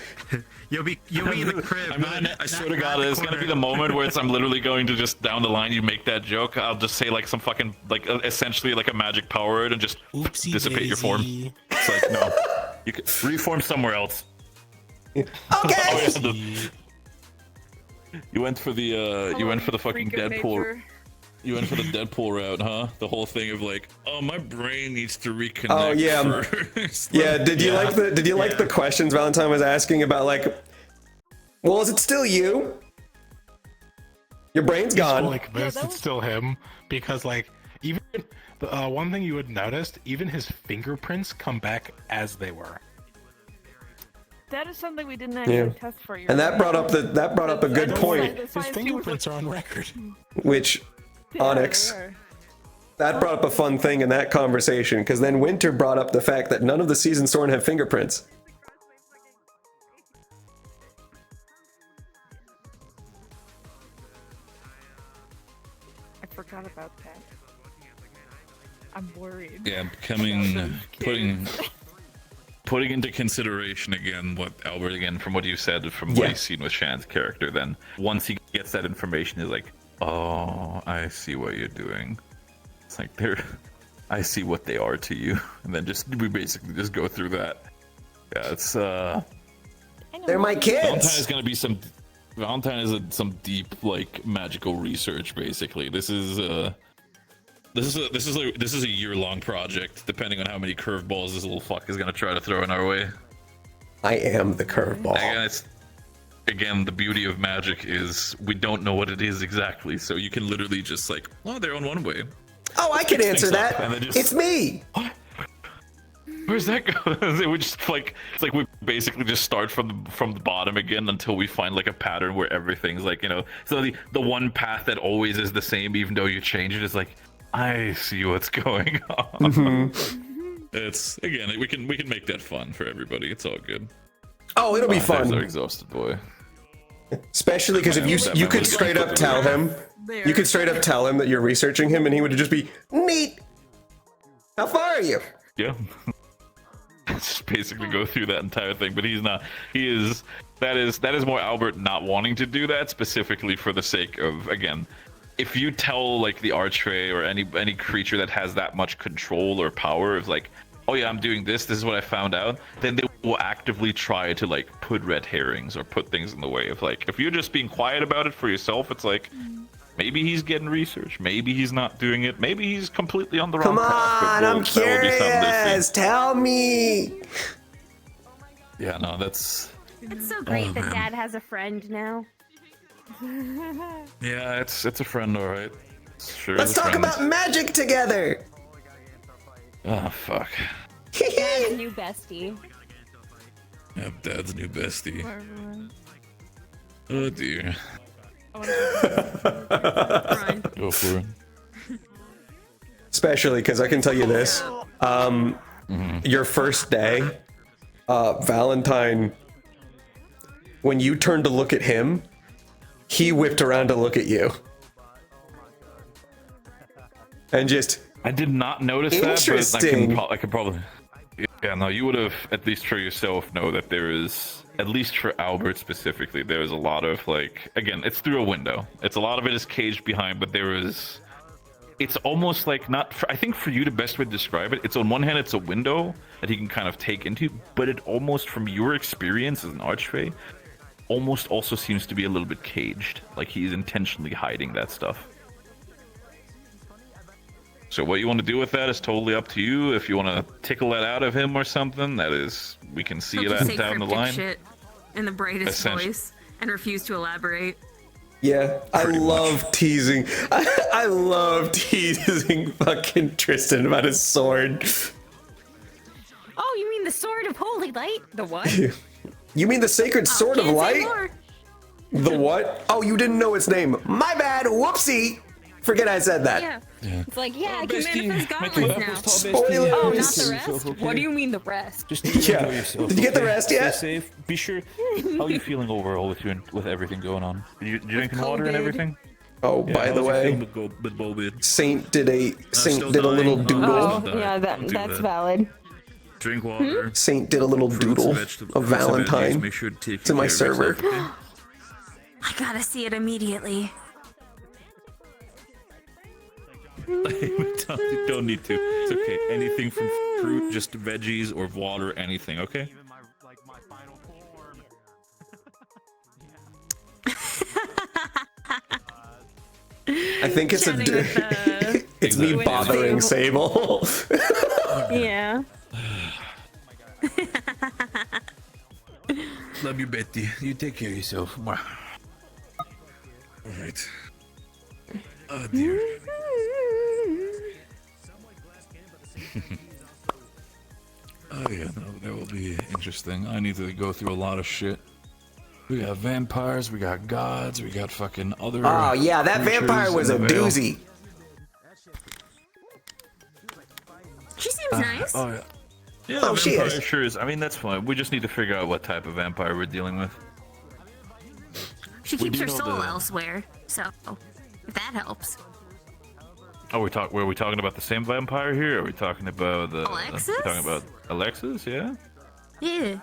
You'll be in the crib. I swear to God, it's gonna be the moment where I'm literally going to just down the line. You make that joke, I'll just say like some fucking like essentially like a magic power word and just dissipate your form. It's like no, you can reform somewhere else. Okay. You went for the fucking Deadpool. Nature. You went for the Deadpool route, huh? The whole thing of like, oh, my brain needs to reconnect. Oh yeah, first. yeah. Did you like the questions Valentine was asking about like, well, is it still you? Your brain's gone. Like convinced it's still him because like even one thing you would notice, even his fingerprints come back as they were. That is something we didn't actually test for you. And that brought up a good point. His fingerprints are on record. Which, Onyx, that brought up a fun thing in that conversation, because then Winter brought up the fact that none of the Seasoned Sworn have fingerprints. I forgot about that. I'm worried. Yeah, putting putting into consideration again what Albert, again, from what you said, from what he's seen with Shan's character, then once he gets that information, he's like, oh, I see what you're doing. It's like, I see what they are to you. And then we basically just go through that. Yeah, it's, they're my kids. Valentine is some deep, like, magical research, basically. This is a year-long project, depending on how many curveballs this little fuck is gonna try to throw in our way. I am the curveball. Again, the beauty of magic is we don't know what it is exactly, so you can literally just like, well, they're on one way. Oh, I can answer that. It's me. What? Where's that go? It would just like, it's like we basically just start from the bottom again until we find like a pattern where everything's like, you know, so the one path that always is the same, even though you change it, is like, I see what's going on. It's, again, we can make that fun for everybody. It's all good. Oh, it'll be fun. Our exhausted boy. Especially because if you could straight up tell him, you could straight up tell him that you're researching him, and he would just be neat. How far are you? Yeah. Just basically go through that entire thing, but he's not. He is. That is more Albert not wanting to do that specifically for the sake of, again, if you tell like the archfey or any creature that has that much control or power of like, oh yeah, I'm doing this is what I found out, then they will actively try to like put red herrings or put things in the way of like, if you're just being quiet about it for yourself, it's like, maybe he's getting research, maybe he's not doing it, maybe he's completely on the wrong path. Come on, I'm curious, tell me. Yeah, no, that's... It's so great that Dad has a friend now. Yeah, it's a friend, alright. Sure, let's talk about magic together. Oh, fuck. Dad's new bestie. Yep, Dad's new bestie. Oh dear. Go for it. Especially because I can tell you this. Your first day, Valentine, when you turned to look at him, he whipped around to look at you. And just... I did not notice that, but I could probably... Yeah, no, you would have, at least for yourself, know that there is, at least for Albert specifically, there is a lot of, like, again, it's through a window. It's a lot of it is caged behind, but there is... It's almost like not... I think for you, the best way to describe it, it's on one hand, it's a window that he can kind of take into, but it almost, from your experience as an archfey, almost also seems to be a little bit caged. Like he's intentionally hiding that stuff. So what you want to do with that is totally up to you. If you want to tickle that out of him or something, that is, we can see that down the line. Shit in the brightest voice and refuse to elaborate. Yeah, I love teasing. I love teasing fucking Tristan about his sword. Oh, you mean the Sword of Holy Light? The what? You mean the Sacred Sword of Light? The what? Oh, you didn't know its name. My bad. Whoopsie. Forget I said that. Yeah. It's like, yeah, I can bestie, manifest gauntlets now. Spoilers. Oh, not the rest? What do you mean the rest? Just yeah. Yourself, Did you get the rest yet? Stay safe. Be sure. How are you feeling overall with everything going on? Did you drink water and everything? Oh, Yeah, by the way, Saint did a little doodle. Oh, yeah, that's valid. Drink water. Saint did a little doodle of Valentine to my server. I gotta see it immediately. Don't need to. It's okay. Anything from fruit, just veggies or water, anything. Okay. I think it's it's me bothering Sable. Yeah. Love you, Betty. You take care of yourself. All right. Oh dear. Oh yeah, no, that will be interesting. I need to go through a lot of shit. We got vampires, we got gods, we got fucking other. Oh yeah, that vampire was a doozy. She seems nice. Oh yeah. Yeah, oh, she is. Sure is. I mean, that's fine. We just need to figure out what type of vampire we're dealing with. She keeps her soul elsewhere, so if that helps. Oh, were we talking about the same vampire here? Or are we talking about the? Alexis? Talking about Alexis? Yeah. Yeah.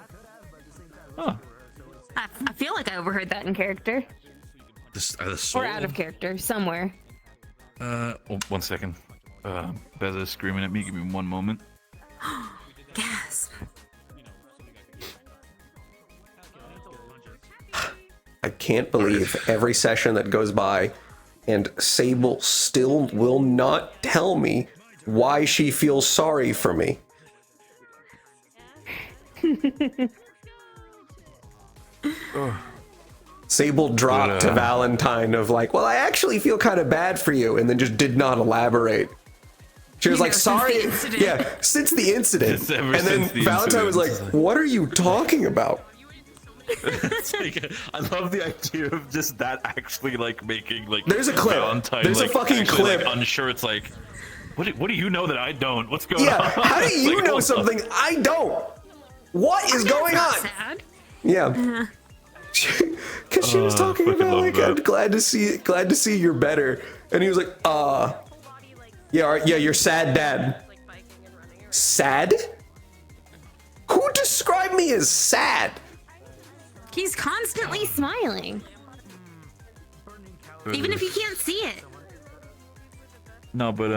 Huh. I feel like I overheard that in character. The soul? Or out of character, somewhere. Oh, 1 second. Beza is screaming at me. Give me 1 moment. Gasp. I can't believe every session that goes by and Sable still will not tell me why she feels sorry for me. Sable dropped to Valentine of like, well, I actually feel kind of bad for you, and then just did not elaborate. She was like, sorry. Yeah, since the incident. And then Valentine was like, what are you talking about? It's like, I love the idea of just that actually like making like there's a clip. Valentine, There's like, a fucking actually, clip. Like, unsure. It's like, what do you know that I don't? What's going on? Yeah, how do you like, know something I don't? What is going on? Sad. Yeah. Because she was talking about like, I'm glad to see you're better, and he was like, yeah, you're sad, Dad. Sad? Who described me as sad? He's constantly smiling. Even if you can't see it. No, but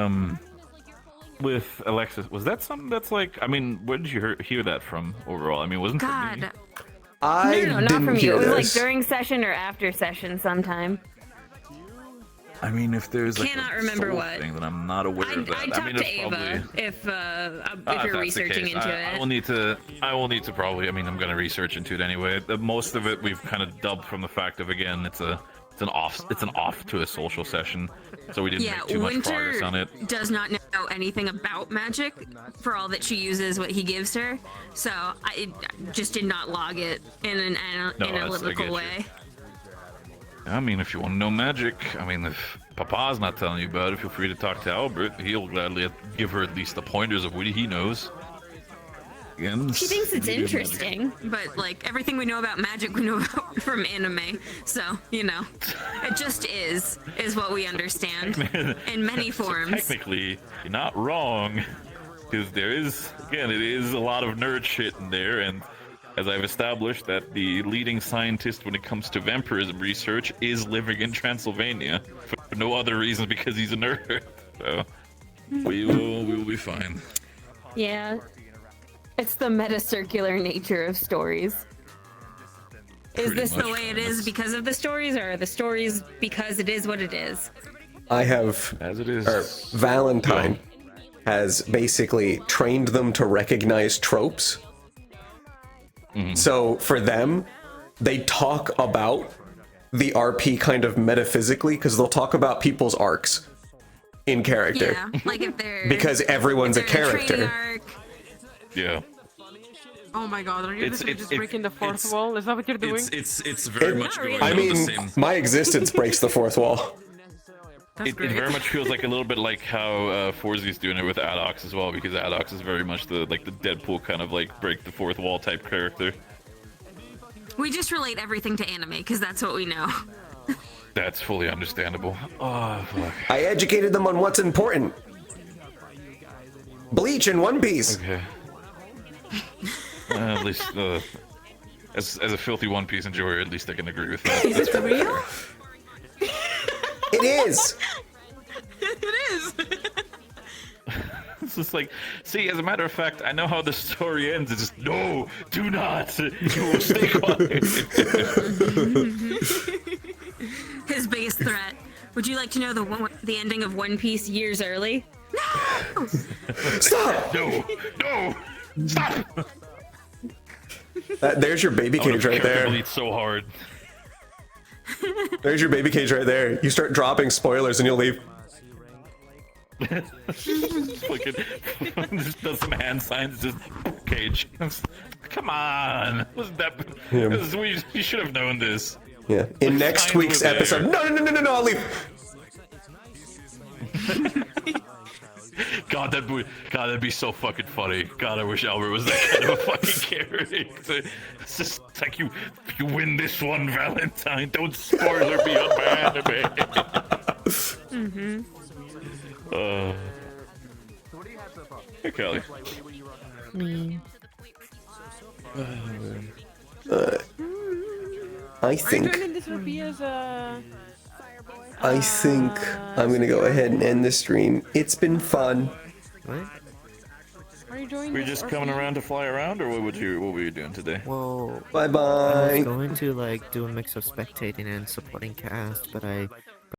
with Alexis, was that something that's like? I mean, where did you hear that from overall? I mean, wasn't it from me? God. No, not from you. It was like during session or after session sometime. I mean, if there's like Cannot a remember soul what. thing, then I'm not aware of that. I talked to Ava probably... if if you're that's researching the case, into I it. will need to probably. I mean, I'm going to research into it anyway. Most of it we've kind of dubbed from the fact of, again, it's an off to a social session, so we didn't make too much progress on it. Does not know anything about magic for all that she uses what he gives her, so I just did not log it in an analytical way. I mean, if you want to know magic, I mean, if Papa's not telling you about it, feel free to talk to Albert. He'll gladly give her at least the pointers of what he knows. Again, she thinks it's interesting, but like everything we know about magic, we know about from anime. So it just is what we understand in many forms. Technically, you're not wrong, because there is, again, it is a lot of nerd shit in there, and as I've established that the leading scientist when it comes to vampirism research is living in Transylvania for no other reason because he's a nerd. So we will be fine. Yeah. It's the meta-circular nature of stories. Is this the way it is because of the stories, or are the stories because it is what it is? I have, as it is, Valentine has basically trained them to recognize tropes. So for them, they talk about the RP kind of metaphysically, because they'll talk about people's arcs in character. Yeah, like if they're because everyone's a character. Yeah. Oh my god, are you literally just breaking the fourth wall? Is that what you're doing? It's very much going I on mean, the same. my existence breaks the fourth wall. It very much feels like a little bit like how Forzy's doing it with Adox as well, because Adox is very much the Deadpool kind of like break the fourth wall type character. We just relate everything to anime because that's what we know. That's fully understandable. Oh, fuck. I educated them on what's important. Bleach and One Piece. Okay. At least, as a filthy One Piece enjoyer, at least I can agree with that. Is it for real? It is. It is. It's just like, see, as a matter of fact, I know how the story ends. It's just, no, do not. You will stay quiet. His biggest threat. Would you like to know the ending of One Piece years early? No! Stop! No! Stop! There's your baby cage right there. Bleed so hard. There's your baby cage right there. You start dropping spoilers and you'll leave. Fucking just does some hand signs, just cage. Come on, wasn't that? Yeah. You should have known this. Yeah. In next week's episode. No, I'll leave. God, that'd be so fucking funny. God, I wish Albert was that kind of a fucking character. It's just like you win this one, Valentine. Don't spoiler me on my anime. Mm-hmm. Hey, Kelly. Me. I Are you think joining this RP as a? I'm gonna go ahead and end the stream. It's been fun. Are you joining? Were you this just RP? coming around to fly around, or what were you doing today? Well, bye I bye. was going to like do a mix of spectating and supporting cast, but I